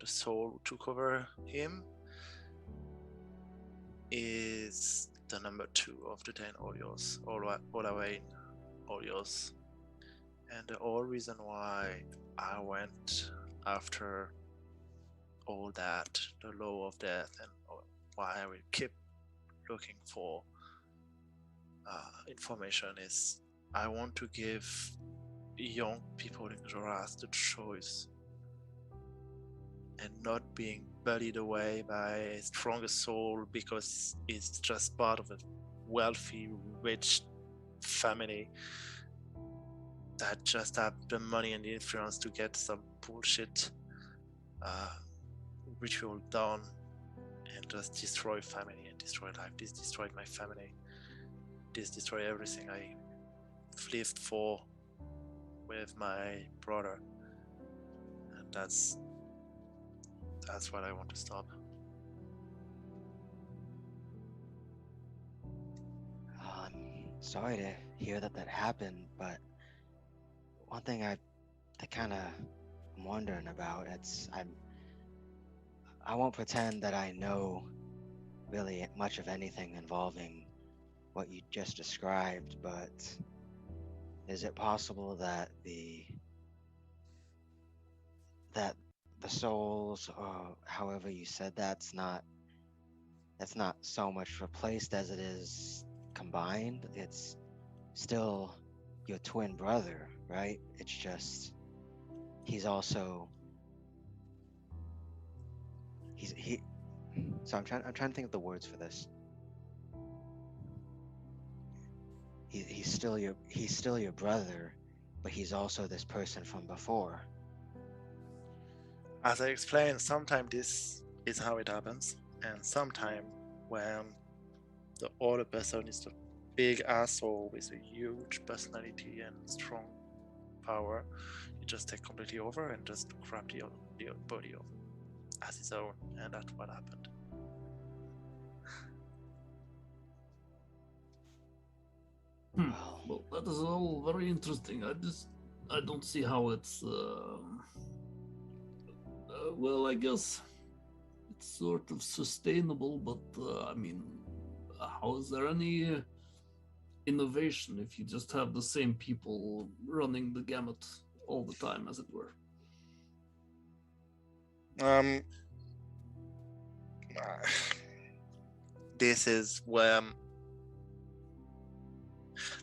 soul who took over him is the number 2 of the 10 Olios, all away in Olios. And the whole reason why I went after all that, the law of death, and why I will keep looking for information is I want to give young people in Joras the choice and not being bullied away by a stronger soul because it's just part of a wealthy, rich family that just have the money and the influence to get some bullshit ritual done and just destroy family and destroy life. This destroyed my family. This destroyed everything I've lived for with my brother, and that's what I want to stop. I'm sorry to hear that happened, but one thing I kind of am wondering about, I won't pretend that I know really much of anything involving what you just described, but is it possible that the souls, or however you said, that's not so much replaced as it is combined? It's still your twin brother, right? It's just he's also so I'm trying to think of the words for this. He's still your brother, but he's also this person from before. As I explained, sometimes this is how it happens, and sometimes when the other person is a big asshole with a huge personality and strong power, you just take completely over and just grab the body of as his own, and that's what happened. Well, that is all very interesting. I don't see how it's well, I guess it's sort of sustainable, but I mean, how is there any innovation if you just have the same people running the gamut all the time, as it were? This is where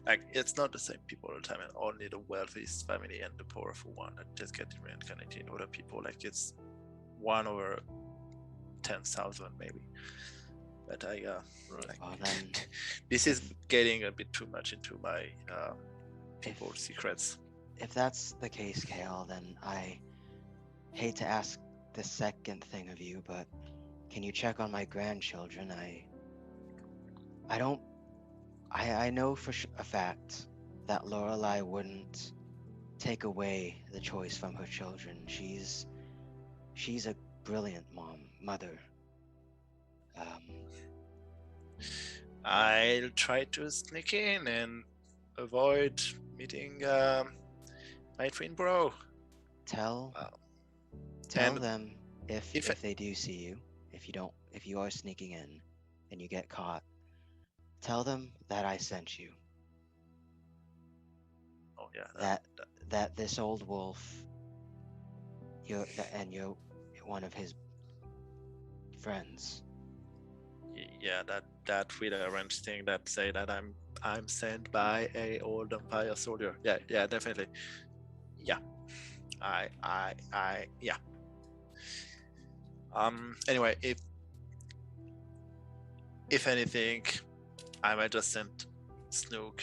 like it's not the same people all the time, and only the wealthiest family and the powerful one that just get reincarnated in other people. Like it's 1 over 10,000 maybe. But I like, then, this is getting a bit too much into my people's secrets. If that's the case, Kale, then I hate to ask the second thing of you, but can you check on my grandchildren? I know for a fact that Lorelei wouldn't take away the choice from her children. She's a brilliant mother. I'll try to sneak in and avoid meeting my twin bro. Tell them if they do see you, if you are sneaking in and you get caught, tell them that I sent you. Oh yeah. That this old wolf, you're one of his friends. Yeah, that Twitter arranged thing that say that I'm sent by a old Empire soldier. Yeah, definitely. Yeah. I yeah. Anyway, if anything, I might just send Snook.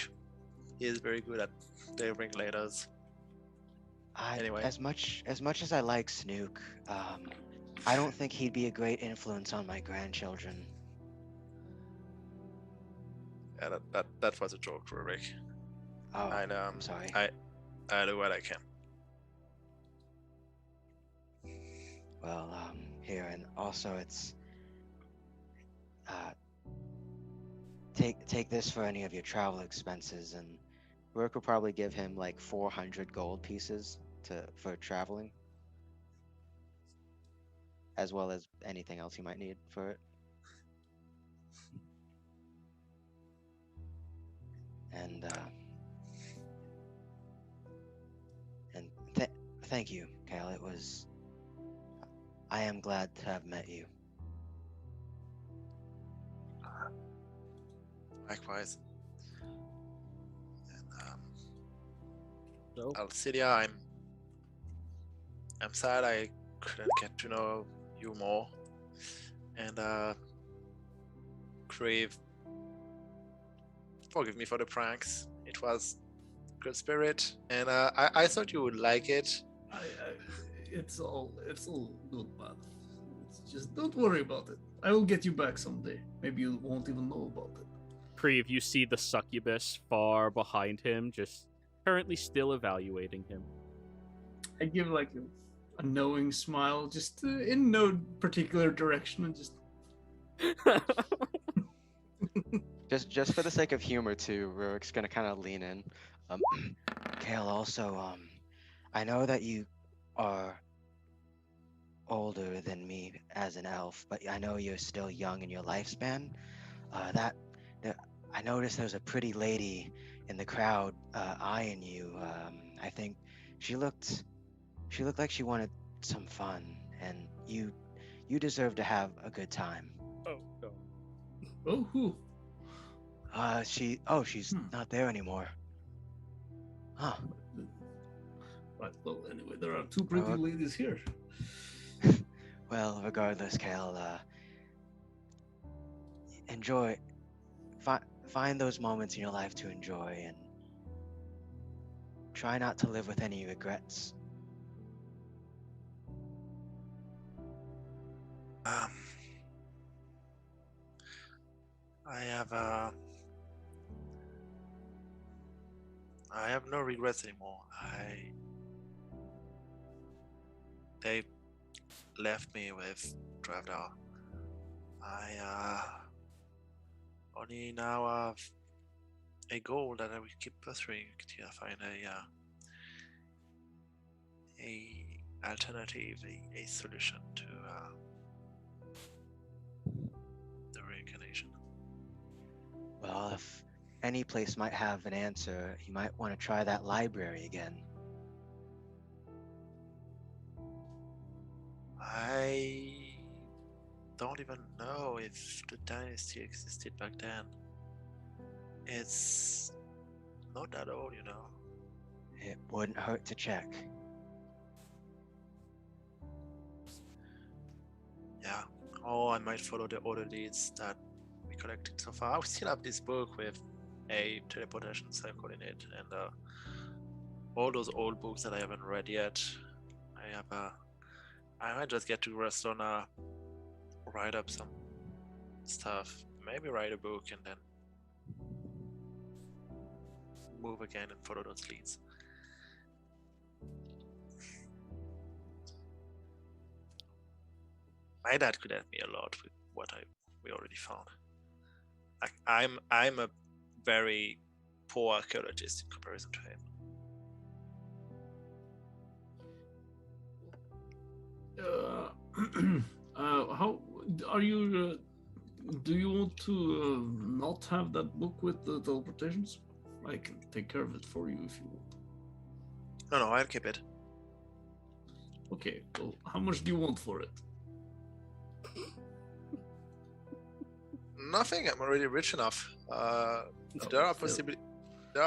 He is very good at delivering letters. Anyway, as much as I like Snook, I don't think he'd be a great influence on my grandchildren. Yeah, that was a joke, Rick. Oh, I'm sorry. I do what I can. Well, here, and also it's take this for any of your travel expenses, and Rourke will probably give him like 400 gold pieces for traveling, as well as anything else you might need for it. And thank you, Kale. I am glad to have met you. Likewise. So, Alcidia, I'm sad I couldn't get to know you more. And Crave, forgive me for the pranks. It was good spirit, and I thought you would like it. It's all good, man. It's just don't worry about it. I will get you back someday. Maybe you won't even know about it. Creve, you see the succubus far behind him, just currently still evaluating him. I give like a knowing smile, just in no particular direction, and just. Just for the sake of humor too, Rurik's gonna kind of lean in. Kale, also, I know that you are older than me as an elf, but I know you're still young in your lifespan. I noticed there's a pretty lady in the crowd eyeing you. I think she looked like she wanted some fun, and you deserve to have a good time. Oh, no. Oh, who? She's not there anymore. Huh. Right, well, anyway, there are two pretty ladies here. Well, regardless, Kale, enjoy. Find those moments in your life to enjoy, and try not to live with any regrets. I have no regrets anymore. They left me with Dravdar. I only now have a goal that I will keep pursuing to find a alternative, a solution to the reincarnation. Well, if any place might have an answer, you might want to try that library again. I don't even know if the dynasty existed back then. It's not that old, you know. It wouldn't hurt to check. Yeah. Or I might follow the other leads that we collected so far. I still have this book with a teleportation circle in it, and all those old books that I haven't read yet. I might just get to rest on write up some stuff, maybe write a book, and then move again and follow those leads. My dad could help me a lot with what we already found. I'm a very poor archaeologist in comparison to him. How are you? Do you want to not have that book with the teleportations? I can take care of it for you if you want. No, I'll keep it. Okay, well, how much do you want for it? Nothing. I'm already rich enough. There are possibly the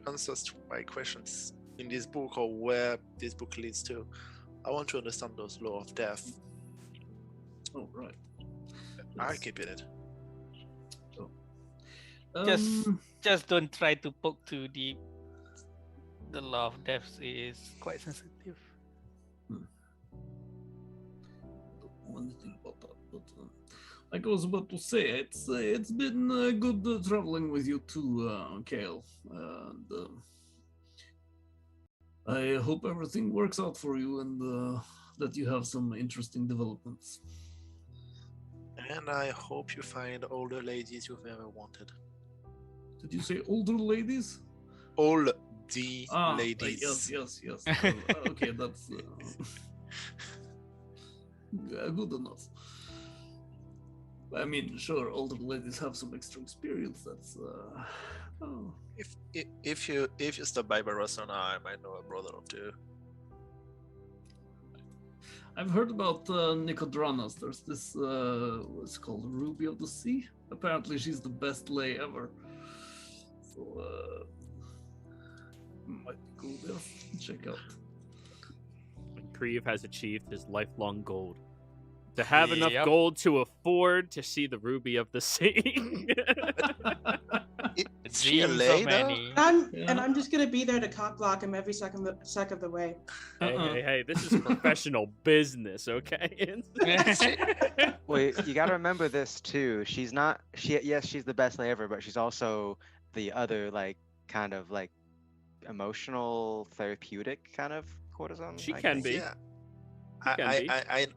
answers to my questions in this book, or where this book leads to. I want to understand those laws of death. Oh, right. I'll keep it. Just don't try to poke too deep. The law of death is quite sensitive. One thing about that, but like I was about to say, it's been good traveling with you too, Kale, and I hope everything works out for you, and that you have some interesting developments. And I hope you find all the ladies you've ever wanted. Did you say older ladies? All the ladies. Yes. Okay, that's good enough. I mean, sure, older ladies have some extra experience. That's If you stop by Barosona, I might know a brother or two. I've heard about Nicodranas. There's this what's called Ruby of the Sea. Apparently, she's the best lay ever. So So, might be cool there. Check out. And Kriv has achieved his lifelong goal. To have enough Yep. gold to afford to see the Ruby of the Sea. Is she a Dreams lay of though? many. And I'm just gonna be there to cock block him every second of the way. Hey, this is professional business, okay? Wait, you gotta remember this too. She's not. Yes, she's the best lay ever, but she's also the other like kind of like emotional, therapeutic kind of courtesan. She I can think. be. Yeah. can be.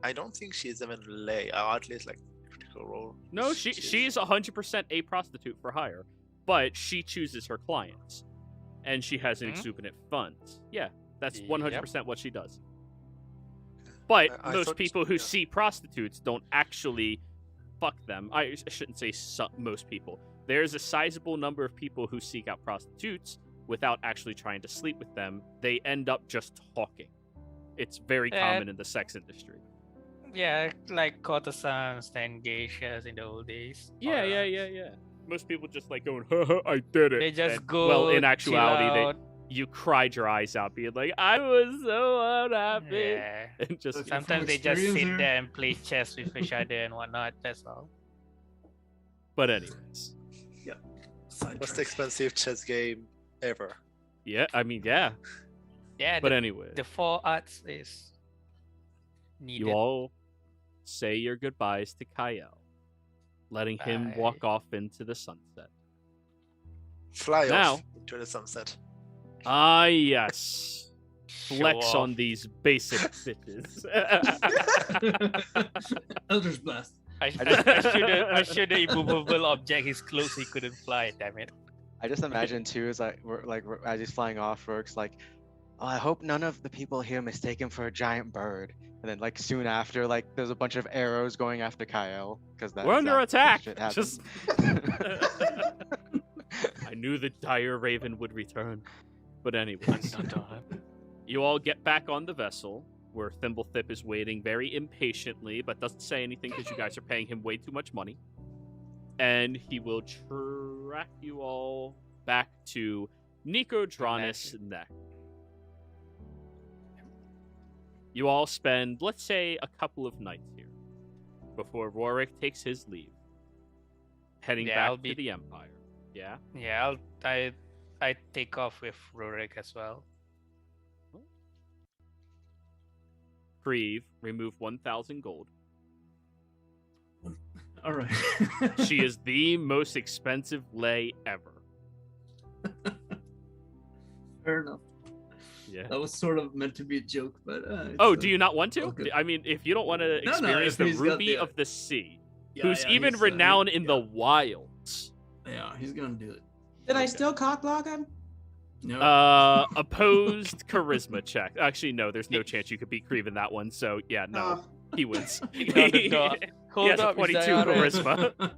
I don't think she's even lay, or at least like critical role. No, she's 100% a prostitute for hire, but she chooses her clients, and she has an exuberant funds. Yeah, that's 100% what she does. But I most thought- people who yeah. see prostitutes don't actually fuck them. I shouldn't say most people. There's a sizable number of people who seek out prostitutes without actually trying to sleep with them. They end up just talking. It's very common in the sex industry. Yeah, like courtesans and geishas in the old days. Yeah. Most people just like going, "Haha, I did it." They just And, go. Well, in chill actuality, out. you cried your eyes out, being like, "I was so unhappy," Yeah. and just That's Sometimes they just experience sit there. there and play chess with each other and whatnot. That's all. But anyways, Most expensive chess game ever. yeah. I mean, yeah. Yeah, But the, anyway, the 4 arts is needed. you all say your goodbyes to Kyle, letting him Bye. walk off into the sunset. Fly Now- off into the sunset. Ah, yes. Show Flex off. on these basic bitches. Elders Blast. I should have immovable object his clothes he couldn't fly, damn it. I just imagine too is like as he's flying off, Rourke's like, "Oh, I hope none of the people here mistake him for a giant bird." And then like soon after, like there's a bunch of arrows going after Kyle because that We're under attack. shit happens. Just I knew the dire raven would return. But anyways, you all get back on the vessel where Thimblethip is waiting very impatiently, but doesn't say anything because you guys are paying him way too much money. And he will track you all back to Nicodranus Neck. You all spend, let's say, a couple of nights here before Rorik takes his leave, heading Yeah, back I'll to be- the Empire. Yeah. Yeah, I take off with Rurik as well. Kriv, remove 1,000 gold. All right. She is the most expensive lay ever. Fair enough. Yeah. That was sort of meant to be a joke, but. Oh, do you not want to? okay. I mean, if you don't want to No, experience if the he's got Ruby the- of the Sea, Yeah, who's yeah, even he's, renowned in yeah. the wilds, Yeah, he's gonna do it. Did I Okay. still cock block him? No. opposed charisma check. Actually, no, there's no chance you could beat Kriv in that one. So yeah, no, Oh. he wins. No, no. Hold has a up, 22 Mr. Aaron. charisma.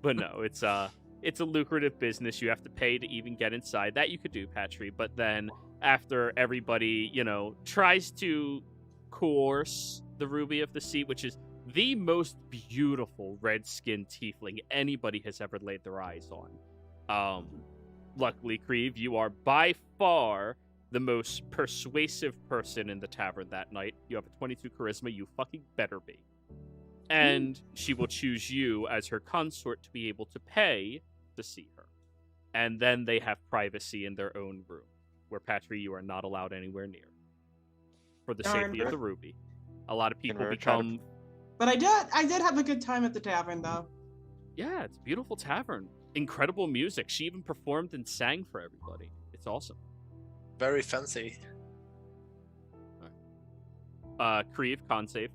But no, it's a lucrative business. You have to pay to even get inside. That you could do, Patry. But then after everybody, tries to coerce the Ruby of the Sea, which is the most beautiful red-skinned tiefling anybody has ever laid their eyes on. Luckily, Kriv, you are by far the most persuasive person in the tavern that night. You have a 22 charisma. You fucking better be. And she will choose you as her consort to be able to pay to see her. And then they have privacy in their own room, where Patry, you are not allowed anywhere near. For the Darn. safety of the Ruby. A lot of people Rourke try to- become... But I did have a good time at the tavern though. Yeah, it's a beautiful tavern. Incredible music. She even performed and sang for everybody. It's awesome. Very fancy. Kriv, con save.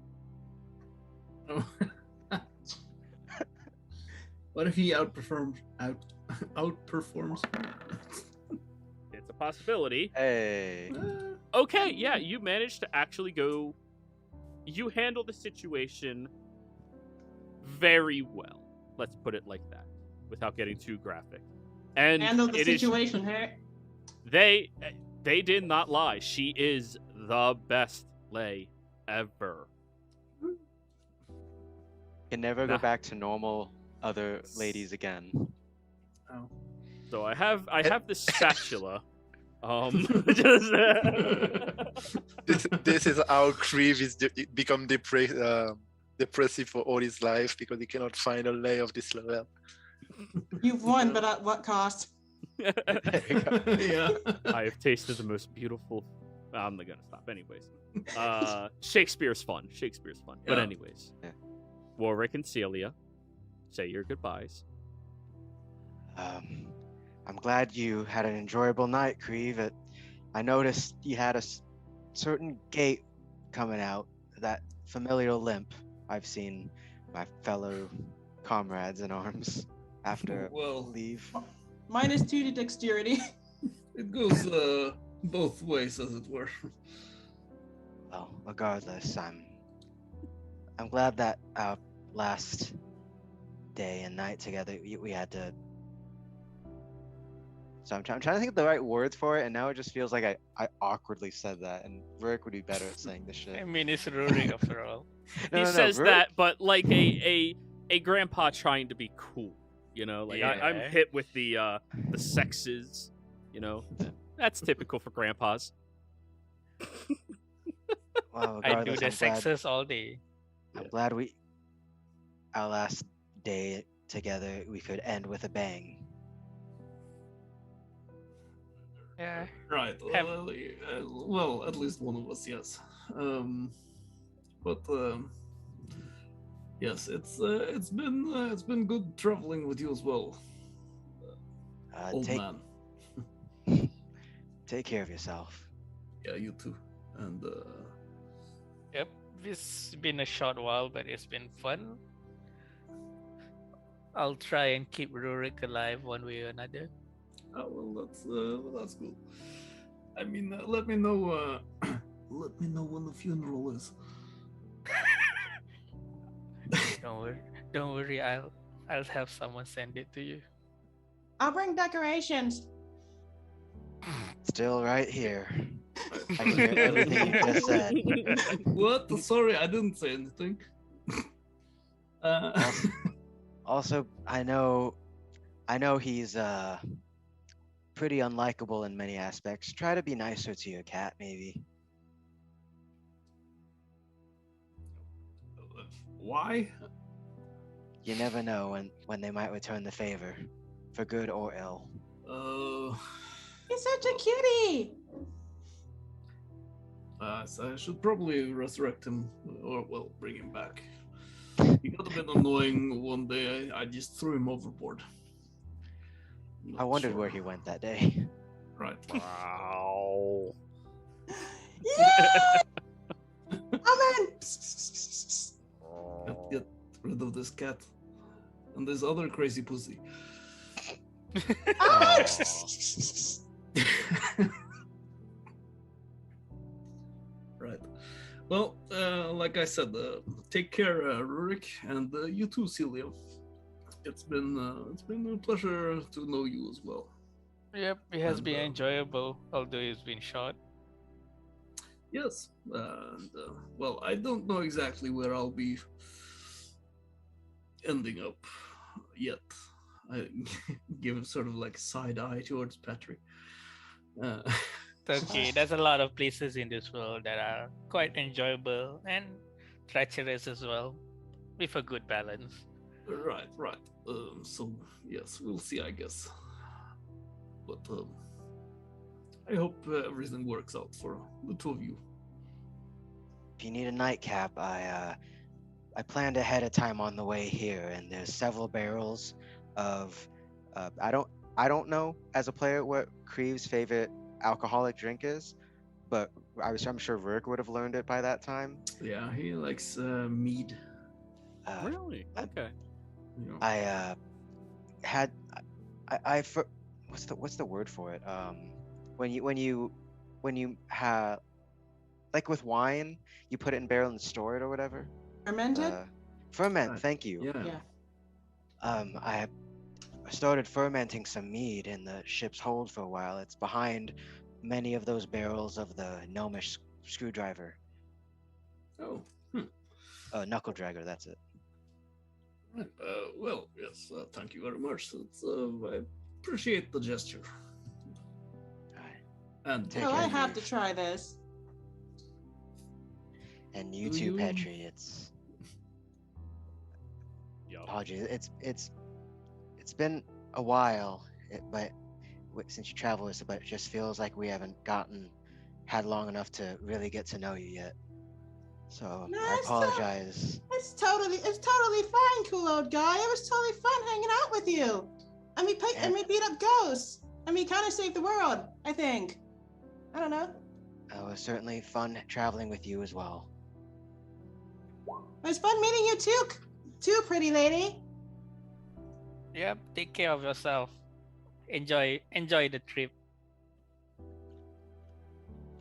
What if he outperforms? It's a possibility. Hey, Okay, yeah, you managed to actually go... You handle the situation very well. Let's put it like that, without getting too graphic. And Handle the it is- situation, hey? they did not lie. She is the best lay ever. can never Nah. go back to normal other ladies again. Oh. So I have this spatula. Just, This is how Creve is become depressive for all his life because he cannot find a lay of this level. You've won, but at what cost? Yeah. I have tasted the most beautiful. I'm not gonna stop. Anyways, Shakespeare's fun. But Yeah. anyways, Yeah. Warwick and Celia, say your goodbyes. I'm glad you had an enjoyable night, Creve. I noticed you had a certain gait coming out, that familial limp I've seen my fellow comrades in arms after Well, leave. -2 to dexterity. it goes both ways, as it were. Well, regardless, I'm glad that our last day and night together we had to. So I'm trying to think of the right words for it, and now it just feels like I awkwardly said that, and Rick would be better at saying this shit. I mean, it's Rurik after all. He says that, but like a grandpa trying to be cool. You know, like I'm Yeah. hit with the sexes. You know, that's typical for grandpas. Well, I do regardless, the I'm glad, sexes all day. I'm glad our last day together, we could end with a bang. Yeah. Right. Have- Well, at least one of us, yes. But yes, it's been good traveling with you as well, old man. Take care of yourself. Yeah, you too. And Yep. It's been a short while, but it's been fun. I'll try and keep Rurik alive one way or another. oh, well, that's good. I mean, let me know. Let me know when the funeral is. Don't worry. I'll have someone send it to you. I'll bring decorations. Still right here. I can hear everything you just said. What? Sorry, I didn't say anything. Also, I know he's pretty unlikable in many aspects. Try to be nicer to your cat, maybe. Why? You never know when they might return the favor, for good or ill. He's such a cutie. So I should probably resurrect him, or well, bring him back. He got a bit annoying one day. I just threw him overboard. I wondered where he went that day. Right. Wow. Yeah. I'm in. Get rid of this cat and this other crazy pussy. Ah! Right. Well, like I said, take care, Rurik, and you too, Celia. It's been a pleasure to know you as well. Yep, it has And, been enjoyable, although it's been short. Yes, and well, I don't know exactly where I'll be ending up yet. I give sort of like side eye towards Patrick. It's okay. There's a lot of places in this world that are quite enjoyable and treacherous as well, with a good balance. Right. So yes, we'll see, I guess. But I hope everything works out for the two of you. If you need a nightcap, I planned ahead of time on the way here, and there's several barrels of. I don't know as a player what Creve's favorite alcoholic drink is, but I'm sure Rick would have learned it by that time. Yeah, he likes mead. Really? Okay. You know. I what's the word for it? When you have, like with wine, you put it in barrel and store it or whatever. Fermented? Ferment. Right. Thank you. Yeah. I started fermenting some mead in the ship's hold for a while. It's behind many of those barrels of the gnomish screwdriver. Oh. Knuckle dragger, that's it. Right. Well, yes. Thank you very much. I appreciate the gesture. Alright. And Take Oh, care, I have Reeve. to try this. And you Do too, you- Petri. It's Yo. apologies. It's been a while, but since you traveled, but it just feels like we haven't had long enough to really get to know you yet. So No, I it's apologize. It's totally fine, cool old guy. It was totally fun hanging out with you. And we beat up ghosts. And we kind of saved the world, I think. I don't know. It was certainly fun traveling with you as well. It was fun meeting you too, pretty lady. Yep. Take care of yourself. Enjoy the trip.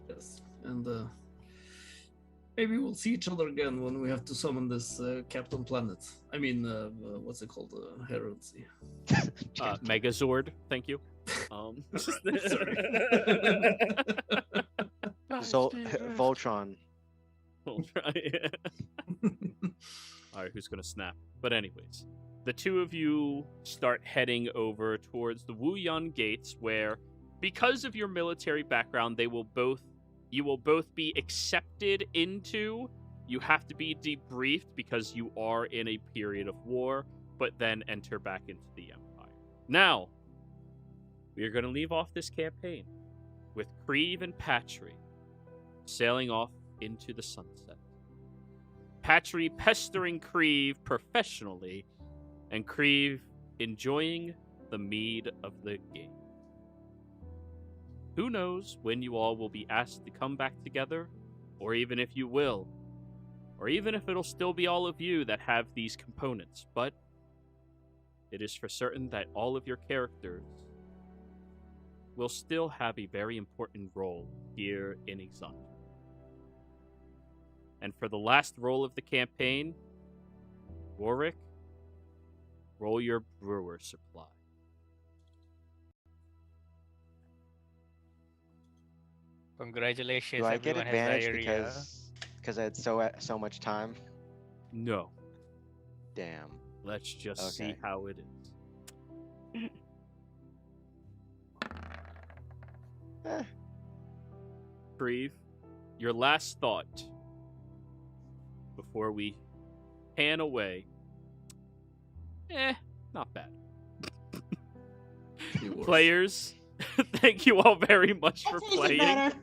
yes, and maybe we'll see each other again when we have to summon this Captain Planet. I mean, what's it called? Heresy. Megazord, thank you. Voltron. We'll try. All right, who's gonna snap? But anyways, the two of you start heading over towards the Wuyun gates, where, because of your military background, you will both be accepted into. You have to be debriefed because you are in a period of war, but then enter back into the Empire. Now, we are going to leave off this campaign with Creve and Patry sailing off into the sunset. Patry pestering Creve professionally, and Creve enjoying the mead of the game. Who knows when you all will be asked to come back together, or even if you will, or even if it'll still be all of you that have these components, but it is for certain that all of your characters will still have a very important role here in Exandria. And for the last roll of the campaign, Warwick, roll your brewer supply. Congratulations, Do I get everyone has advantage diarrhea. because I had so much time? No, Damn. let's just see Okay. how it is. Eh, Creve, your last thought before we pan away. Not bad. Players, thank you all very much for That tasted playing. better.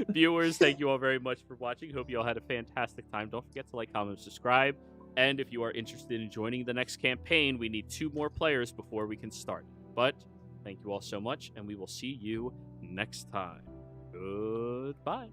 Viewers, thank you all very much for watching. Hope you all had a fantastic time. Don't forget to like, comment, subscribe. And if you are interested in joining the next campaign, we need 2 more players before we can start. But thank you all so much, and we will see you next time. Goodbye.